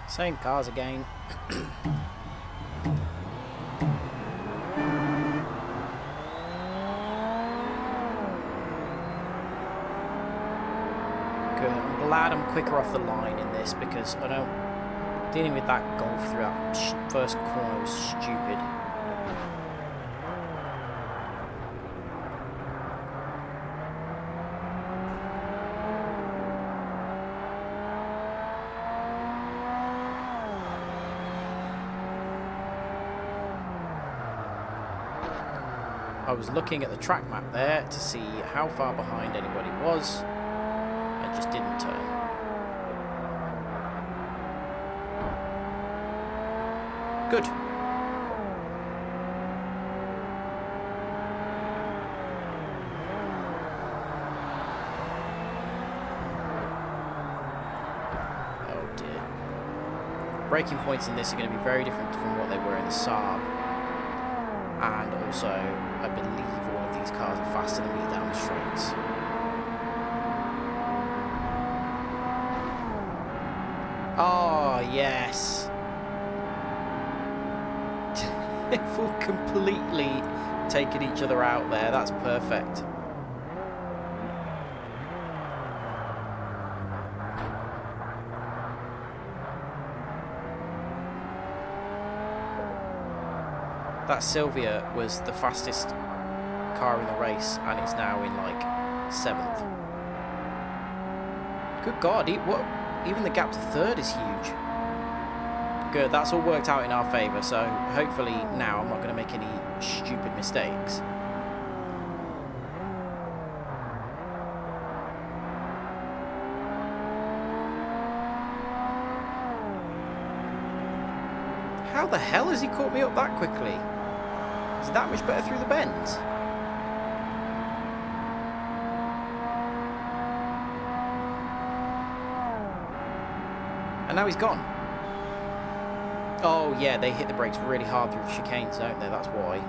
Same cars again. Good. I'm glad I'm quicker off the line in this because I don't. Dealing with that Golf through that first corner was stupid. I was looking at the track map there to see how far behind anybody was. I just didn't turn. Good. Oh dear. Braking points in this are going to be very different from what they were in the Saab. And also, I believe all of these cars are faster than me down the streets. Oh, yes. They've all completely taken each other out there. That's perfect. That Sylvia was the fastest car in the race, and it's now in like 7th. Good God, even the gap to 3rd is huge. Good, that's all worked out in our favour, so hopefully now I'm not going to make any stupid mistakes. How the hell has he caught me up that quickly? Is it that much better through the bends? And now he's gone. Oh, yeah, they hit the brakes really hard through the chicanes, don't they? That's why.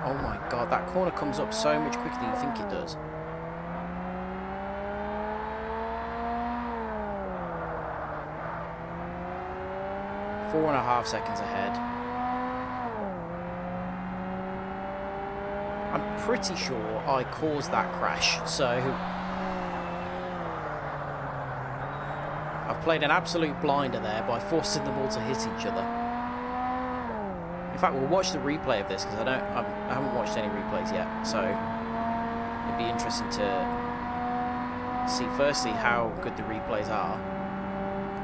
Oh my god, that corner comes up so much quicker than you think it does. Four and a half seconds ahead. I'm pretty sure I caused that crash, so I've played an absolute blinder there by forcing them all to hit each other. In fact, we'll watch the replay of this because I haven't watched any replays yet, so it'd be interesting to see firstly how good the replays are,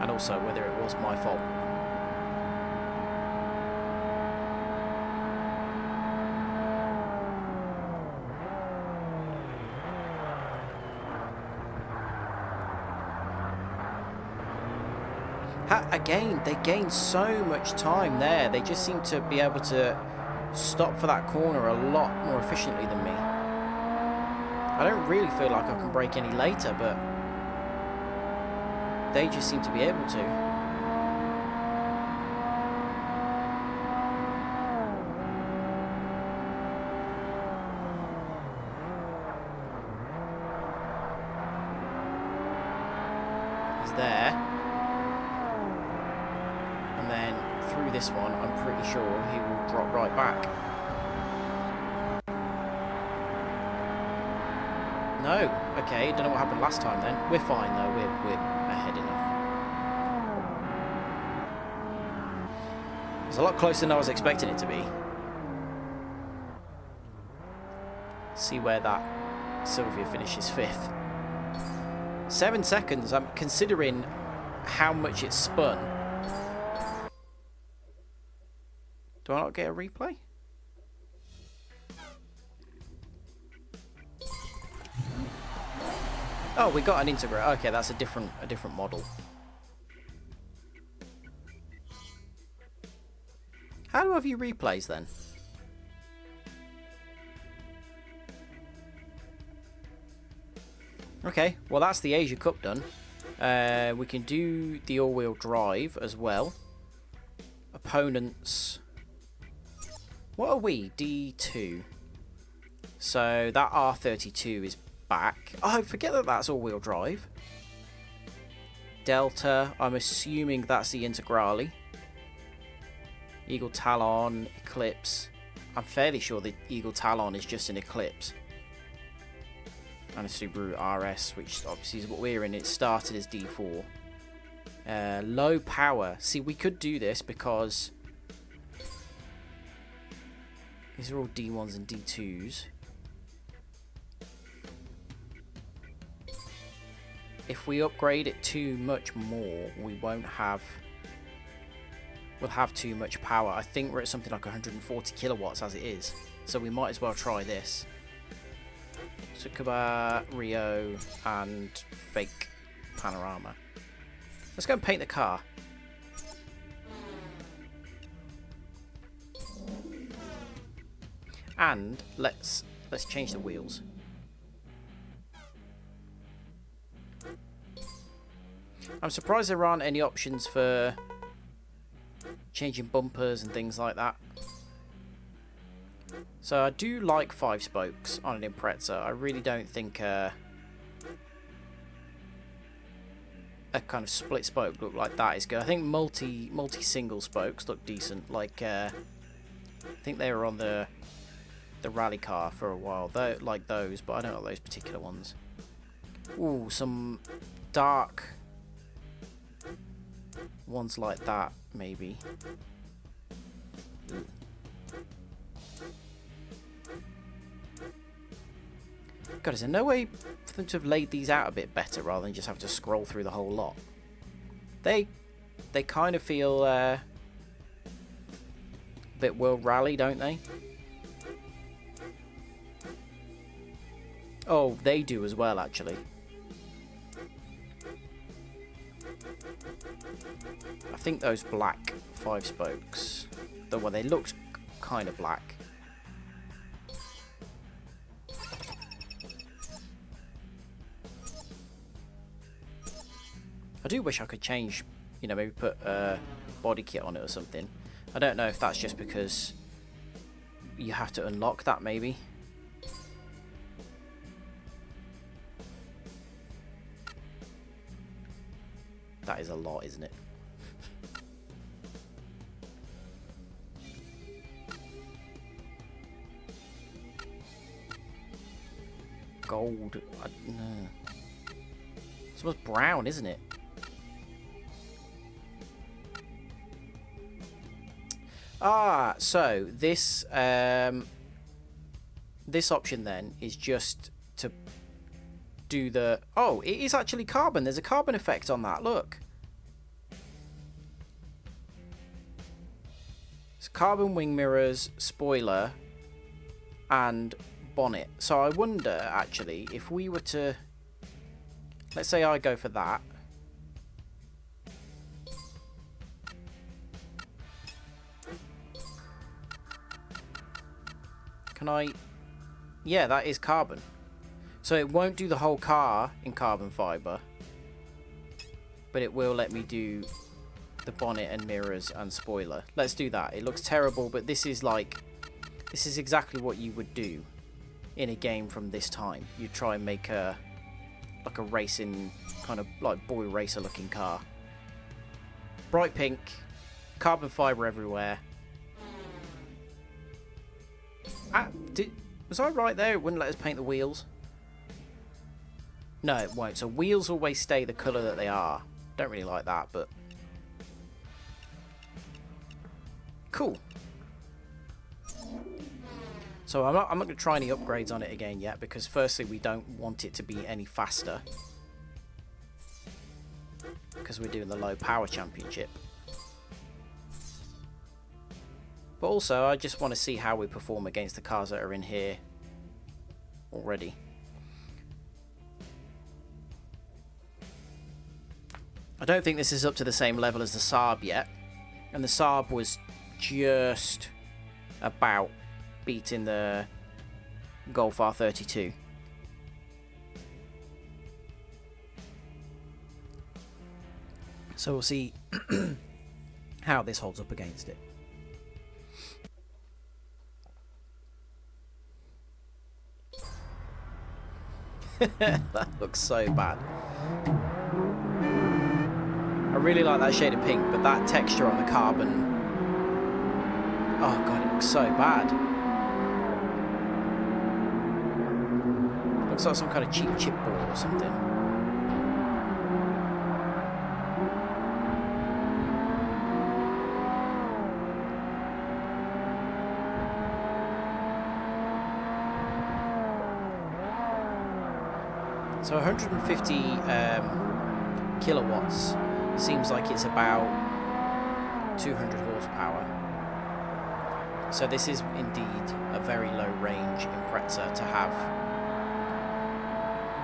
and also whether it was my fault. Again, they gained so much time there. They just seem to be able to stop for that corner a lot more efficiently than me. I don't really feel like I can brake any later, but they just seem to be able to. He's there. And then through this one, I'm pretty sure he will drop right back. No. Okay, don't know what happened last time then. We're fine though, we're ahead enough. It's a lot closer than I was expecting it to be. See where that Sylvia finishes 5th. 7 seconds, I'm considering how much it's spun. Do I not get a replay? Oh, we got an integrator. Okay, that's a different model. How do I view replays then? Okay, well that's the Asia Cup done. We can do the all-wheel drive as well. Opponents. What are we? D2. So that R32 is back. Oh, forget that that's all-wheel drive. Delta, I'm assuming that's the Integrale. Eagle Talon, Eclipse. I'm fairly sure the Eagle Talon is just an Eclipse. And a Subaru RS, which obviously is what we're in. It started as D4. Low power. See, we could do this because these are all D1s and D2s. If we upgrade it too much more, we won't have... We'll have too much power. I think we're at something like 140 kilowatts as it is. So we might as well try this. Tsukuba, Rio, and fake Panorama. Let's go and paint the car. And let's change the wheels. I'm surprised there aren't any options for changing bumpers and things like that. So I do like 5 spokes on an Impreza. I really don't think a kind of split spoke look like that is good. I think multi single spokes look decent. Like I think they were on the rally car for a while. Though, like those, but I don't know those particular ones. Ooh, some dark ones like that maybe. God, is there no way for them to have laid these out a bit better rather than just have to scroll through the whole lot? They kind of feel a bit World Rally, don't they? Oh, they do as well, actually. think those black 5 spokes, well, they looked kind of black. I do wish I could change, you know, maybe put a body kit on it or something. I don't know if that's just because you have to unlock that, maybe. That is a lot, isn't it? Gold. No. It's almost brown, isn't it? Ah, so this this option then is just to do the... Oh, it is actually carbon. There's a carbon effect on that. Look. It's carbon wing mirrors, spoiler, and bonnet. So I wonder, actually, if we were to... Let's say I go for that. Can I... Yeah, that is carbon. So it won't do the whole car in carbon fibre, but it will let me do the bonnet and mirrors and spoiler. Let's do that. It looks terrible, but this is like... This is exactly what you would do in a game from this time. You try and make a... like a racing, kind of like boy racer looking car. Bright pink, carbon fibre everywhere. Was I right there? It wouldn't let us paint the wheels? No, it won't. So wheels always stay the colour that they are. Don't really like that, but... Cool. So I'm not going to try any upgrades on it again yet, because firstly we don't want it to be any faster, because we're doing the low power championship. But also I just want to see how we perform against the cars that are in here already. I don't think this is up to the same level as the Saab yet, and the Saab was just about beating the Golf R32. So we'll see how this holds up against it. That looks so bad. I really like that shade of pink, but that texture on the carbon... Oh god, it looks so bad. Looks like some kind of cheap chipboard or something. So 150 kilowatts seems like it's about 200 horsepower. So this is indeed a very low range Impreza to have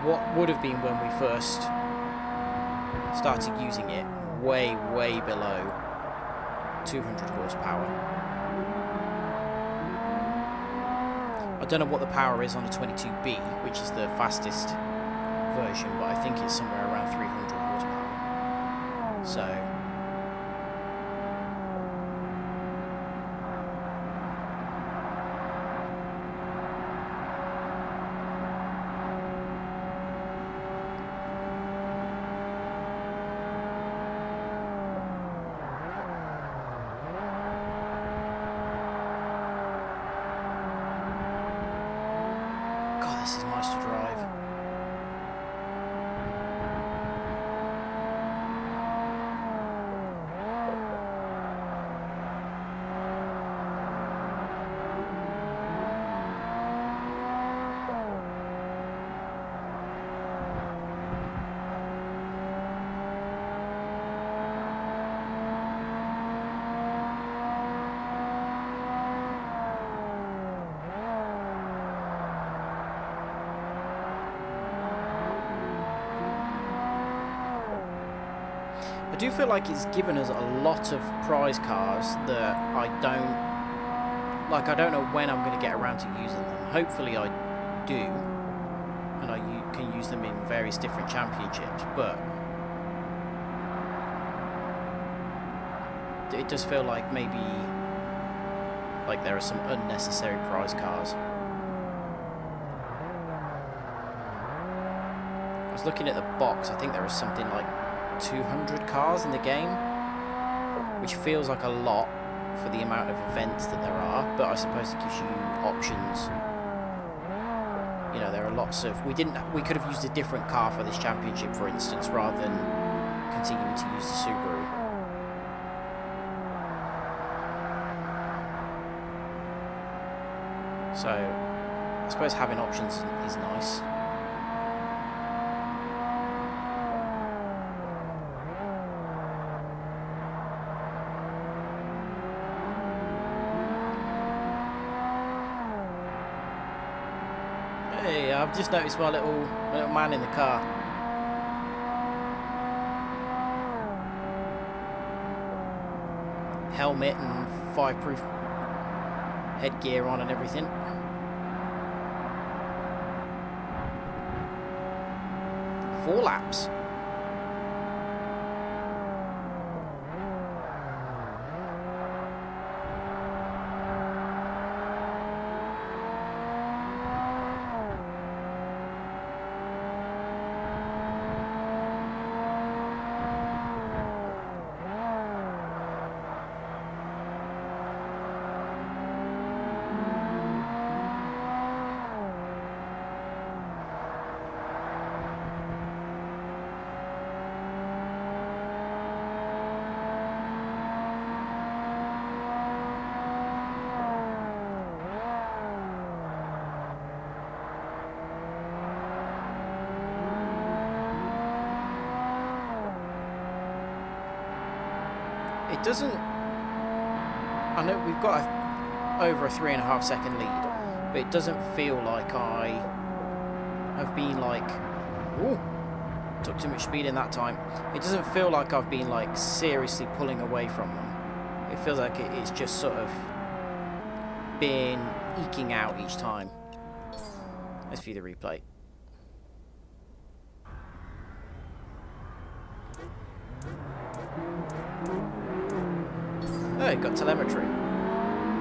what would have been, when we first started using it, way below 200 horsepower. I don't know what the power is on a 22B, which is the fastest version, but I think it's somewhere around 300 horsepower. So God, this is nice to drive. do feel like it's given us a lot of prize cars that I don't know when I'm going to get around to using them. Hopefully I do, and I can use them in various different championships, but it does feel like maybe like there are some unnecessary prize cars. I was looking at the box. I think there is something like 200 cars in the game, which feels like a lot for the amount of events that there are, but I suppose it gives you options. You know, there are lots of... We could have used a different car for this championship, for instance, rather than continuing to use the Subaru. So, I suppose having options is nice. Hey, I've just noticed my little man in the car. Helmet and fireproof headgear on and everything. 4 laps. It doesn't... I know we've got over a 3.5 second lead, but it doesn't feel like I have been like... Ooh, took too much speed in that time. It doesn't feel like I've been like seriously pulling away from them. It feels like it's just sort of been eking out each time. Let's view the replay. Oh, got telemetry.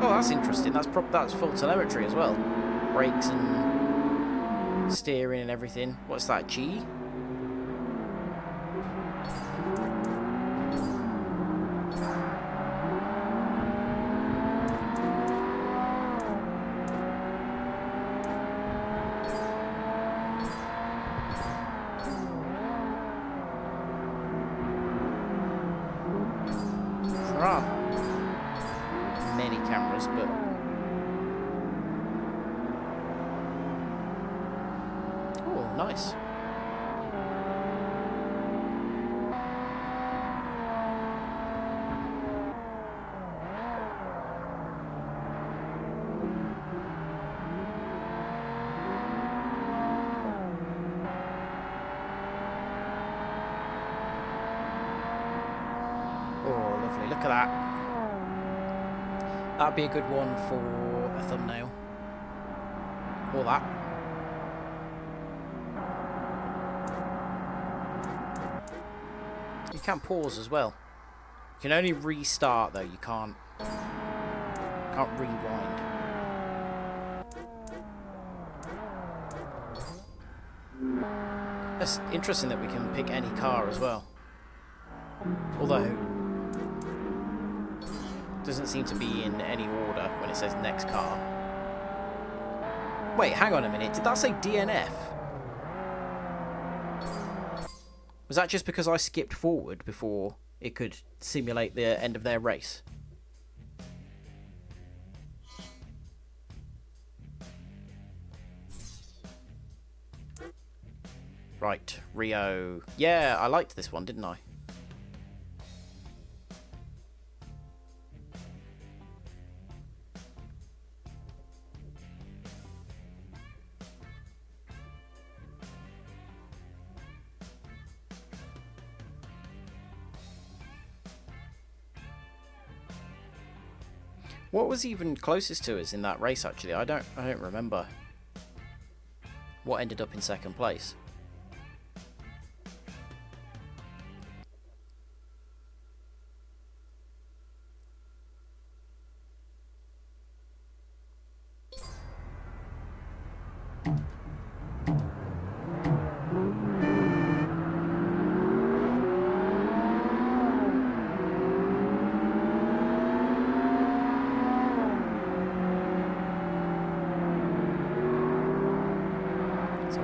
Oh, that's interesting. That's full telemetry as well. Brakes and steering and everything. What's that, G? There are many cameras, but oh, nice. Oh, lovely. Look at that. That'd be a good one for a thumbnail. Or that. You can pause as well. You can only restart though, you can't rewind. It's interesting that we can pick any car as well. Although doesn't seem to be in any order when it says next car. Wait, hang on a minute. Did that say DNF? Was that just because I skipped forward before it could simulate the end of their race? Right, Rio. Yeah, I liked this one, didn't I? What was even closest to us in that race, actually? I don't remember what ended up in second place.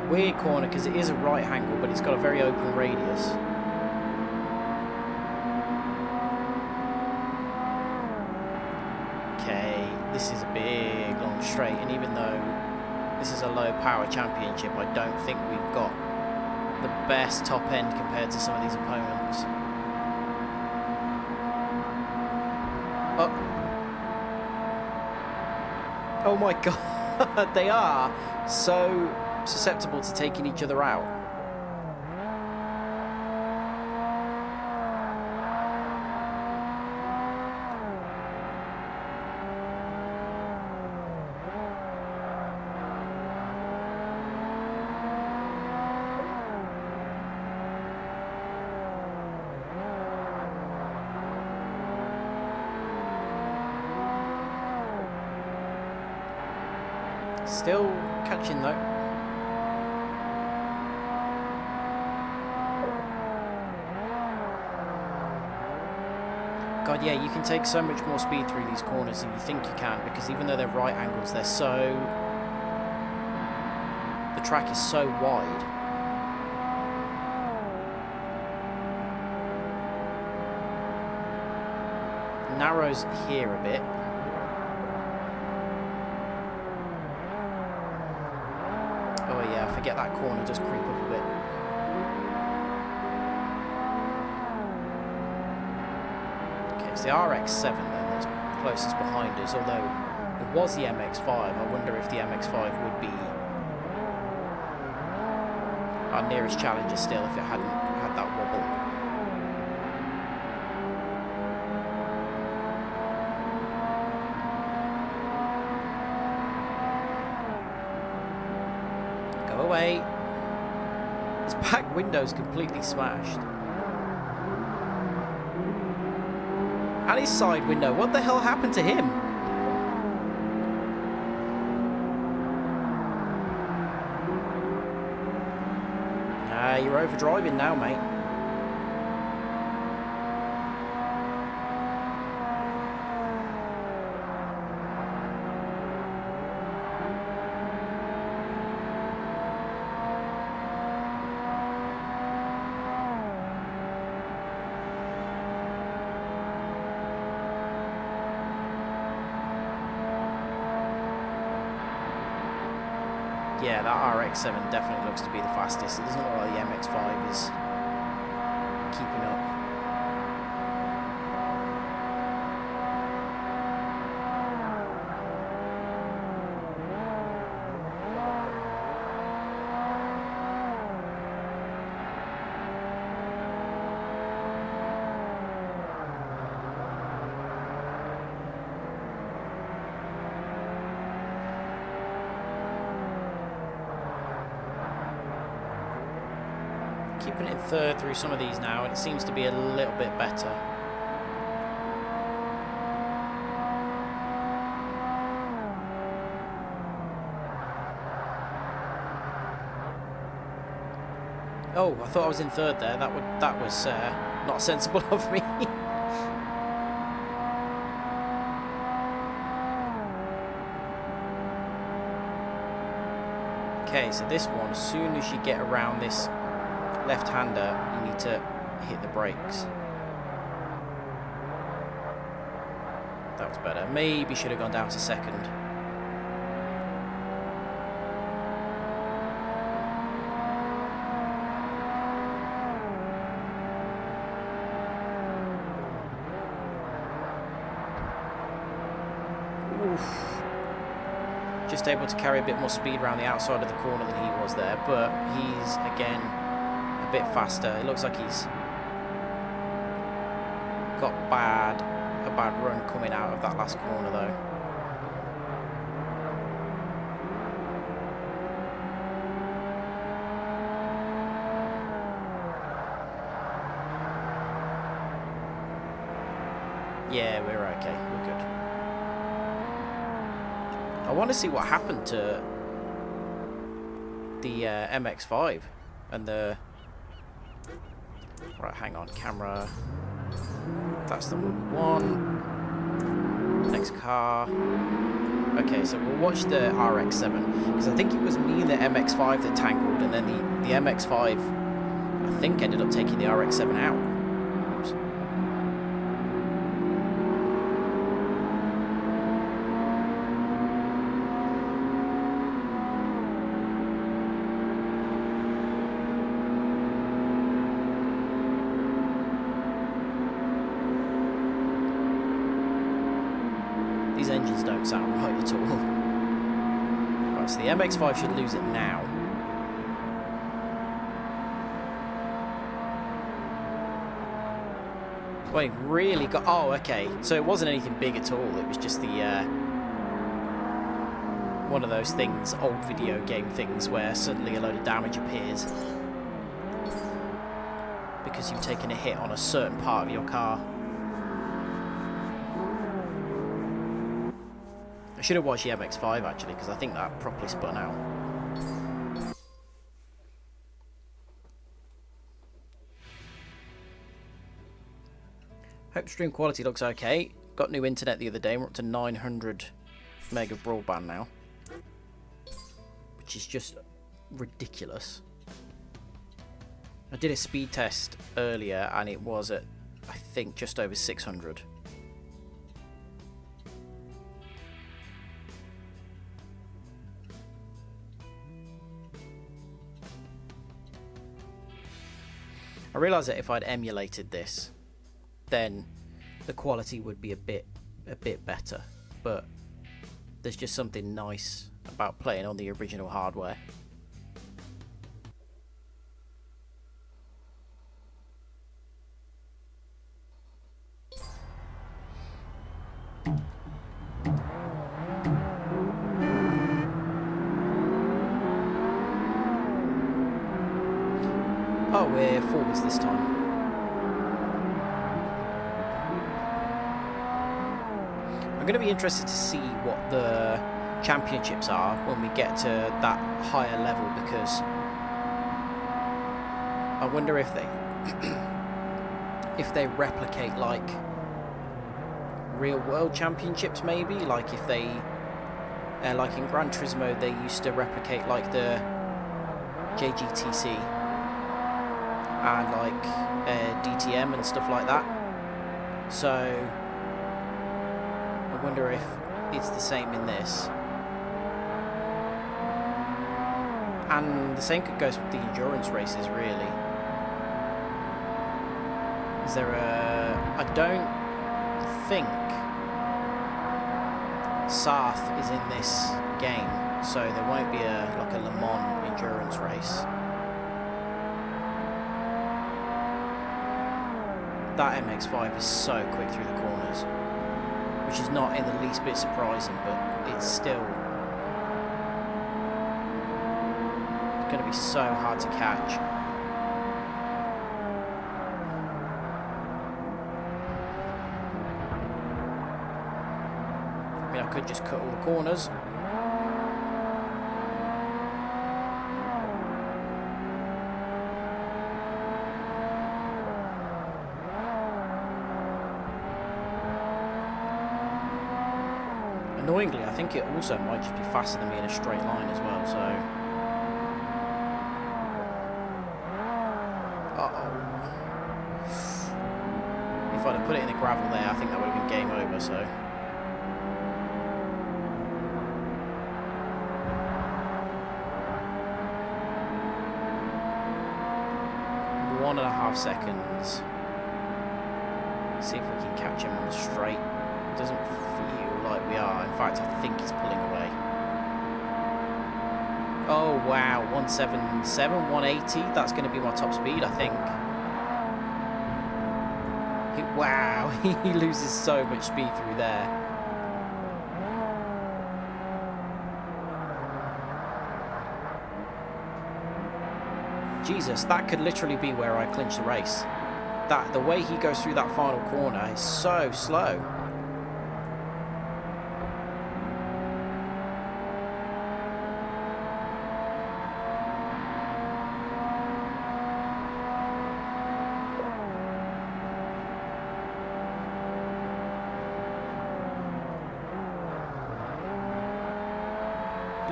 Weird corner because it is a right angle, but it's got a very open radius. Okay, this is a big long straight, and even though this is a low power championship, I don't think we've got the best top end compared to some of these opponents. Oh my god, they are so susceptible to taking each other out. Still catching though. God, yeah, you can take so much more speed through these corners than you think you can, because even though they're right angles, they're so... the track is so wide. Narrows here a bit. Oh yeah, I forget that corner does creep up a bit. The RX-7 then that's closest behind us, although it was the MX-5. I wonder if the MX-5 would be our nearest challenger still if it hadn't had that wobble. Go away. His back window's completely smashed. And his side window. What the hell happened to him? You're overdriving now, mate. Yeah, that RX-7 definitely looks to be the fastest. It doesn't look like the MX-5 is keeping up. Keeping it in third through some of these now, and it seems to be a little bit better. Oh, I thought I was in third there. That was not sensible of me. Okay, so this one, as soon as you get around this left-hander, you need to hit the brakes. That was better. Maybe should have gone down to second. Oof. Just able to carry a bit more speed around the outside of the corner than he was there, but he's again a bit faster. It looks like he's got a bad run coming out of that last corner though. Yeah, we're okay. We're good. I want to see what happened to the MX-5 and the... Right, hang on, camera. That's the one we want. Next car. Okay, so we'll watch the RX-7 because I think it was me and the MX-5 that tangled, and then the MX-5 I think ended up taking the RX-7 out. Oops. These engines don't sound right at all. Right, so the MX-5 should lose it now. Wait, really got... Oh, okay. So it wasn't anything big at all. It was just the... one of those things, old video game things, where suddenly a load of damage appears because you've taken a hit on a certain part of your car. I should have watched the MX-5 actually, because I think that properly spun out. Hope stream quality looks okay. Got new internet the other day. We're up to 900 meg of broadband now, which is just ridiculous. I did a speed test earlier and it was at, I think, just over 600. I realised that if I'd emulated this, then the quality would be a bit better. But there's just something nice about playing on the original hardware. Oh, we're forwards this time. I'm going to be interested to see what the championships are when we get to that higher level, because I wonder if they replicate like real world championships, maybe, like if they like in Gran Turismo they used to replicate like the JGTC and like DTM and stuff like that. So I wonder if it's the same in this. And the same goes with the endurance races, really. Is there a... I don't think Sarth is in this game, so there won't be like a Le Mans endurance race. That MX-5 is so quick through the corners, which is not in the least bit surprising, but it's still going to be so hard to catch. I mean, I could just cut all the corners. Annoyingly, I think it also might just be faster than me in a straight line as well, so... Uh-oh. If I'd have put it in the gravel there, I think that would have been game over, so... 1.5 seconds. See if we can catch him on the straight. It doesn't feel like we are. In fact, I think he's pulling away. Oh wow, 177, 180. That's going to be my top speed, I think. Wow, he loses so much speed through there. Jesus, that could literally be where I clinch the race. The way he goes through that final corner is so slow.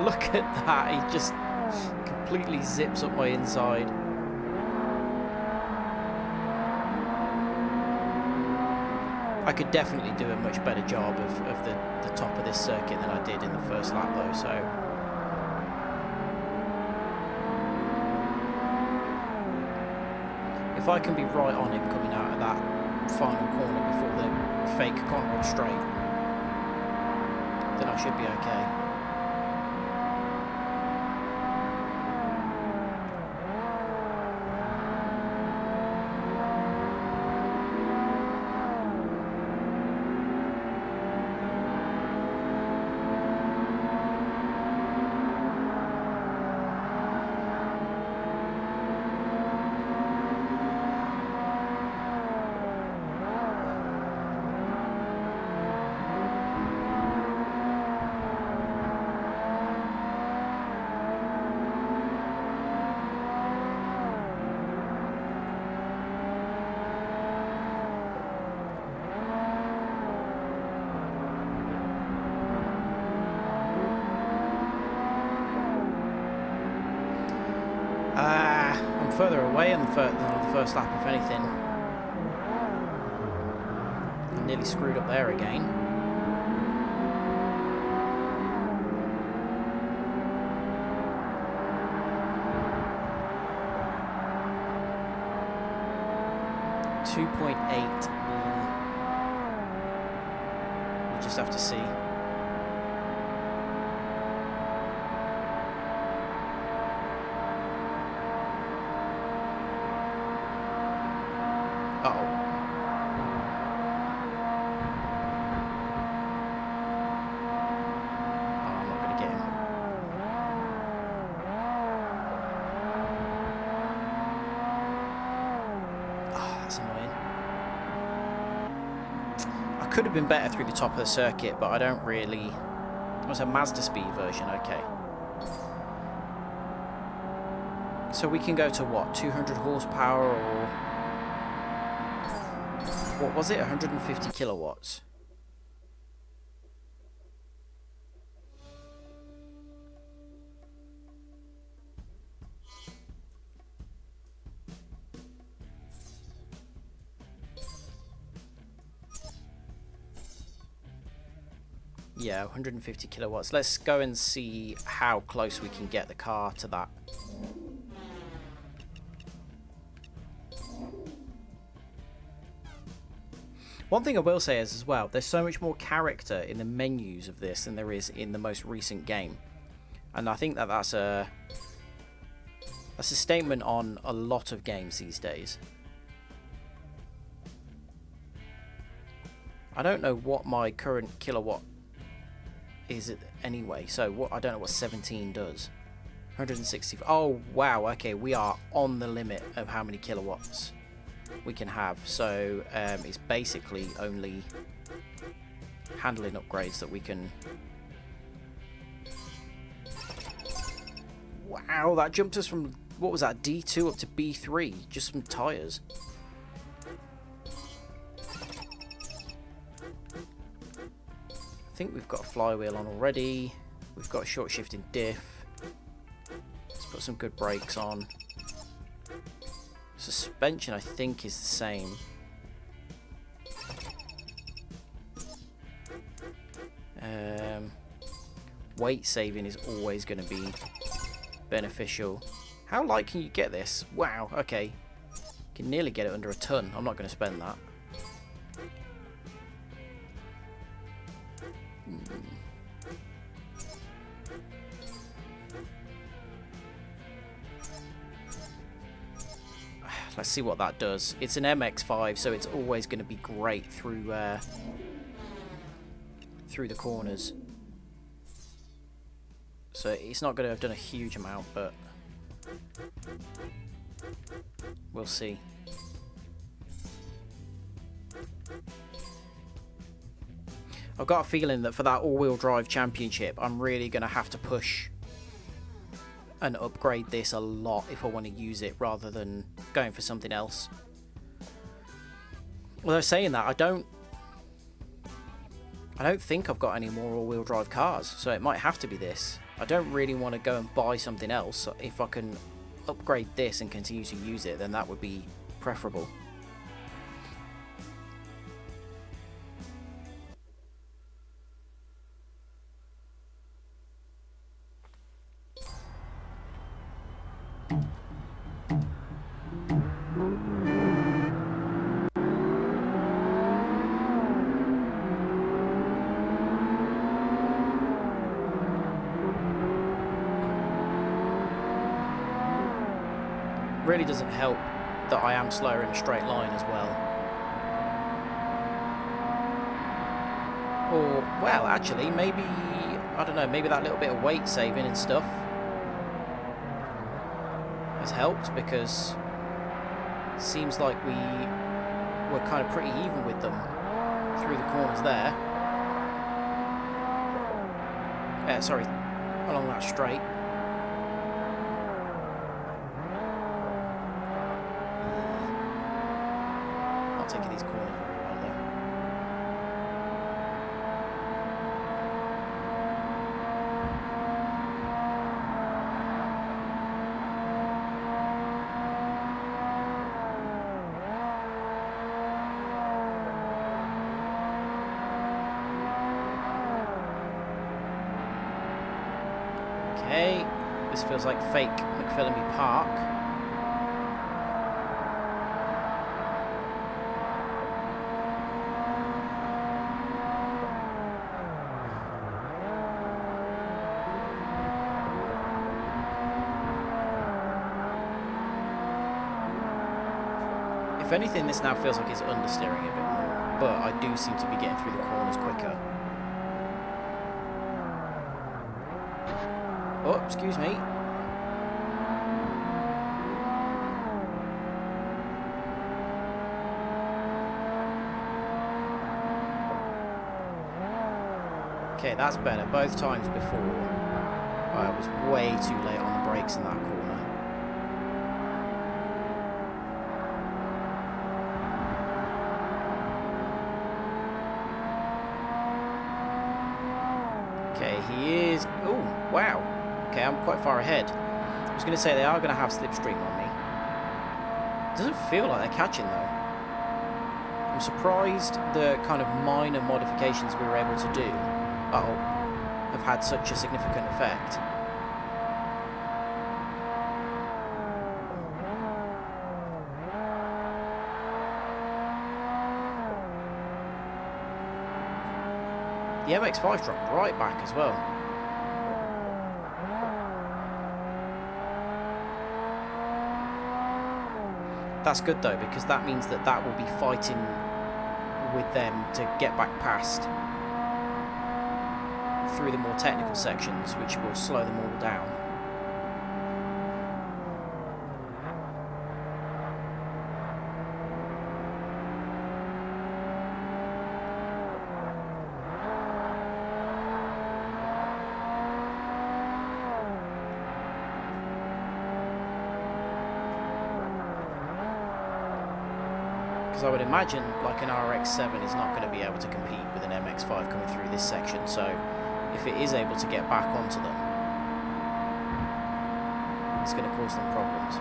Look at that, he just completely zips up my inside. I could definitely do a much better job of the top of this circuit than I did in the first lap though, so... If I can be right on him coming out of that final corner before the fake Conrod straight, then I should be okay. I'm further away than the first lap, if anything. I nearly screwed up there again. .8. We'll just have to see. Could have been better through the top of the circuit, but I don't really... It was a Mazda speed version, okay. So we can go to what, 200 horsepower or... What was it, 150 kilowatts? Yeah, 150 kilowatts. Let's go and see how close we can get the car to that. One thing I will say is as well, there's so much more character in the menus of this than there is in the most recent game. And I think that that's a statement on a lot of games these days. I don't know what my current kilowatt is it anyway, so what, I don't know what 17 does. 160. Oh wow, okay, we are on the limit of how many kilowatts we can have, so it's basically only handling upgrades that we can... Wow, that jumped us from, what was that, D2 up to B3 just from tyres. I think we've got a flywheel on already. We've got a short shifting diff. Let's put some good brakes on. Suspension, I think, is the same. Weight saving is always going to be beneficial. How light can you get this? Wow, okay. Can nearly get it under a ton. I'm not going to spend that. Let's see what that does. It's an MX-5, so it's always going to be great through the corners. So it's not going to have done a huge amount, but we'll see. I've got a feeling that for that all-wheel drive championship, I'm really going to have to push and upgrade this a lot if I want to use it rather than going for something else. Although saying that, I don't think I've got any more all-wheel drive cars, so it might have to be this. I don't really want to go and buy something else. If I can upgrade this and continue to use it, then that would be preferable. Really doesn't help that I am slower in a straight line as well. Or, well, actually, maybe, I don't know, maybe that little bit of weight saving and stuff has helped, because it seems like we were kind of pretty even with them through the corners there. Sorry, along that straight. Taking these corners very well though. Okay, this feels like fake McPhillamy Park. If anything, this now feels like it's understeering a bit more, but I do seem to be getting through the corners quicker. Oh, excuse me. Okay, that's better. Both times before, I was way too late on the brakes in that corner. Okay, he is... Oh, wow. Okay, I'm quite far ahead. I was going to say they are going to have slipstream on me. Doesn't feel like they're catching, though. I'm surprised the kind of minor modifications we were able to do have had such a significant effect. The MX-5 dropped right back as well. That's good though, because that means that that will be fighting with them to get back past through the more technical sections, which will slow them all down. I would imagine like an RX-7 is not going to be able to compete with an MX-5 coming through this section, so if it is able to get back onto them, it's going to cause them problems.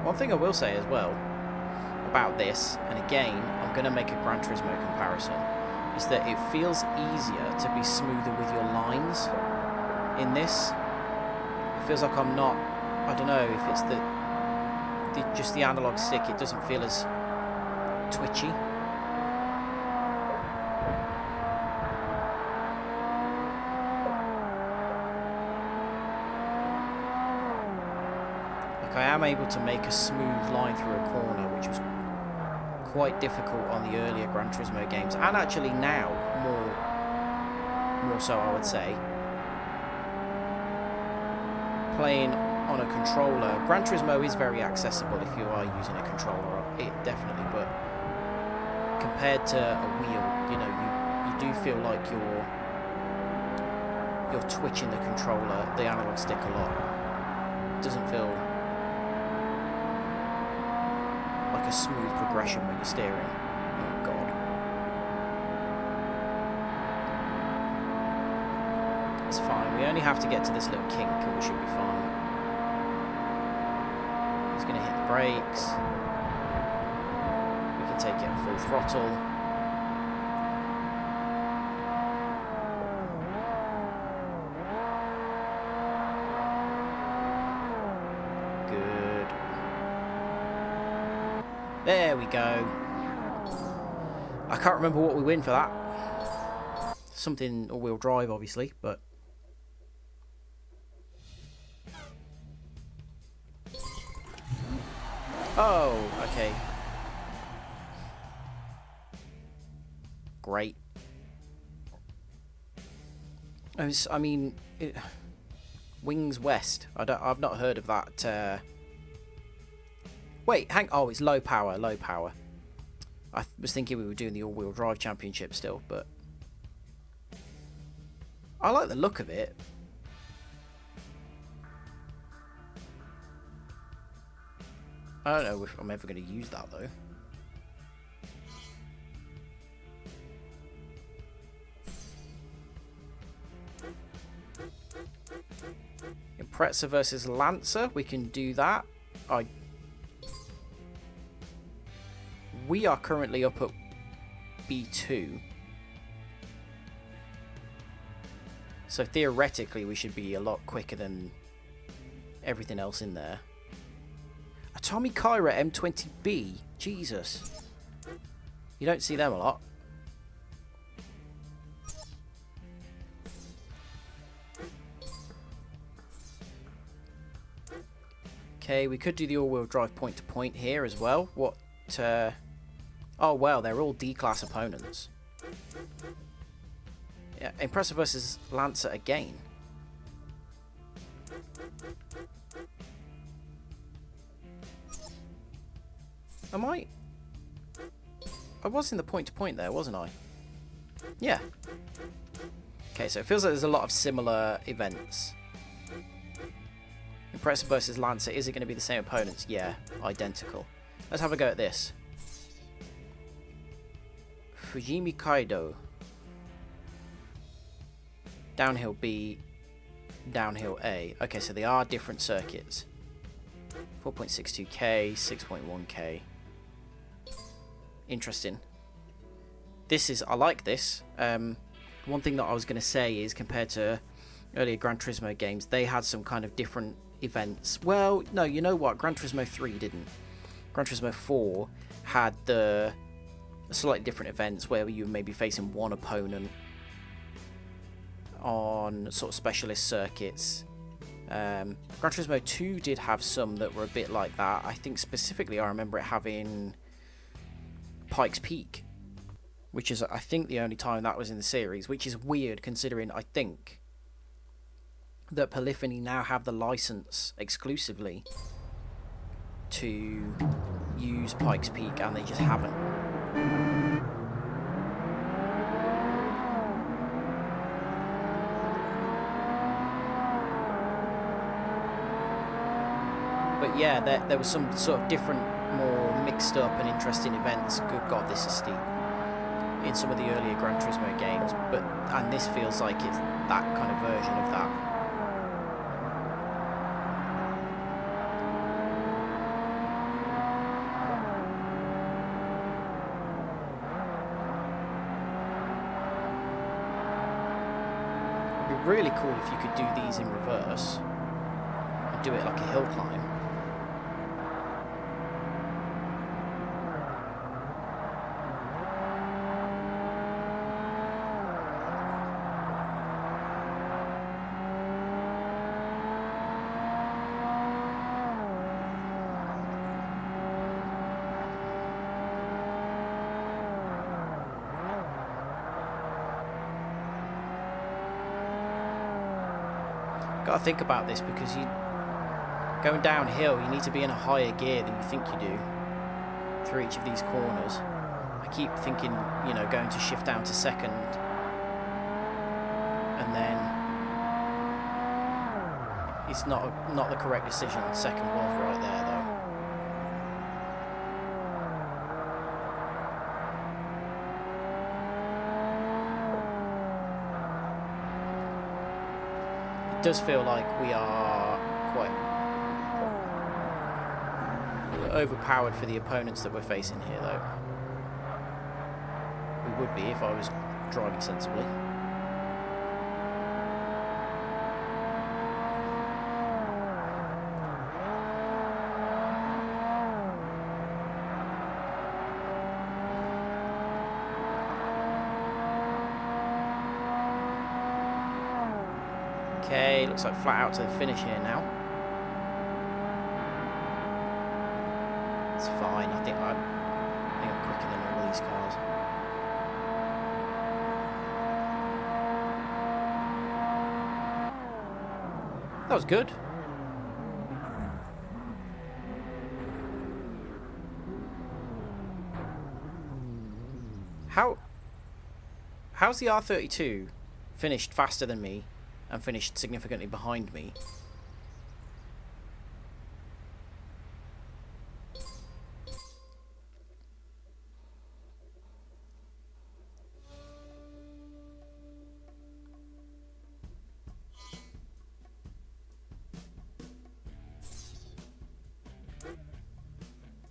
One thing I will say as well about this, and again I'm going to make a Gran Turismo comparison, is that it feels easier to be smoother with your lines. In this, it feels like I'm not, I don't know if it's just the analog stick, it doesn't feel as twitchy. am able to make a smooth line through a corner, which was quite difficult on the earlier Gran Turismo games, and actually now more so, I would say. Playing on a controller, Gran Turismo is very accessible if you are using a controller, it definitely, but compared to a wheel, you know, you do feel like you're twitching the controller, the analog stick a lot. It doesn't feel like a smooth progression when you're steering. Oh god. It's fine, we only have to get to this little kink and we should be fine. He's going to hit the brakes. We can take it at full throttle. Good. There we go. I can't remember what we win for that. Something all-wheel drive, obviously, but... Oh, okay. Great. I mean, Wings West. I've not heard of that. Wait, oh, it's low power, low power. I was thinking we were doing the all-wheel drive championship still, but I like the look of it. I don't know if I'm ever going to use that though. Impreza versus Lancer, we can do that. We are currently up at B2. So theoretically we should be a lot quicker than everything else in there. Tommy Kyra M20B. Jesus. You don't see them a lot. Okay, we could do the all-wheel drive point-to-point here as well. What? Oh, well, they're all D-class opponents. Yeah, Impreza versus Lancer again. Am I? I was in the point-to-point there, wasn't I? Yeah. Okay, so it feels like there's a lot of similar events. Impreza versus Lancer, is it going to be the same opponents? Yeah, identical. Let's have a go at this. Fujimi Kaido. Downhill B, downhill A. Okay, so they are different circuits. 4.62k, 6.1k. Interesting. I like this. One thing that I was going to say is, compared to earlier Gran Turismo games, they had some kind of different events. Well, no, you know what? Gran Turismo 3 didn't. Gran Turismo 4 had the slightly different events where you were maybe facing one opponent on sort of specialist circuits. Gran Turismo 2 did have some that were a bit like that. I think specifically I remember it having Pikes Peak, which is, I think, the only time that was in the series, which is weird considering I think that Polyphony now have the license exclusively to use Pikes Peak and they just haven't. But yeah, there was some sort of different, more mixed up and interesting events. Good God, this is steep. In some of the earlier Gran Turismo games, and this feels like it's that kind of version of that. It'd be really cool if you could do these in reverse and do it like a hill climb. Got to think about this because you going downhill, you need to be in a higher gear than you think you do through each of these corners. I keep thinking, you know, going to shift down to second, and then it's not the correct decision. Second was right there though. It does feel like we are quite overpowered for the opponents that we're facing here, though. We would be if I was driving sensibly. Okay, looks like flat out to the finish here now. It's fine. I think I'm quicker than all these cars. That was good. How's the R32 finished faster than me and finished significantly behind me?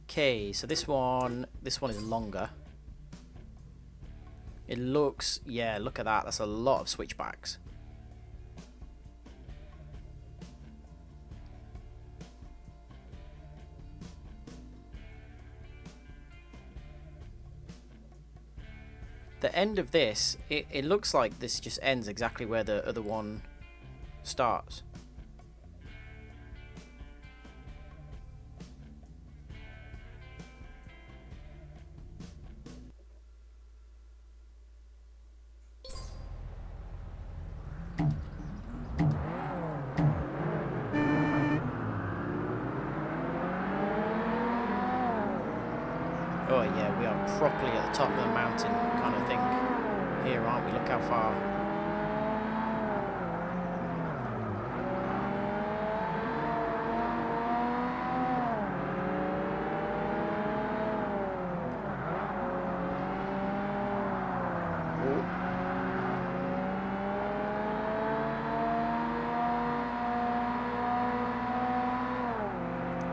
Okay, so this one is longer. It looks, yeah, look at that. That's a lot of switchbacks. The end of this, it looks like this just ends exactly where the other one starts. Oh yeah, we are properly at the top of the mountain kind of thing here, aren't we? Look how far.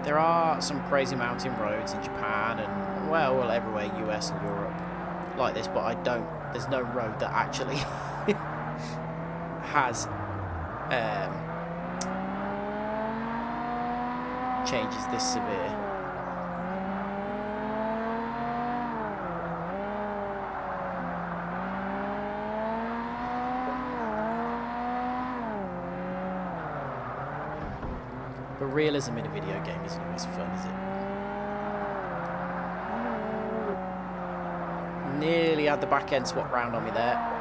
There are some crazy mountain roads in Japan and, well, everywhere, US and Europe, like this, but there's no road that actually has changes this severe. But realism in a video game isn't always fun, is it? Nearly had the back end swap round on me there.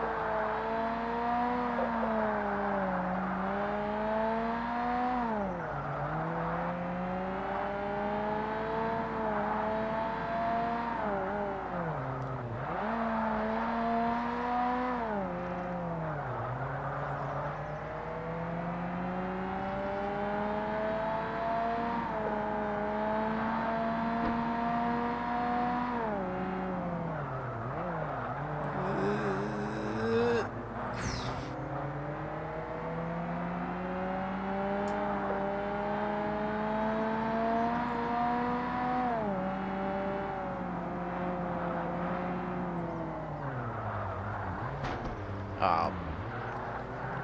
Oh,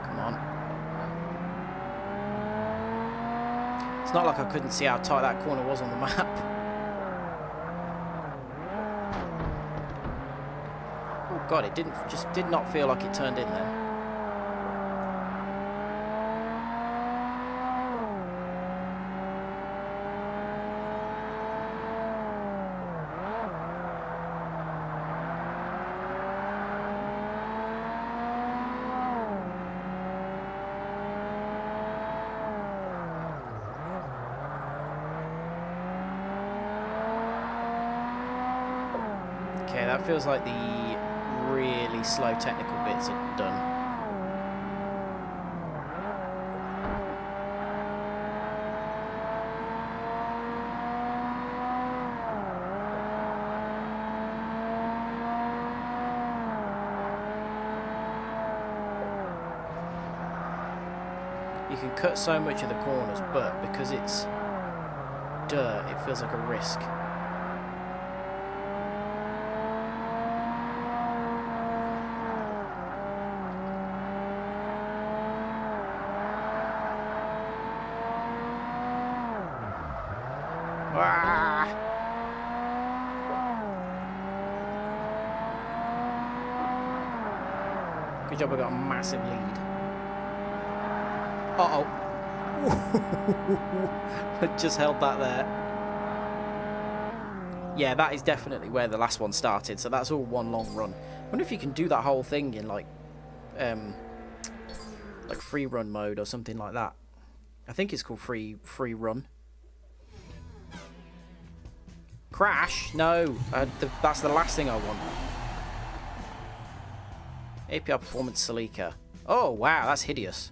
come on. It's not like I couldn't see how tight that corner was on the map. Oh god, it did not feel like it turned in then. Yeah, that feels like the really slow technical bits are done. You can cut so much of the corners, but because it's dirt, it feels like a risk. Ah! Good job, I got a massive lead. Uh-oh. I just held that there. Yeah, that is definitely where the last one started, so that's all one long run. I wonder if you can do that whole thing in like free run mode or something like that. I think it's called free run. Crash? No, that's the last thing I want. APR Performance Celica. Oh wow, that's hideous.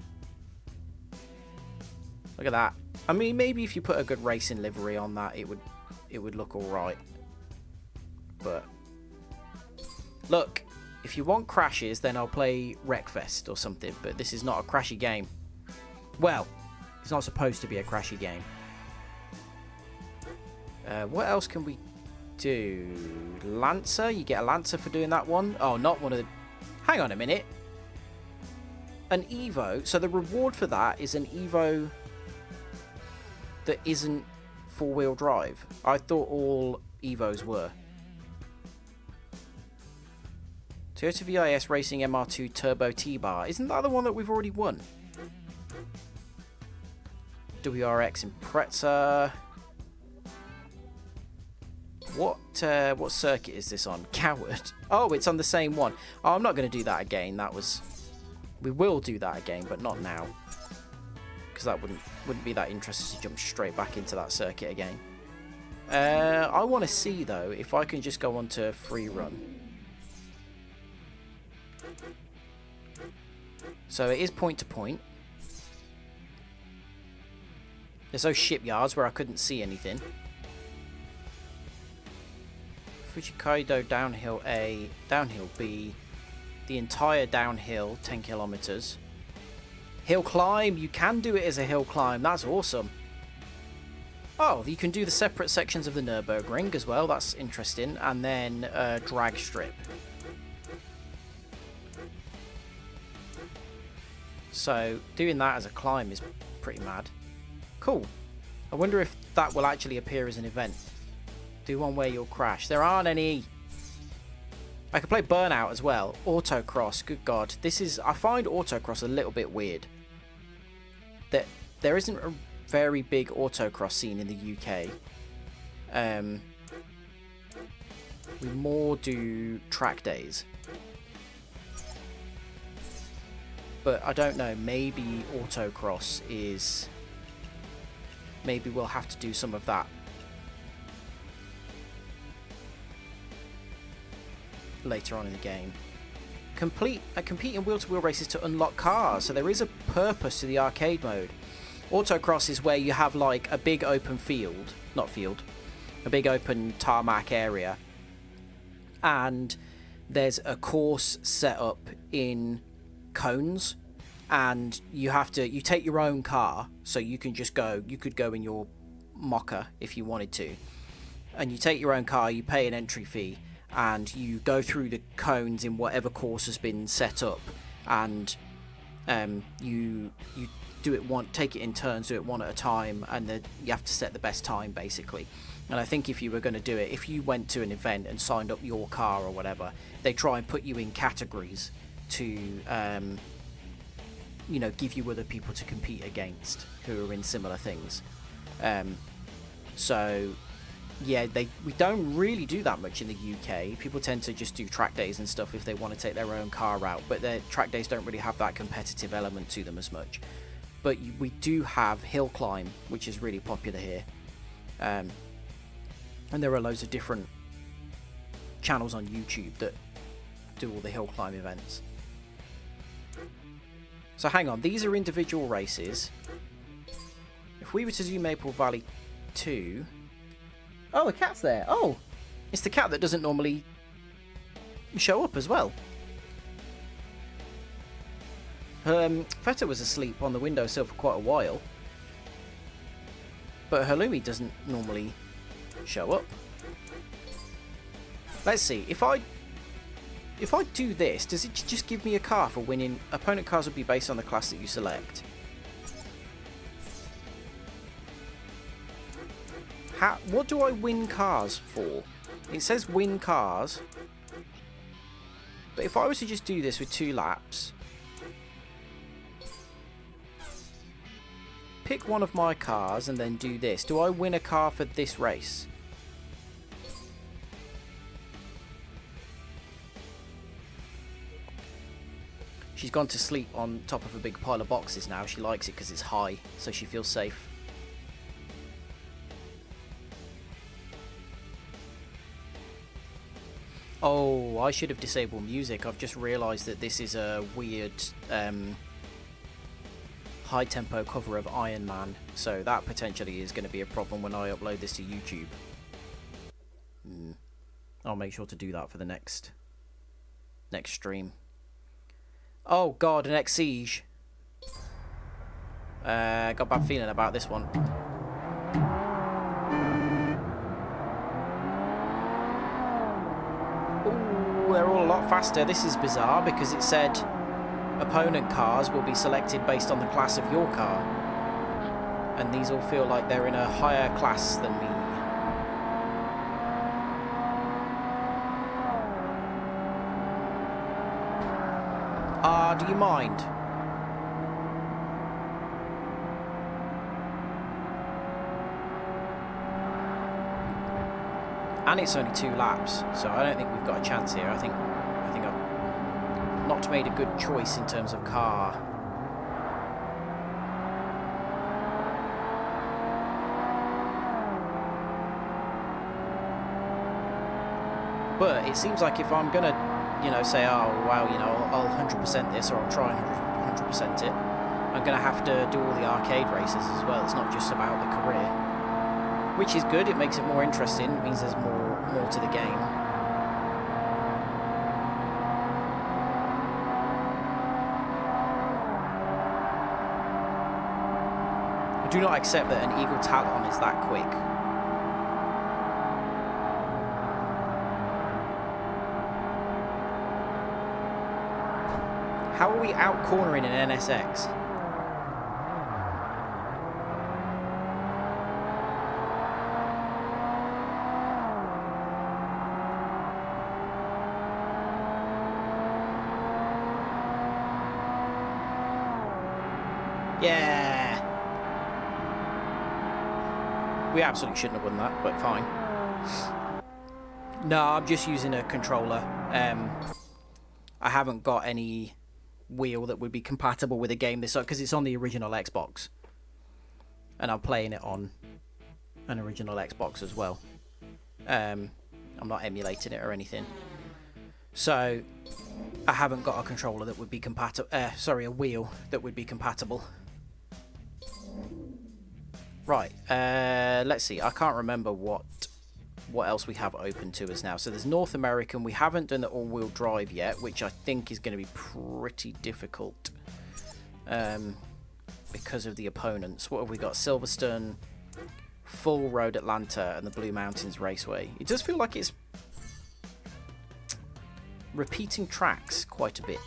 Look at that. I mean, maybe if you put a good racing livery on that, it would look all right. But look, if you want crashes, then I'll play Wreckfest or something. But this is not a crashy game. Well, it's not supposed to be a crashy game. What else can we do? Lancer? You get a Lancer for doing that one? Oh, not one of the... Hang on a minute. An Evo. So the reward for that is an Evo that isn't four-wheel drive. I thought all Evos were. Toyota VIS Racing MR2 Turbo T-Bar. Isn't that the one that we've already won? WRX Impreza. What circuit is this on? Coward. Oh, it's on the same one. Oh, I'm not going to do that again. That was... We will do that again, but not now. Because that wouldn't be that interesting to jump straight back into that circuit again. I want to see, though, if I can just go on to free run. So it is point to point. There's those shipyards where I couldn't see anything. Fujikaido downhill A, downhill B, the entire downhill 10 kilometers. Hill climb, you can do it as a hill climb, that's awesome. Oh, you can do the separate sections of the Nürburgring as well, that's interesting. And then drag strip. So doing that as a climb is pretty mad. Cool. I wonder if that will actually appear as an event. Do one where you'll crash. There aren't any. I could play Burnout as well. Autocross, good god. This is... I find autocross a little bit weird. That there isn't a very big autocross scene in the UK. We more do track days. But I don't know, maybe autocross is... Maybe we'll have to do some of that later on in the game. Compete in wheel-to-wheel races to unlock cars, so there is a purpose to the arcade mode. Autocross is where you have like a big open field, a big open tarmac area, and there's a course set up in cones, and you take your own car, so you can just go. You could go in your Mocha if you wanted to, and you take your own car. You pay an entry fee, and you go through the cones in whatever course has been set up, and you do it take it in turns, do it one at a time, and then you have to set the best time basically. And I think if you were going to do it, if you went to an event and signed up your car or whatever, they try and put you in categories to give you other people to compete against who are in similar things. So yeah, we don't really do that much in the UK. People tend to just do track days and stuff if they want to take their own car out, but their track days don't really have that competitive element to them as much. But we do have hill climb, which is really popular here, and there are loads of different channels on YouTube that do all the hill climb events. So hang on, these are individual races. If we were to do Maple Valley 2... Oh, the cat's there. Oh, it's the cat that doesn't normally show up as well. Feta was asleep on the windowsill for quite a while. But Halloumi doesn't normally show up. Let's see, if I do this, does it just give me a car for winning? Opponent cars will be based on the class that you select. What do I win cars for? It says win cars. But if I was to just do this with 2 laps, pick one of my cars and then do this, do I win a car for this race? She's gone to sleep on top of a big pile of boxes now. She likes it because it's high, so she feels safe. Oh, I should have disabled music. I've just realised that this is a weird high tempo cover of Iron Man, so that potentially is going to be a problem when I upload this to YouTube. I'll make sure to do that for the next stream. Oh god, an X-Siege. Got a bad feeling about this one. Ooh, they're all a lot faster. This is bizarre because it said opponent cars will be selected based on the class of your car. And these all feel like they're in a higher class than me. Do you mind? And it's only 2 laps, so I don't think we've got a chance here. I think I've not made a good choice in terms of car. But it seems like if I'm gonna, you know, say, oh wow, you know, I'll 100% this, or I'll try and 100% it, I'm gonna have to do all the arcade races as well. It's not just about the career, which is good. It makes it more interesting. It means there's more to the game. I do not accept that an Eagle Talon is that quick. How are we out-cornering an NSX? Yeah! We absolutely shouldn't have won that, but fine. No, I'm just using a controller. I haven't got any wheel that would be compatible with a game this, because it's on the original Xbox, and I'm playing it on an original Xbox as well. I'm not emulating it or anything, so I haven't got a controller that would be compatible. Sorry, a wheel that would be compatible. Right, let's see. I can't remember what else we have open to us now. So there's North American. We haven't done the all-wheel drive yet, which I think is going to be pretty difficult because of the opponents. What have we got? Silverstone, Full Road Atlanta, and the Blue Mountains Raceway. It does feel like it's repeating tracks quite a bit.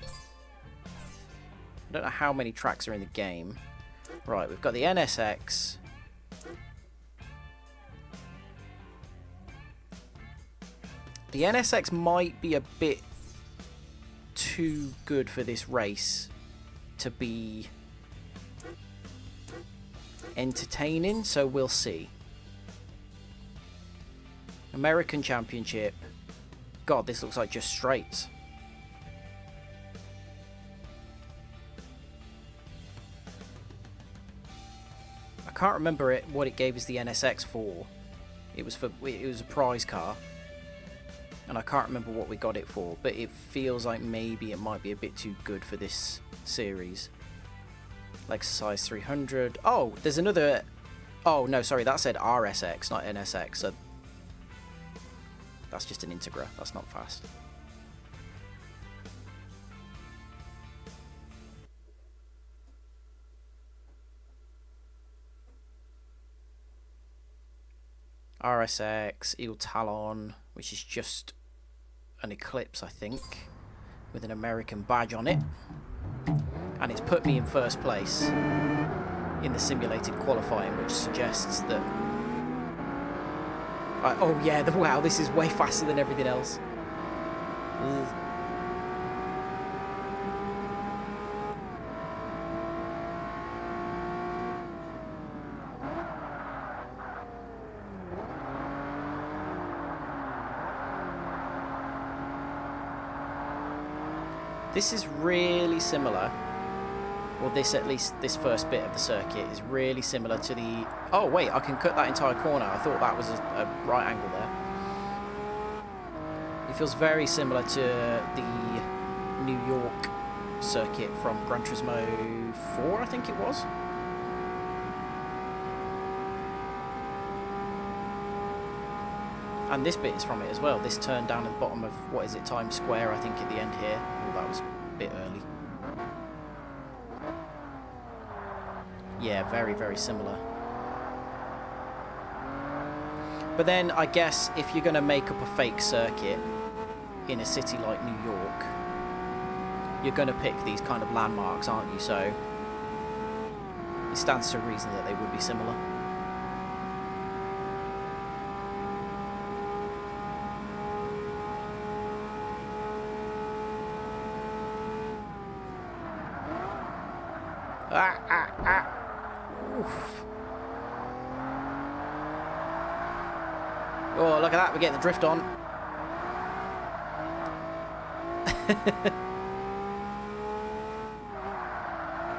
I don't know how many tracks are in the game. Right, we've got the NSX. The NSX might be a bit too good for this race to be entertaining, so we'll see. American Championship. God, this looks like just straights. I can't remember what it gave us the NSX for. It was a prize car. And I can't remember what we got it for, but it feels like maybe it might be a bit too good for this series. Lexus 300. Oh, there's another... Oh, no, sorry, that said RSX, not NSX. So that's just an Integra. That's not fast. RSX, Eagle Talon, which is just an Eclipse, I think, with an American badge on it. And it's put me in first place in the simulated qualifying, which suggests that... oh yeah, wow, this is way faster than everything else. Ugh. This is really similar, or this at least, this first bit of the circuit is really similar to the... Oh wait, I can cut that entire corner. I thought that was a right angle there. It feels very similar to the New York circuit from Gran Turismo 4, I think it was. And this bit is from it as well. This turn down at the bottom of, what is it, Times Square, I think, at the end here. Oh, that was a bit early. Yeah, very, very similar. But then, I guess, if you're going to make up a fake circuit in a city like New York, you're going to pick these kind of landmarks, aren't you? So, it stands to reason that they would be similar. Oof. Oh, look at that, we're getting the drift on.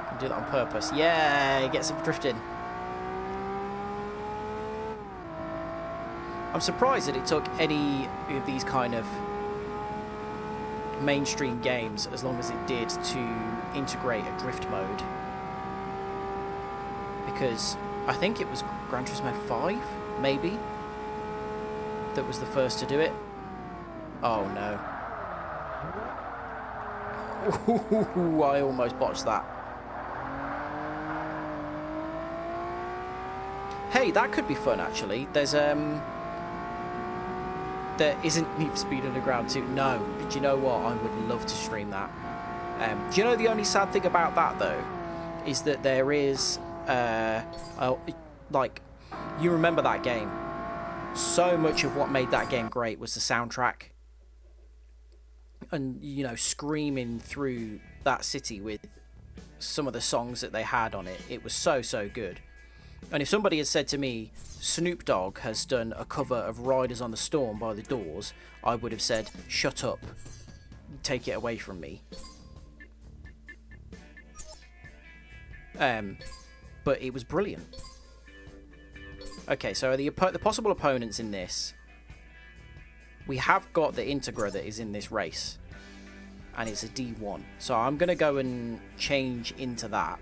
Can do that on purpose. Yeah, get some drifting. I'm surprised that it took any of these kind of mainstream games as long as it did to integrate a drift mode. Because I think it was Gran Turismo 5, maybe, that was the first to do it. Oh no. Ooh, I almost botched that. Hey, that could be fun actually. There's there isn't Need for Speed Underground 2. No, but do you know what? I would love to stream that. Do you know the only sad thing about that though is that there is like, you remember that game. So much of what made that game great was the soundtrack. And, you know, screaming through that city with some of the songs that they had on it. It was so, so good. And if somebody had said to me, Snoop Dogg has done a cover of Riders on the Storm by The Doors, I would have said, shut up. Take it away from me. But it was brilliant. Okay, so the possible opponents in this, we have got the Integra that is in this race, and it's a D1. So I'm going to go and change into that,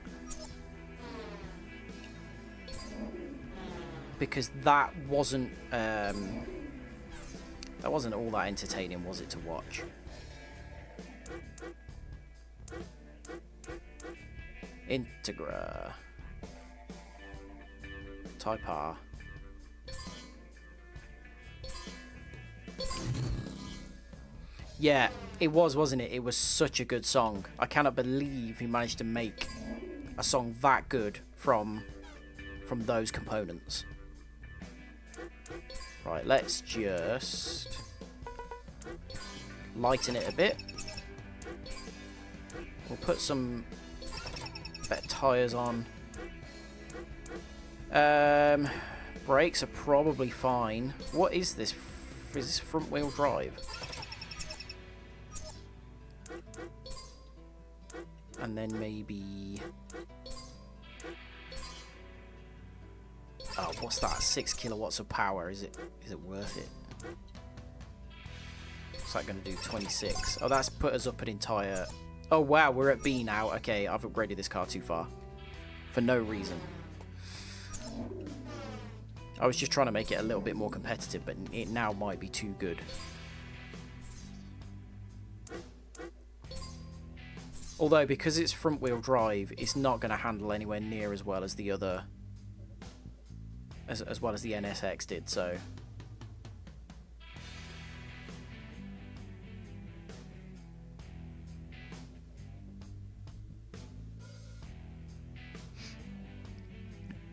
because that wasn't all that entertaining, was it, to watch? Integra. Type R. Yeah, it was, wasn't it? It was such a good song. I cannot believe he managed to make a song that good from those components. Right, let's just lighten it a bit. We'll put some better tyres on. Brakes are probably fine. What is this? Is this front wheel drive? And then maybe... Oh, what's that? 6 kilowatts of power. Is it worth it? What's that going to do? 26. Oh, that's put us up an entire... Oh, wow, we're at B now. Okay, I've upgraded this car too far. For no reason. I was just trying to make it a little bit more competitive, but it now might be too good. Although, because it's front-wheel drive, it's not going to handle anywhere near as well as the other... As well as the NSX did, so...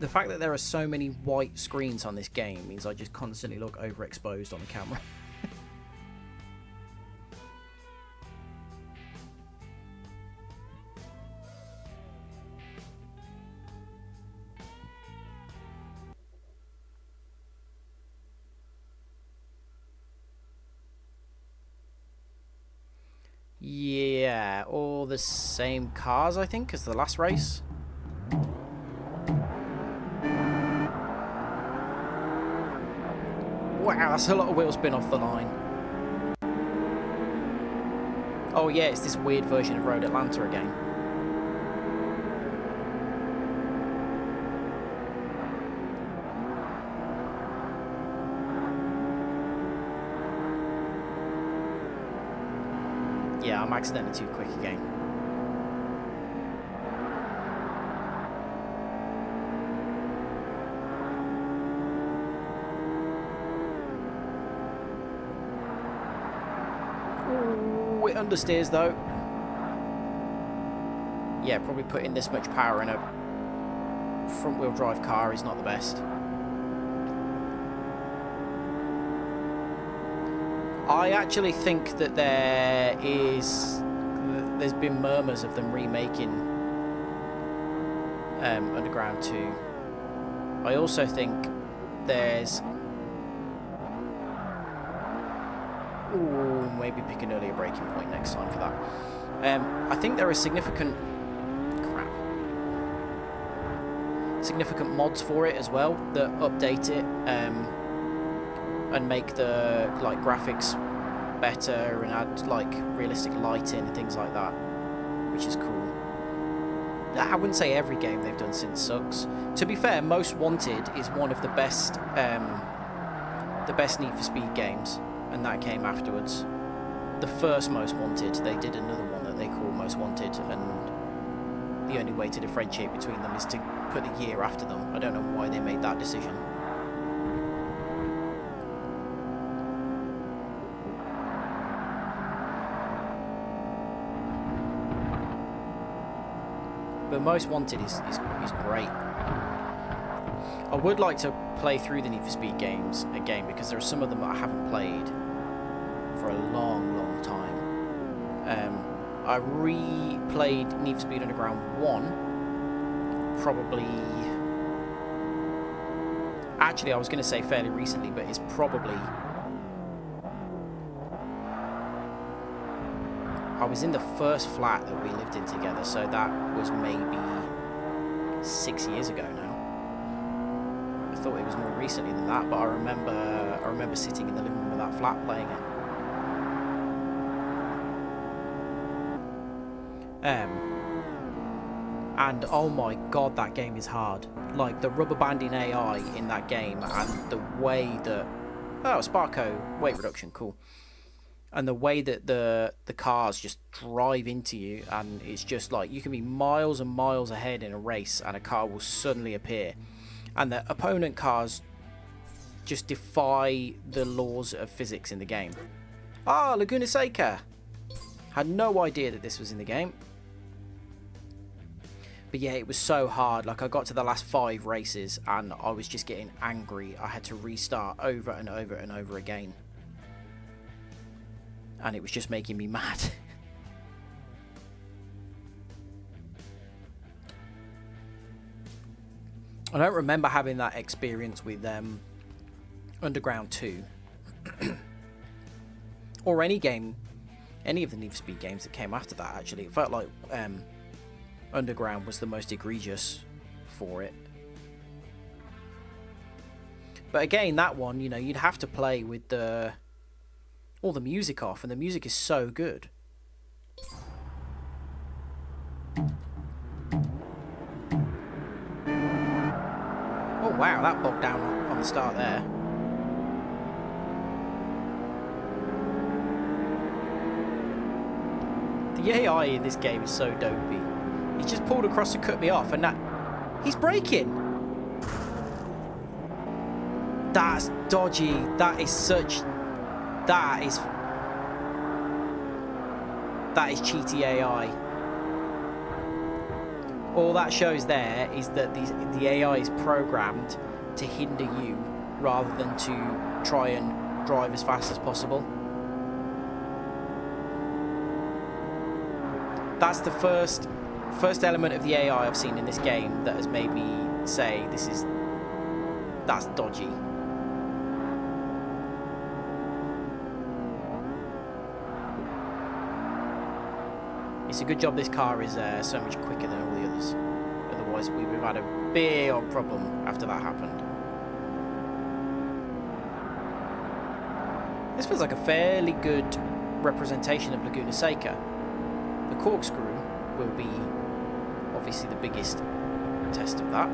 The fact that there are so many white screens on this game means I just constantly look overexposed on the camera. Yeah, all the same cars, I think, as the last race. Wow, that's a lot of wheel spin off the line. Oh yeah, it's this weird version of Road Atlanta again. Yeah, I'm accidentally too quick again. Ooh, it understeers though. Yeah, probably putting this much power in a front-wheel drive car is not the best. I actually think that there's been murmurs of them remaking Underground 2. I also think there's... Ooh, maybe pick an earlier braking point next time for that. I think there are significant mods for it as well that update it and make the graphics better and add realistic lighting and things like that, which is cool. I wouldn't say every game they've done since sucks. To be fair, Most Wanted is one of the best Need for Speed games, and that came afterwards. The first Most Wanted, they did another one that they call Most Wanted, and the only way to differentiate between them is to put the year after them. I don't know why they made that decision. But Most Wanted is great. I would like to play through the Need for Speed games again, because there are some of them that I haven't played for a long, long time. I replayed Need for Speed Underground 1 probably... Actually, I was going to say fairly recently, but it's probably... I was in the first flat that we lived in together, so that was maybe 6 years ago now. I thought it was more recently than that, but I remember sitting in the living room of that flat playing it. And oh my god, that game is hard. Like, the rubber banding AI in that game, and the way that... Oh, Sparko, weight reduction, cool. And the way that the cars just drive into you, and it's just like, you can be miles and miles ahead in a race, and a car will suddenly appear. And the opponent cars just defy the laws of physics in the game. Ah, Laguna Seca! Had no idea that this was in the game. But yeah, it was so hard. Like, I got to the last 5 races and I was just getting angry. I had to restart over and over and over again. And it was just making me mad. I don't remember having that experience with Underground 2. Or any game, any of the Need for Speed games that came after that, actually. It felt like Underground was the most egregious for it. But again, that one, you know, you'd have to play with the all the music off, and the music is so good. Oh wow, that bogged down on the start there. The AI in this game is so dopey. He just pulled across to cut me off, and that... He's braking! That's dodgy. That is such... That is cheaty AI. All that shows there is that the AI is programmed to hinder you rather than to try and drive as fast as possible. That's the first element of the AI I've seen in this game that has made me say that's dodgy. It's a good job this car is so much quicker than all the others. Otherwise, we would have had a big old problem after that happened. This feels like a fairly good representation of Laguna Seca. The corkscrew will be obviously the biggest test of that.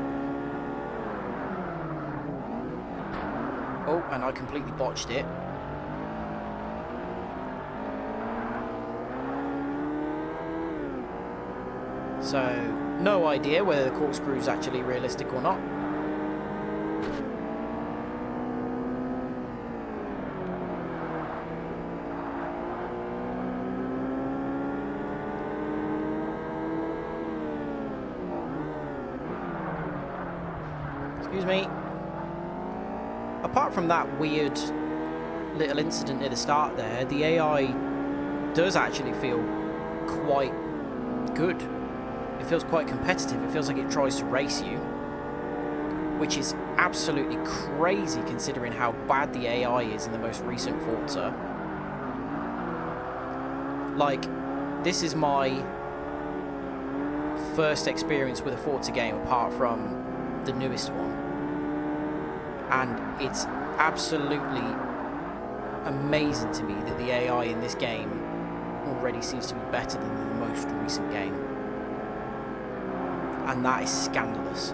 Oh, and I completely botched it. So, no idea whether the corkscrew is actually realistic or not. Excuse me. Apart from that weird little incident at the start there, the AI does actually feel quite good. It feels quite competitive. It feels like it tries to race you, which is absolutely crazy considering how bad the AI is in the most recent Forza. Like, this is my first experience with a Forza game apart from the newest one, and it's absolutely amazing to me that the AI in this game already seems to be better than the most recent game. And that is scandalous.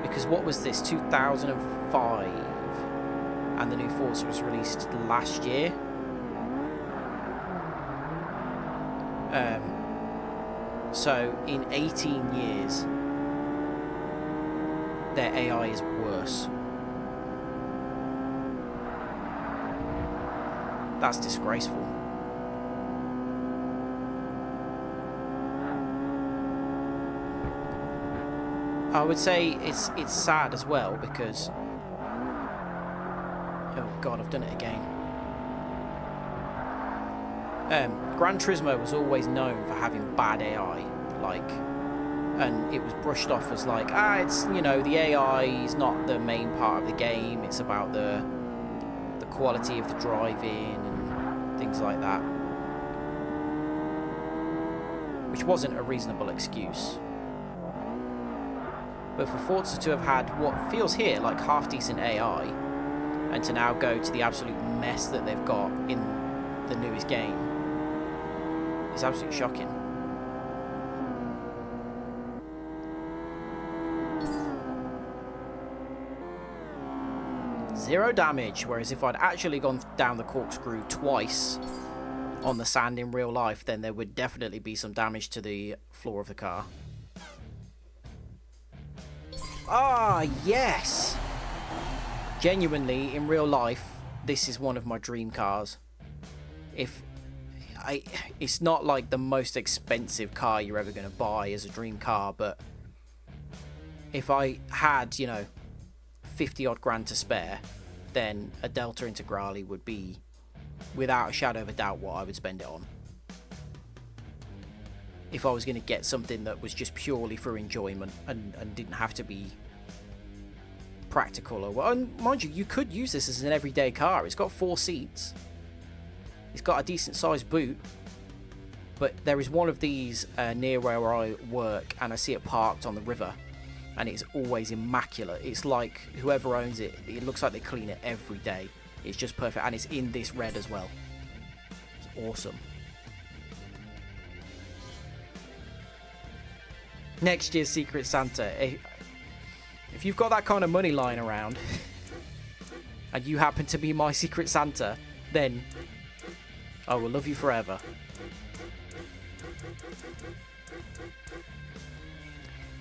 Because what was this, 2005? And the new Forza was released last year. So in 18 years, their AI is worse. That's disgraceful. I would say it's sad as well because... Oh god, I've done it again. Gran Turismo was always known for having bad AI, and it was brushed off as like, it's, you know, the AI is not the main part of the game, it's about the quality of the driving and things like that. Which wasn't a reasonable excuse. But for Forza to have had what feels here like half-decent AI, and to now go to the absolute mess that they've got in the newest game, is absolutely shocking. Zero damage, whereas if I'd actually gone down the corkscrew twice on the sand in real life, then there would definitely be some damage to the floor of the car. Ah, yes! Genuinely, in real life, this is one of my dream cars. It's not like the most expensive car you're ever going to buy as a dream car, but if I had, 50 odd grand to spare, then a Delta Integrale would be, without a shadow of a doubt, what I would spend it on. If I was going to get something that was just purely for enjoyment and didn't have to be practical. And mind you, you could use this as an everyday car. It's got 4 seats. It's got a decent sized boot. But there is one of these near where I work, and I see it parked on the river. And it's always immaculate. It's like whoever owns it, it looks like they clean it every day. It's just perfect, and it's in this red as well. It's awesome. Next year's Secret Santa. If you've got that kind of money lying around and you happen to be my Secret Santa, then I will love you forever.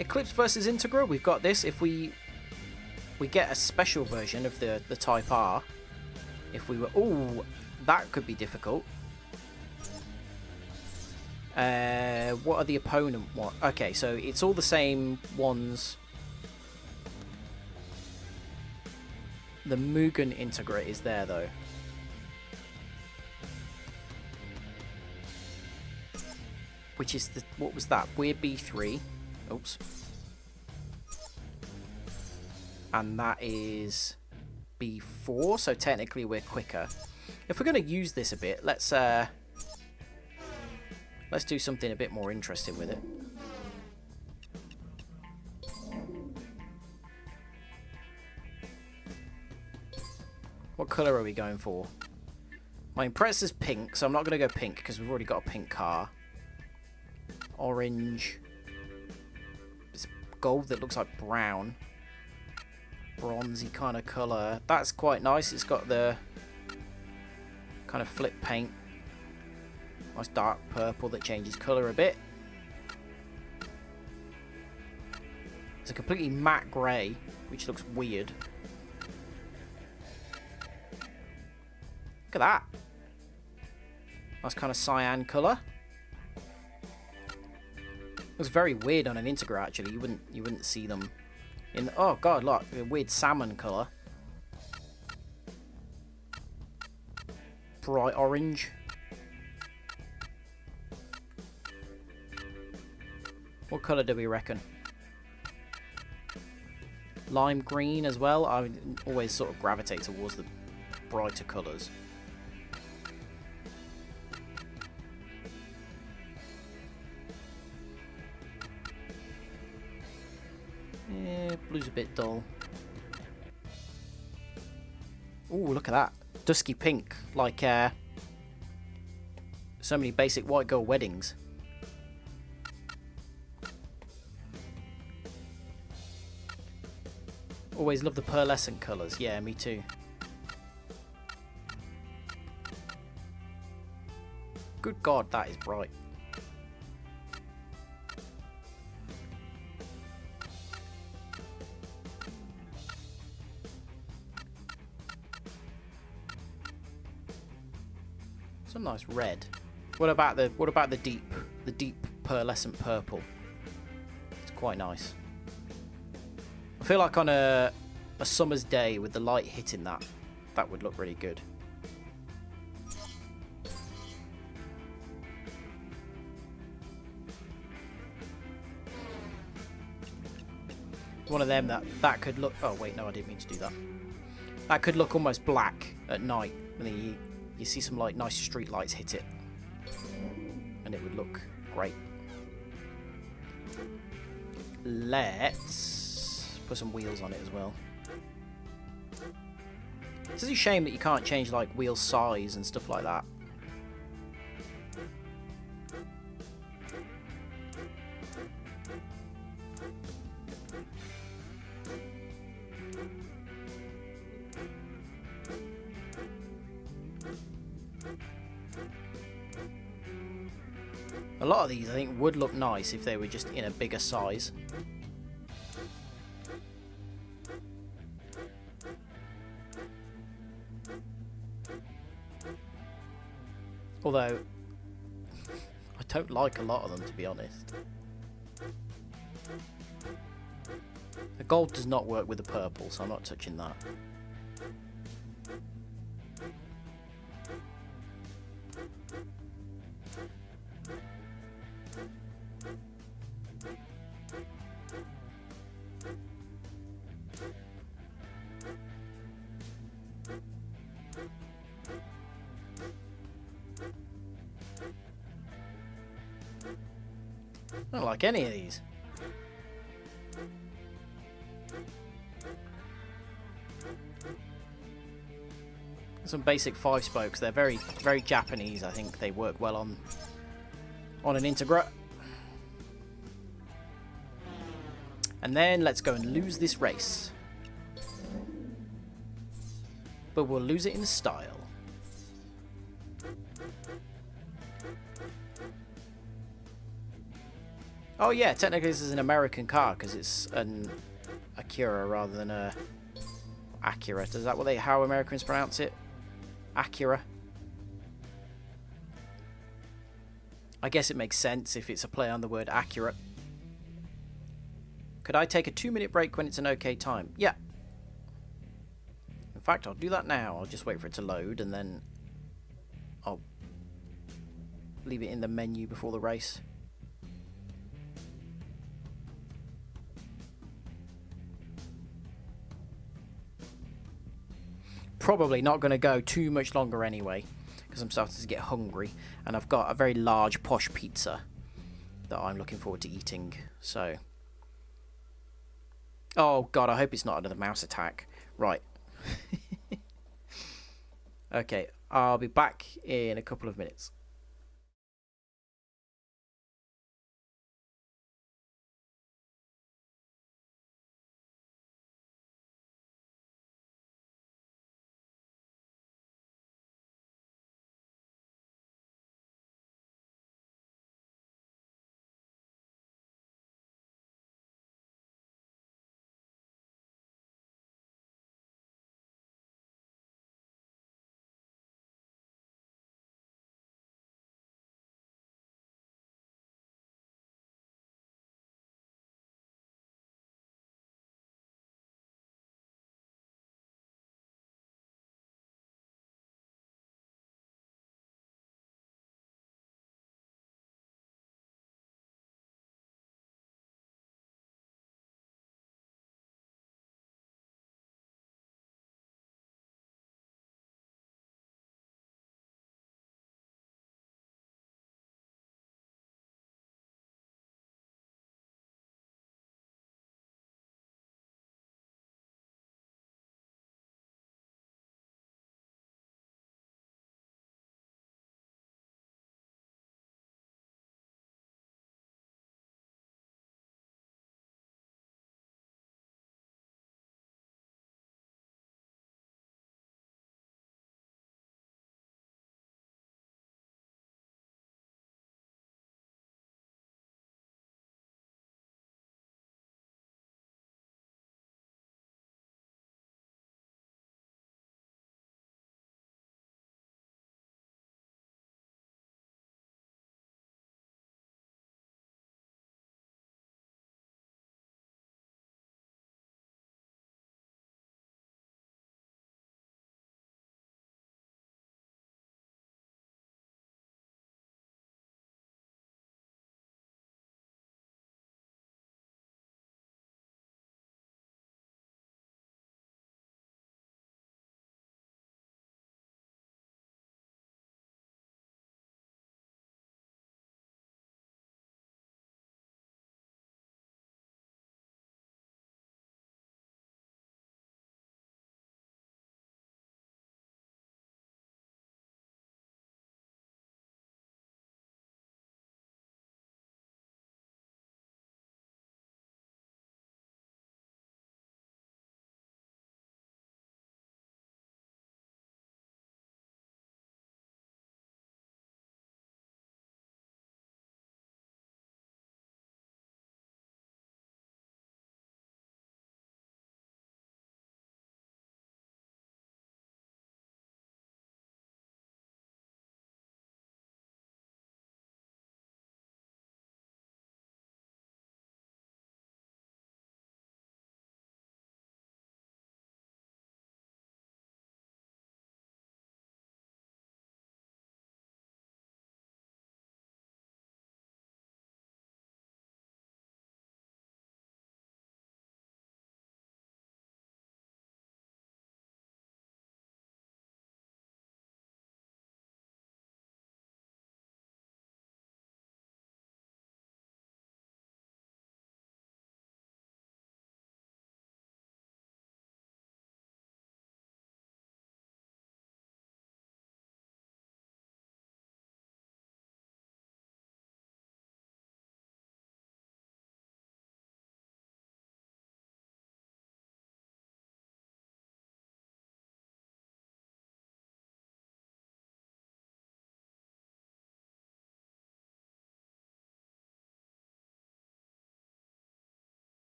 Eclipse versus Integra, we've got this. If we get a special version of the Type R, if we were... Ooh, that could be difficult. What are the opponent one? Okay, so it's all the same ones. The Mugen Integra is there, though. Which is the... What was that? We're B3. Oops. And that is B4, so technically we're quicker. If we're going to use this a bit, let's do something a bit more interesting with it. What colour are we going for? My Imprezza's pink, so I'm not going to go pink because we've already got a pink car. Orange. It's gold that looks like brown. Bronzy kind of colour. That's quite nice. It's got the kind of flip paint. Nice dark purple that changes colour a bit. It's a completely matte grey, which looks weird. Look at that. Nice kind of cyan colour. Looks very weird on an Integra actually. You wouldn't see them in. Oh god, look, a weird salmon colour. Bright orange. What colour do we reckon? Lime green as well. I always sort of gravitate towards the brighter colours. Yeah, blue's a bit dull. Ooh, look at that. Dusky pink, like so many basic white girl weddings. Always love the pearlescent colours. Yeah, me too. Good God, that is bright. It's a nice red. What about the deep pearlescent purple? It's quite nice. I feel like on a summer's day with the light hitting that would look really good. One of them that could look... Oh wait, no, I didn't mean to do that. That could look almost black at night, and then you see some like nice street lights hit it, and it would look great. Let's put some wheels on it as well. It's a shame that you can't change like wheel size and stuff like that. A lot of these I think would look nice if they were just in a bigger size. Although, I don't like a lot of them, to be honest. The gold does not work with the purple, so I'm not touching that. I don't like any of these. Some basic 5-spokes. They're very, very Japanese. I think they work well on an Integra. And then let's go and lose this race. But we'll lose it in style. Oh yeah, technically this is an American car because it's an Acura rather than a Acura. Is that how Americans pronounce it? Acura. I guess it makes sense if it's a play on the word accurate. Could I take a 2-minute break when it's an okay time? Yeah. In fact, I'll do that now. I'll just wait for it to load and then I'll leave it in the menu before the race. Probably not going to go too much longer anyway, because I'm starting to get hungry, and I've got a very large posh pizza that I'm looking forward to eating. So, oh god, I hope it's not another mouse attack. Right. Okay, I'll be back in a couple of minutes.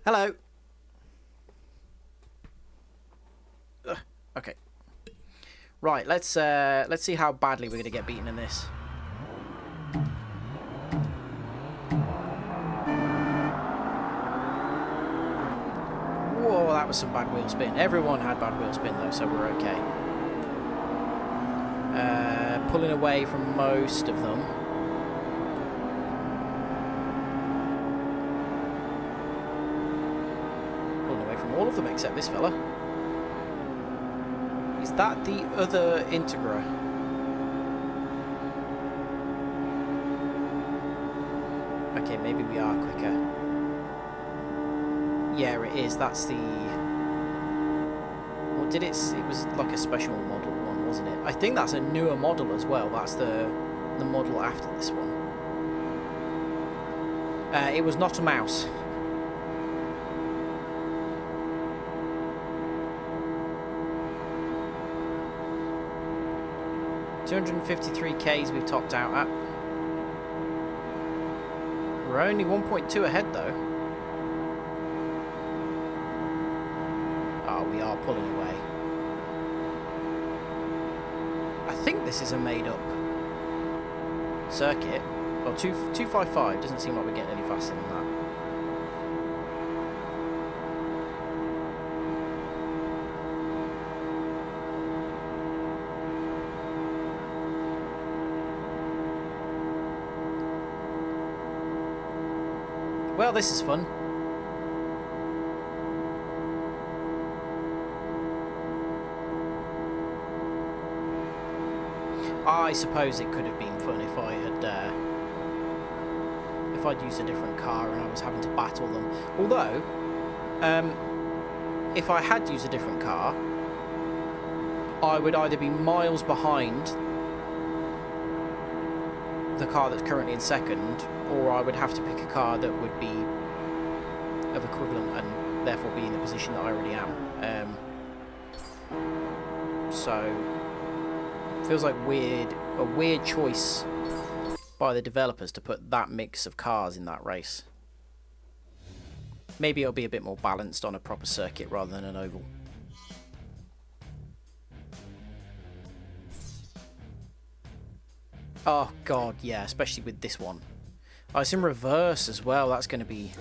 Hello. Ugh, okay. Right, let's see how badly we're gonna get beaten in this. Whoa, that was some bad wheel spin. Everyone had bad wheel spin though, so we're okay. Pulling away from most of them. Pulling away from all of them except this fella. Is that the other Integra? Okay, maybe we are quicker. Yeah, it is. That's the... What did it... It was like a special model one, wasn't it? I think that's a newer model as well. That's the model after this one. It was not a mouse. $253Ks we've topped out at. We're only 1.2 ahead though. Oh, we are pulling away. I think this is a made-up circuit. Well, 255 doesn't seem like we're getting any faster than that. Well, this is fun. I suppose it could have been fun if I had, if I'd used a different car and I was having to battle them. Although, if I had used a different car, I would either be miles behind the car that's currently in second, or I would have to pick a car that would be of equivalent and therefore be in the position that I already am. So feels like a weird choice by the developers to put that mix of cars in that race. Maybe it'll be a bit more balanced on a proper circuit rather than an oval. Oh god, yeah, especially with this one. Oh, it's in reverse as well. That's going to be...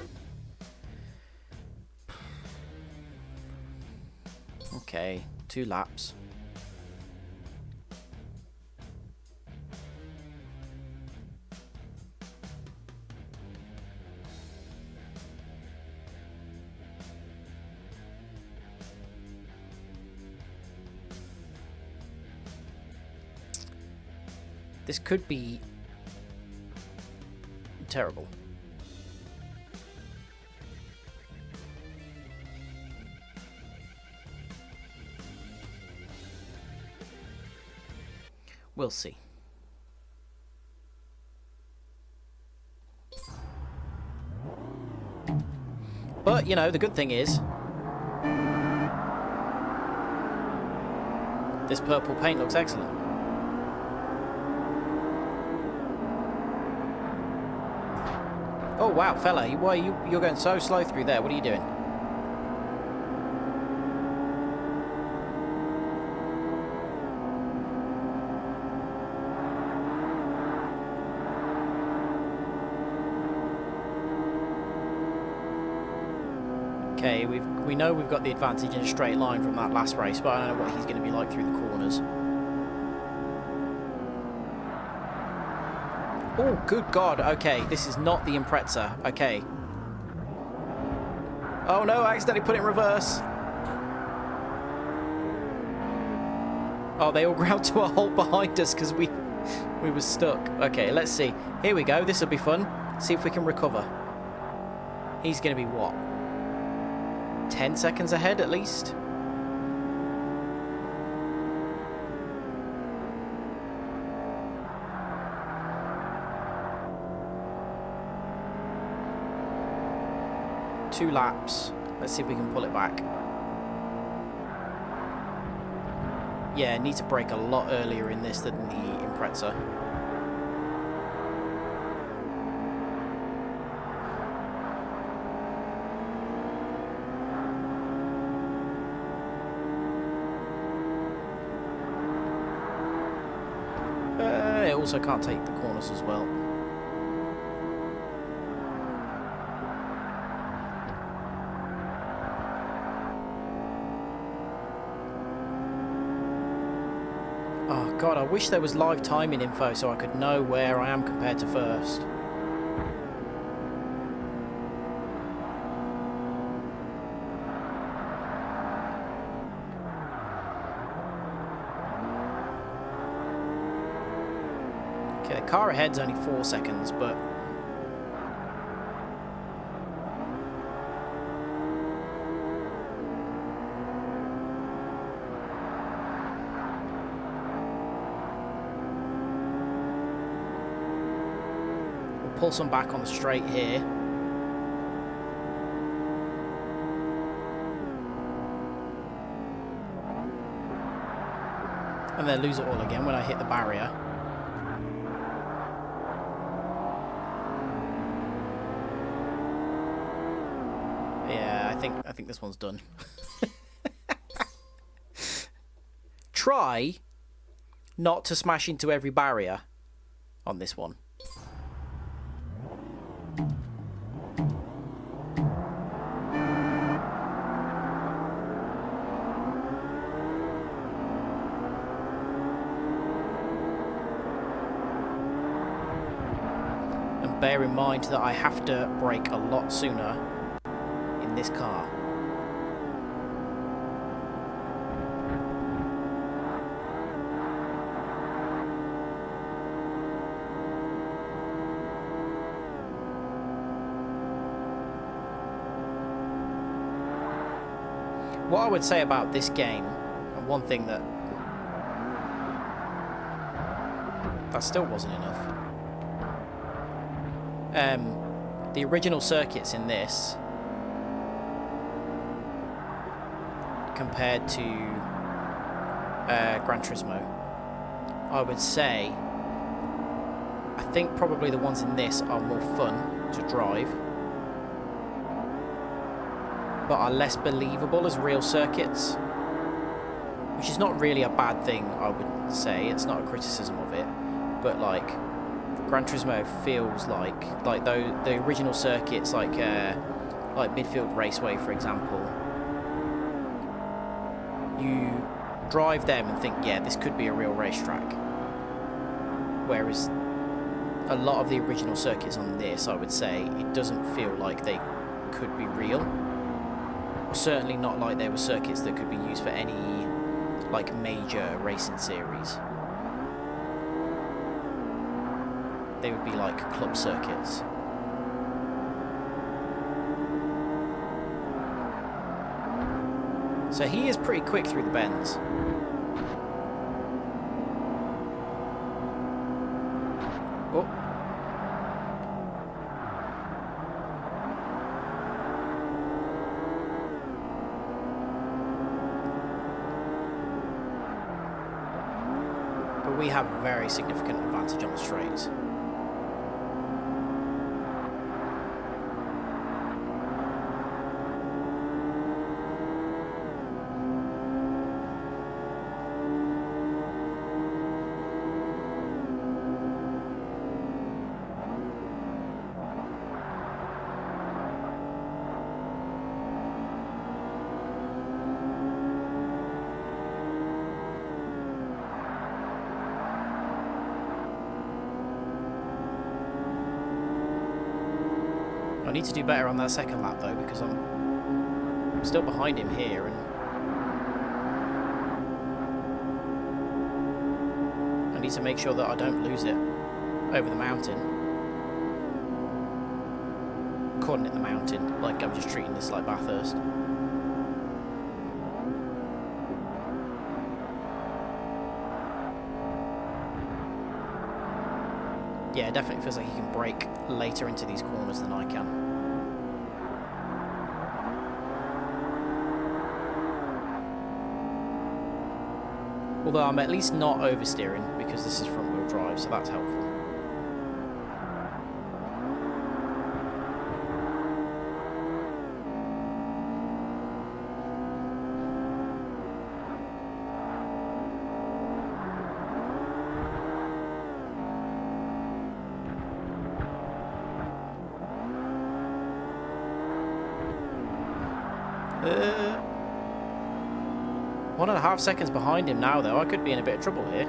Okay, 2 laps. This could be terrible. We'll see. But, you know, the good thing is this purple paint looks excellent. Oh wow, fella, why you're going so slow through there? What are you doing? Okay, we know we've got the advantage in a straight line from that last race, but I don't know what he's going to be like through the corners. Oh, good God. Okay, this is not the Impreza. Okay. Oh, no, I accidentally put it in reverse. Oh, they all ground to a halt behind us because we were stuck. Okay, let's see. Here we go. This will be fun. See if we can recover. He's going to be what? 10 seconds ahead at least? Two laps. Let's see if we can pull it back. Yeah, need to brake a lot earlier in this than the Impreza. also can't take the corners as well. Oh god, I wish there was live timing info so I could know where I am compared to first. Okay, the car ahead's only 4 seconds, but pull some back on the straight here. And then lose it all again when I hit the barrier. Yeah, I think this one's done. Try not to smash into every barrier on this one. Bear in mind that I have to brake a lot sooner in this car. What I would say about this game, and one thing that still wasn't enough. The original circuits in this compared to Gran Turismo, I would say I think probably the ones in this are more fun to drive but are less believable as real circuits, which is not really a bad thing, I would say. It's not a criticism of it, but like Gran Turismo feels like the original circuits, like Midfield Raceway, for example. You drive them and think, yeah, this could be a real racetrack. Whereas a lot of the original circuits on this, I would say, it doesn't feel like they could be real. Or certainly not like they were circuits that could be used for any like major racing series. They would be like club circuits. So he is pretty quick through the bends. Oh. But we have a very significant advantage on the straights. I need to do better on that second lap though, because I'm still behind him here, and I need to make sure that I don't lose it over the mountain. Calling it the mountain, like I'm just treating this like Bathurst. Yeah, it definitely feels like he can brake later into these corners than I can. Although I'm at least not oversteering because this is front wheel drive, so that's helpful. 1.5 seconds behind him now, though. I could be in a bit of trouble here.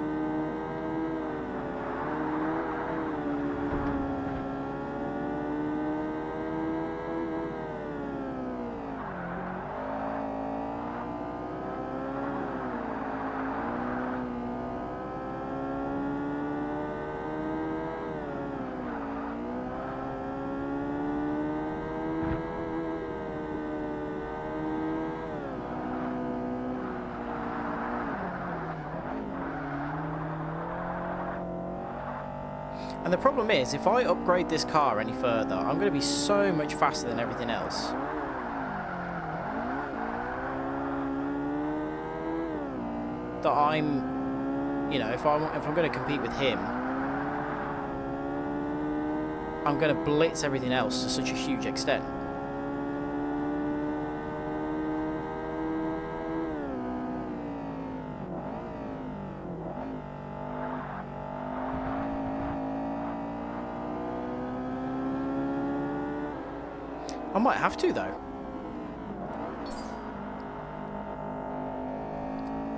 And the problem is, if I upgrade this car any further, I'm going to be so much faster than everything else. That I'm, you know, if I'm going to compete with him, I'm going to blitz everything else to such a huge extent. I might have to, though.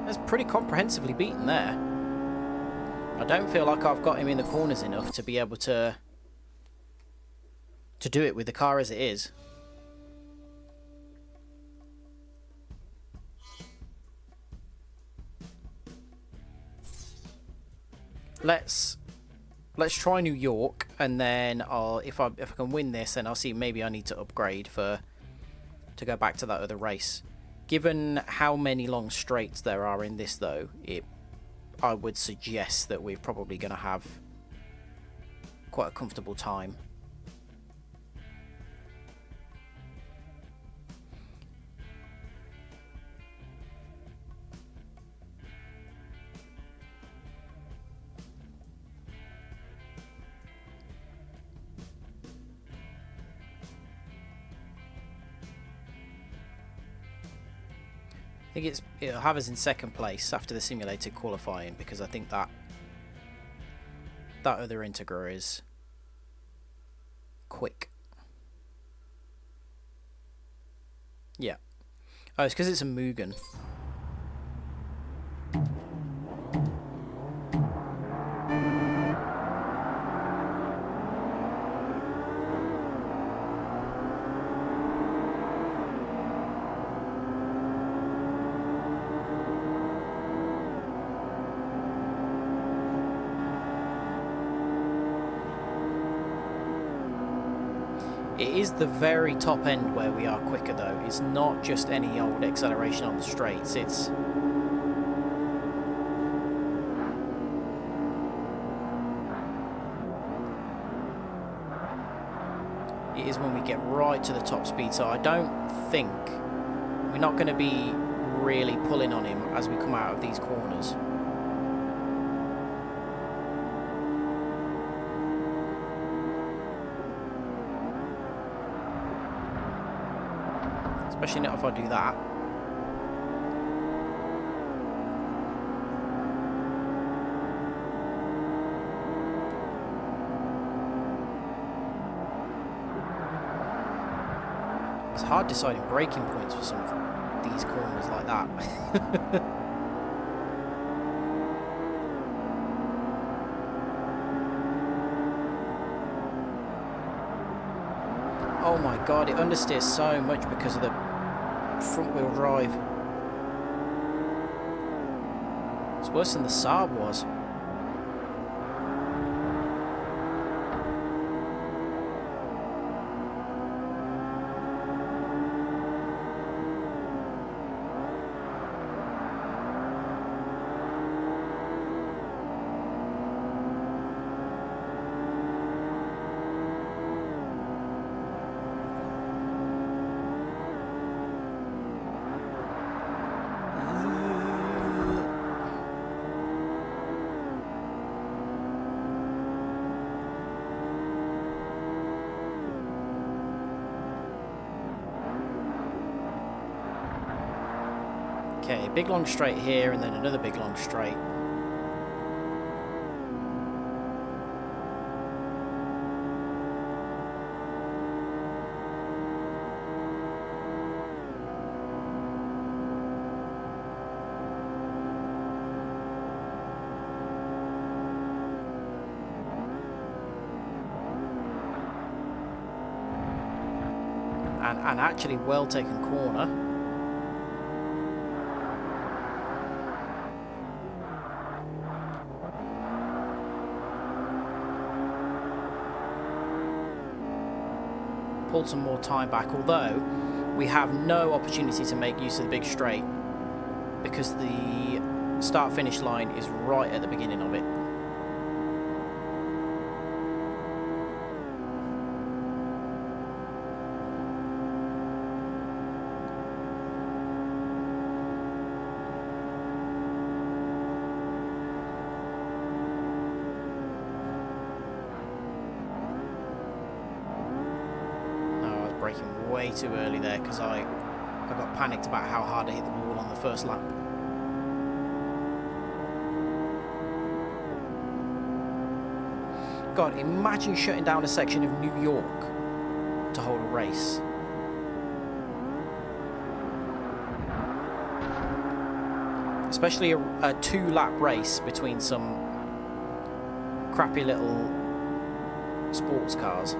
That's pretty comprehensively beaten there. I don't feel like I've got him in the corners enough to be able to do it with the car as it is. Let's try New York, and then if I can win this, then I'll see maybe I need to upgrade to go back to that other race. Given how many long straights there are in this, though, I would suggest that we're probably going to have quite a comfortable time. I think it'll have us in second place after the simulated qualifying, because I think that other Integra is quick. Yeah. Oh, it's because it's a Mugen. It is the very top end where we are quicker, though. It's not just any old acceleration on the straights. It is when we get right to the top speed. So I don't think we're not going to be really pulling on him as we come out of these corners. Especially not if I do that. It's hard deciding braking points for some of these corners like that. Oh my god, it understeers so much because of the front wheel drive. It's worse than the Saab was. Okay, big long straight here, and then another big long straight. and actually well taken corner. Pulled some more time back, although we have no opportunity to make use of the big straight because the start-finish line is right at the beginning of it. Braking way too early there because I got panicked about how hard I hit the wall on the first lap. God, imagine shutting down a section of New York to hold a race. Especially a 2-lap race between some crappy little sports cars.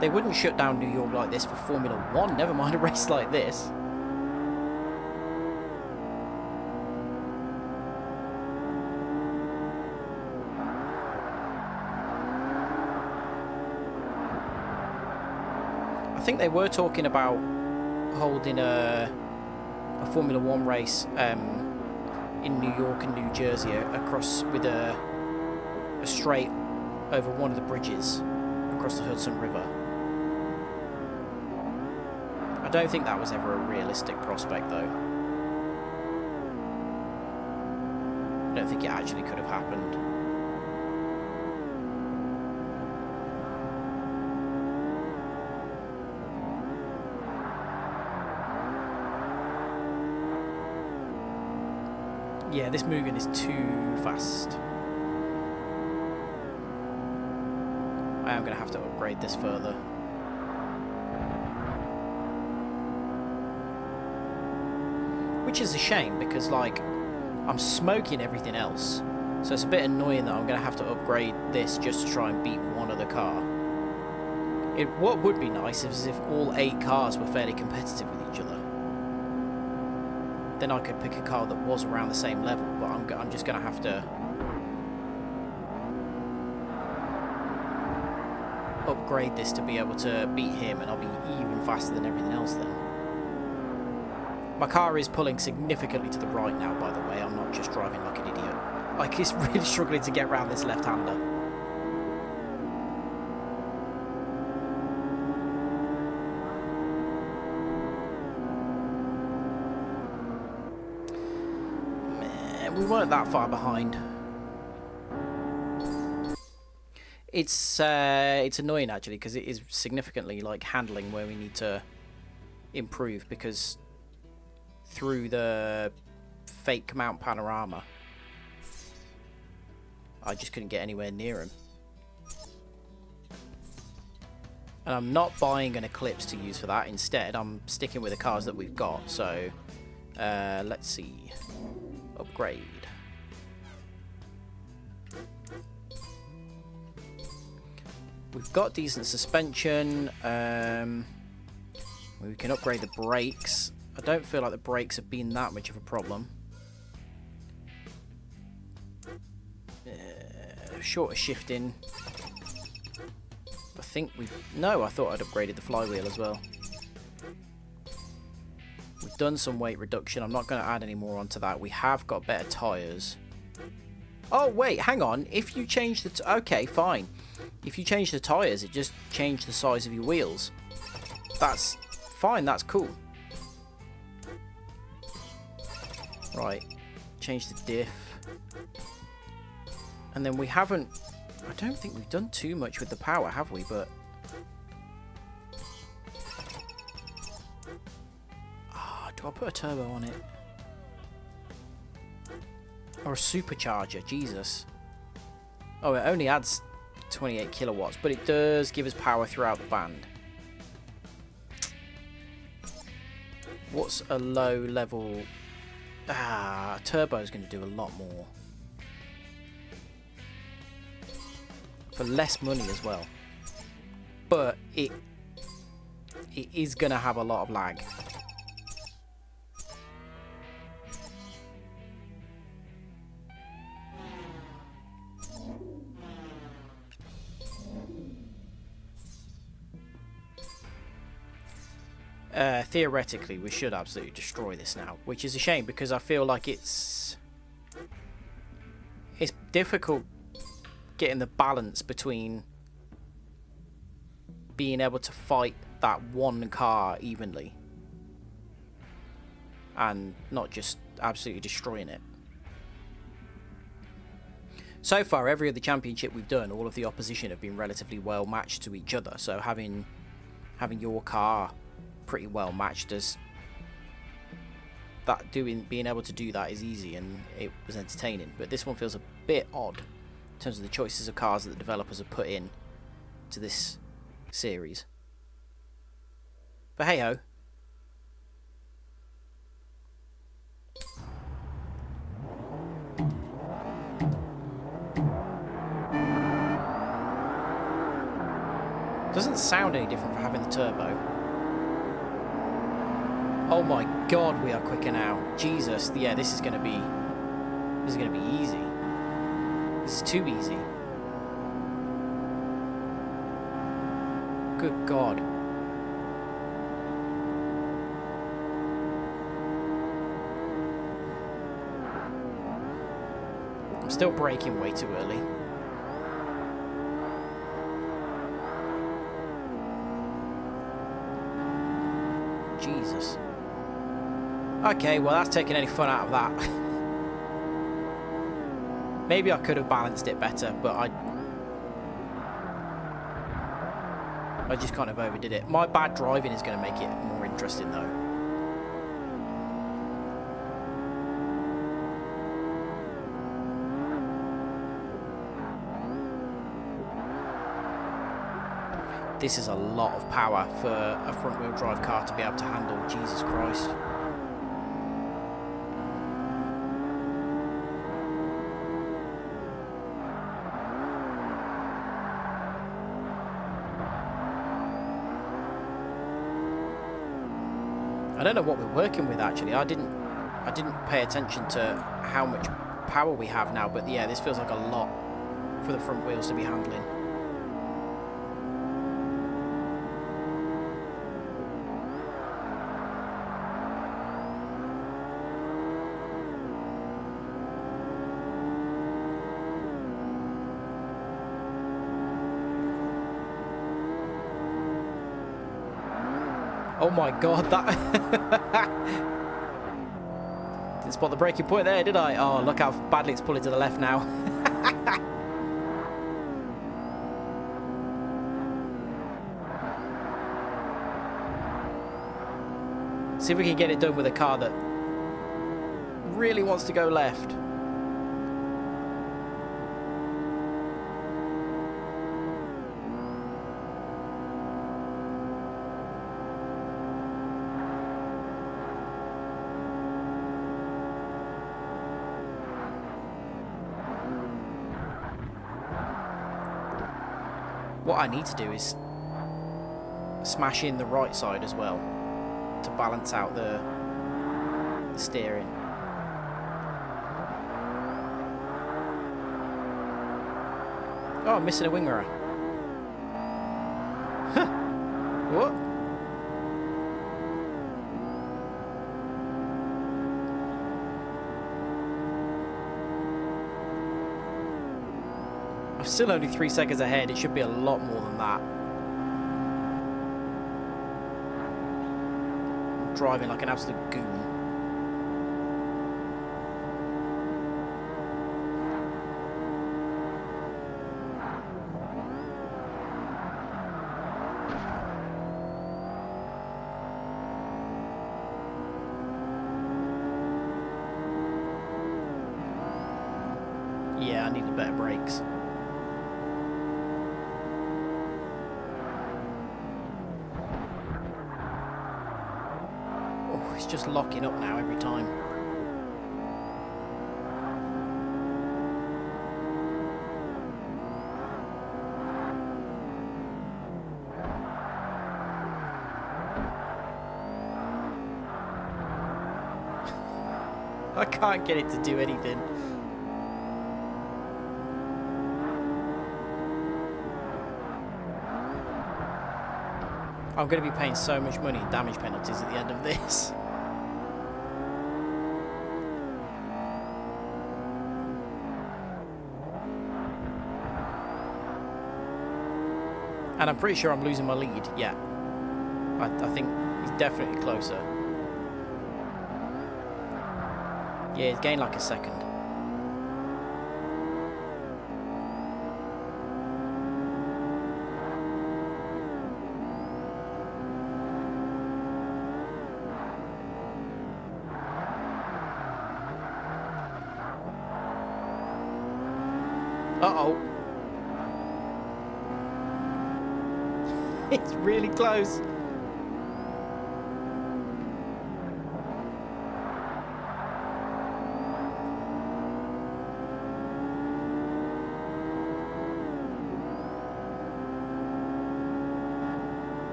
They wouldn't shut down New York like this for Formula 1, never mind a race like this. I think they were talking about holding a Formula 1 race in New York and New Jersey across with a straight over one of the bridges across the Hudson River. I don't think that was ever a realistic prospect, though. I don't think it actually could have happened. Yeah, this Mugen is too fast. I am going to have to upgrade this further. Which is a shame because, like, I'm smoking everything else. So it's a bit annoying that I'm going to have to upgrade this just to try and beat one other car. What would be nice is if all 8 cars were fairly competitive with each other. Then I could pick a car that was around the same level, but I'm just going to have to upgrade this to be able to beat him, and I'll be even faster than everything else then. My car is pulling significantly to the right now, by the way. I'm not just driving like an idiot. Like, it's really struggling to get around this left-hander. Man, we weren't that far behind. It's annoying actually because it is significantly like handling where we need to improve, because through the fake Mount Panorama I just couldn't get anywhere near him. And I'm not buying an Eclipse to use for that. Instead I'm sticking with the cars that we've got. So let's see, upgrade. We've got decent suspension. We can upgrade the brakes. I don't feel like the brakes have been that much of a problem. Shorter shifting. I think we... No, I thought I'd upgraded the flywheel as well. We've done some weight reduction. I'm not going to add any more onto that. We have got better tyres. Oh, wait, hang on. If you change the... Okay, fine. If you change the tyres, it just changed the size of your wheels. That's fine, that's cool. Right, change the diff. And then we haven't... I don't think we've done too much with the power, have we? But... do I put a turbo on it? Or a supercharger, Jesus. Oh, it only adds 28 kilowatts, but it does give us power throughout the band. What's a low level? Turbo is going to do a lot more. for less money as well. But it is going to have a lot of lag. Theoretically, we should absolutely destroy this now, which is a shame because I feel like it's difficult getting the balance between being able to fight that one car evenly and not just absolutely destroying it. So far, every other championship we've done, all of the opposition have been relatively well matched to each other, so having your car pretty well matched as that, being able to do that is easy and it was entertaining. But this one feels a bit odd in terms of the choices of cars that the developers have put in to this series. But hey ho. Doesn't sound any different for having the turbo. Oh my god, we are quicker now. Jesus, yeah, this is gonna be easy. This is too easy. Good god. I'm still braking way too early. Jesus. Okay, well that's taking any fun out of that. Maybe I could have balanced it better, but I just kind of overdid it. My bad driving is going to make it more interesting though. This is a lot of power for a front-wheel drive car to be able to handle. Jesus Christ. I don't know what we're working with actually. I didn't pay attention to how much power we have now, but yeah, this feels like a lot for the front wheels to be handling. Oh my god, that... Didn't spot the braking point there, did I? Oh, look how badly it's pulling to the left now. See if we can get it done with a car that really wants to go left. What I need to do is smash in the right side as well to balance out the steering. Oh, I'm missing a wing mirror. Huh. What? I'm still only 3 seconds ahead. It should be a lot more than that. I'm driving like an absolute goon. Yeah, I needed better brakes. It's just locking up now every time. I can't get it to do anything. I'm going to be paying so much money in damage penalties at the end of this. And I'm pretty sure I'm losing my lead. Yeah. I think he's definitely closer. Yeah, he's gained like a second. Uh-oh. It's really close.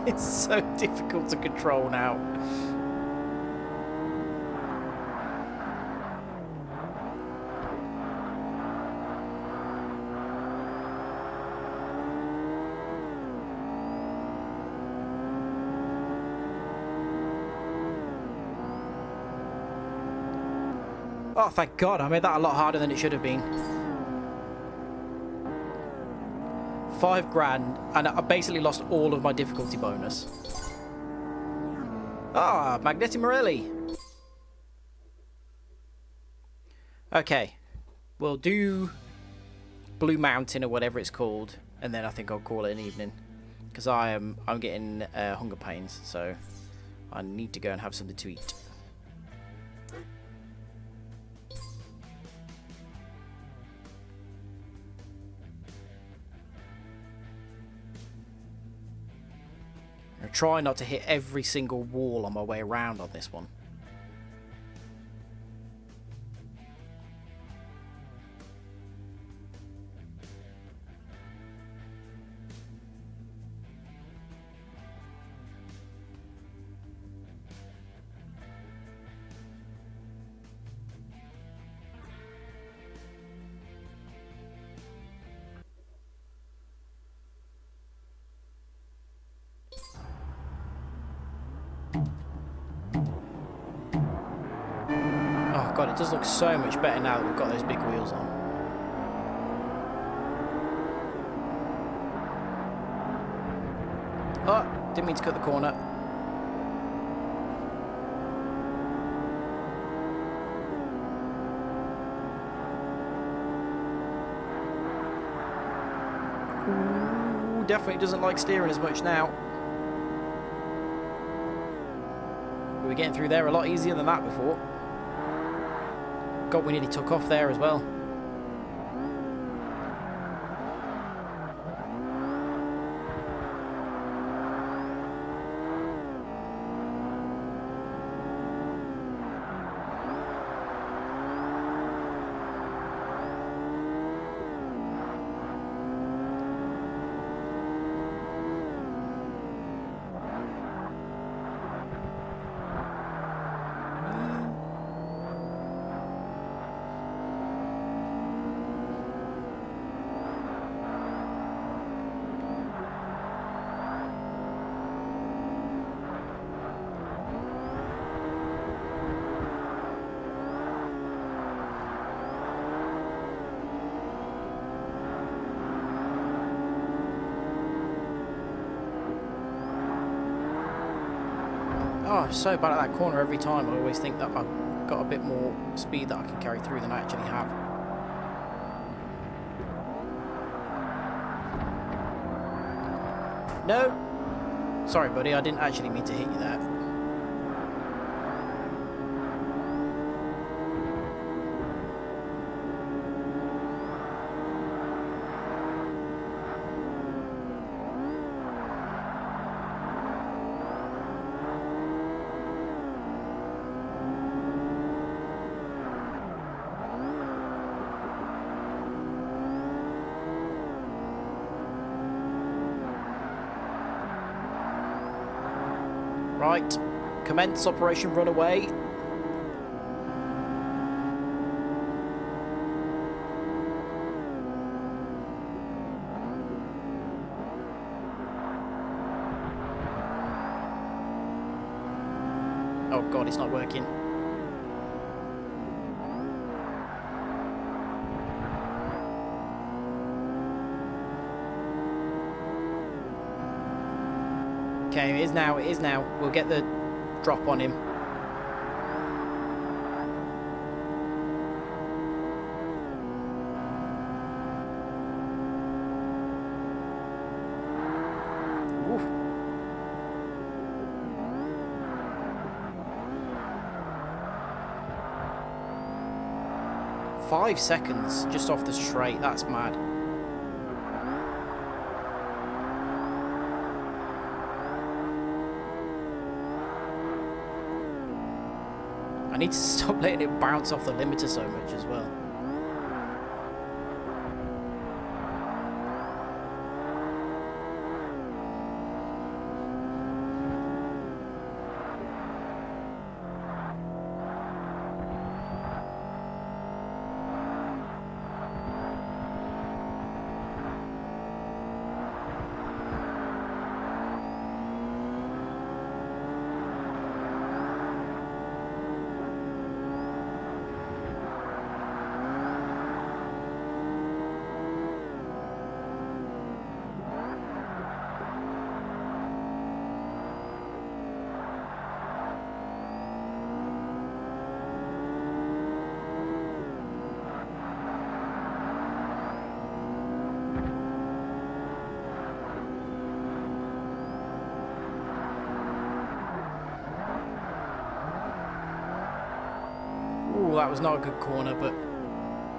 It's so difficult to control now. Oh, thank God, I made that a lot harder than it should have been. $5,000, and I basically lost all of my difficulty bonus. Ah, Magneti Morelli. Okay, we'll do Blue Mountain or whatever it's called, and then I think I'll call it an evening, because I'm getting hunger pains, so I need to go and have something to eat. I try not to hit every single wall on my way around on this one. Oh God, it does look so much better now that we've got those big wheels on. Oh, didn't mean to cut the corner. Ooh, definitely doesn't like steering as much now. We were getting through there a lot easier than that before. God, we nearly took off there as well. Oh, I'm so bad at that corner every time. I always think that I've got a bit more speed that I can carry through than I actually have. No! Sorry, buddy, I didn't actually mean to hit you there. Right. Commence Operation Runaway. Oh god, it's not working. Okay, it is now, it is now. We'll get the drop on him. Oof. 5 seconds just off the straight, that's mad. I need to stop letting it bounce off the limiter so much as well. Ooh, that was not a good corner, but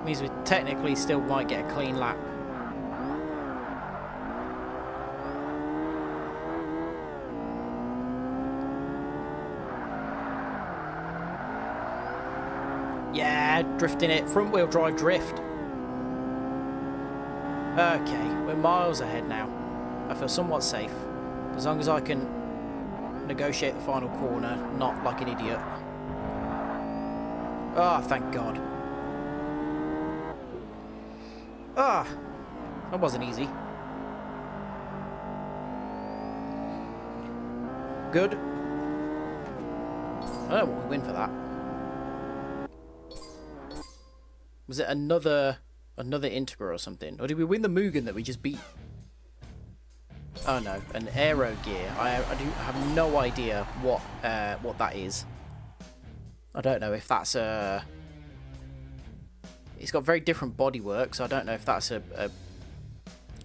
means we technically still might get a clean lap. Yeah, drifting it. Front wheel drive drift. Okay, we're miles ahead now. I feel somewhat safe. As long as I can negotiate the final corner, not like an idiot. Ah, thank God. Ah, that wasn't easy. Good. I don't know what we win for that. Was it another Integra or something? Or did we win the Mugen that we just beat? Oh no, an aero gear. I have no idea what that is. I don't know if that's a... It's got very different bodywork, so I don't know if that's a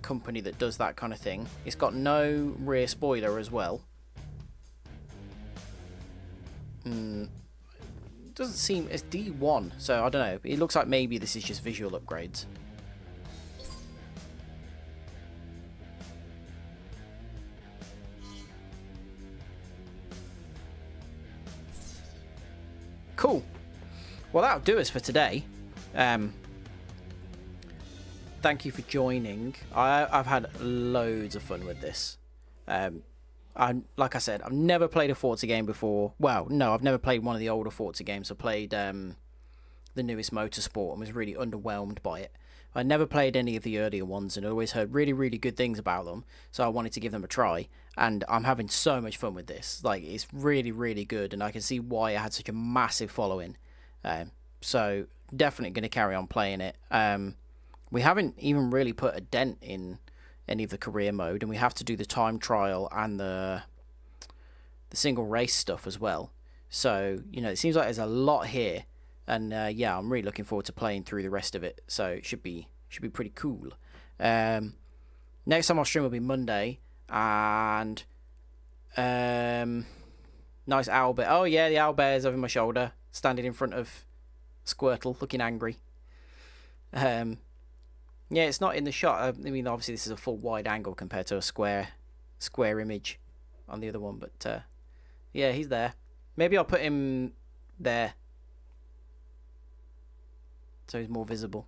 company that does that kind of thing. It's got no rear spoiler as well. Doesn't seem... It's D1, so I don't know. It looks like maybe this is just visual upgrades. Cool. Well, that'll do us for today. Thank you for joining. I've had loads of fun with this. Like I said, I've never played a Forza game before. Well, no, I've never played one of the older Forza games. I played the newest Motorsport and was really underwhelmed by it. I never played any of the earlier ones and always heard really, really good things about them. So I wanted to give them a try. And I'm having so much fun with this. Like, it's really, really good. And I can see why it had such a massive following. So definitely going to carry on playing it. We haven't even really put a dent in any of the career mode. And we have to do the time trial and the single race stuff as well. So, you know, it seems like there's a lot here. And yeah, I'm really looking forward to playing through the rest of it. So it should be pretty cool. Next time I'll stream will be Monday, and nice owlbear. Oh yeah, the owlbear's over my shoulder, standing in front of Squirtle, looking angry. Yeah, it's not in the shot. I mean, obviously this is a full wide angle compared to a square image on the other one, but yeah, he's there. Maybe I'll put him there, so he's more visible.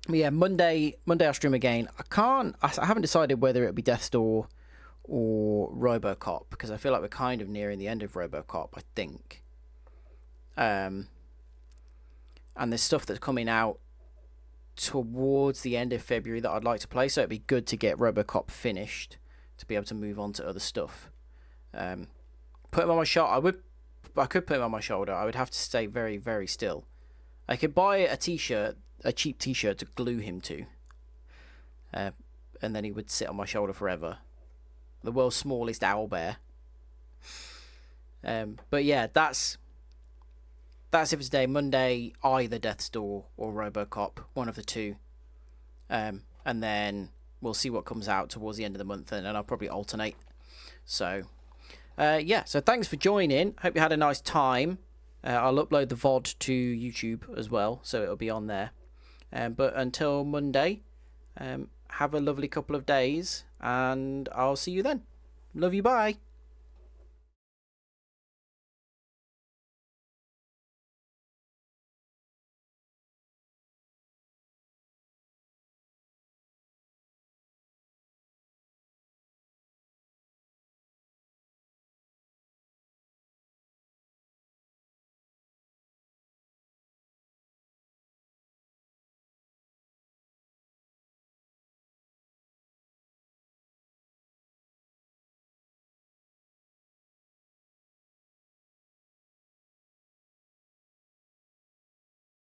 But yeah, Monday I'll stream again. I haven't decided whether it'll be Death's Door or RoboCop, because I feel like we're kind of nearing the end of RoboCop, I think. And there's stuff that's coming out towards the end of February that I'd like to play, so it'd be good to get RoboCop finished to be able to move on to other stuff. Put him on my shoulder. I could put him on my shoulder. I would have to stay very, very still. I could buy a t-shirt, a cheap t-shirt to glue him to, and then he would sit on my shoulder forever. The world's smallest owlbear. But yeah, that's it for today. Monday, either Death's Door or RoboCop, one of the two. And then we'll see what comes out towards the end of the month, and I'll probably alternate. So, yeah, so thanks for joining. Hope you had a nice time. I'll upload the VOD to YouTube as well, so it'll be on there. But until Monday, have a lovely couple of days, and I'll see you then. Love you, bye.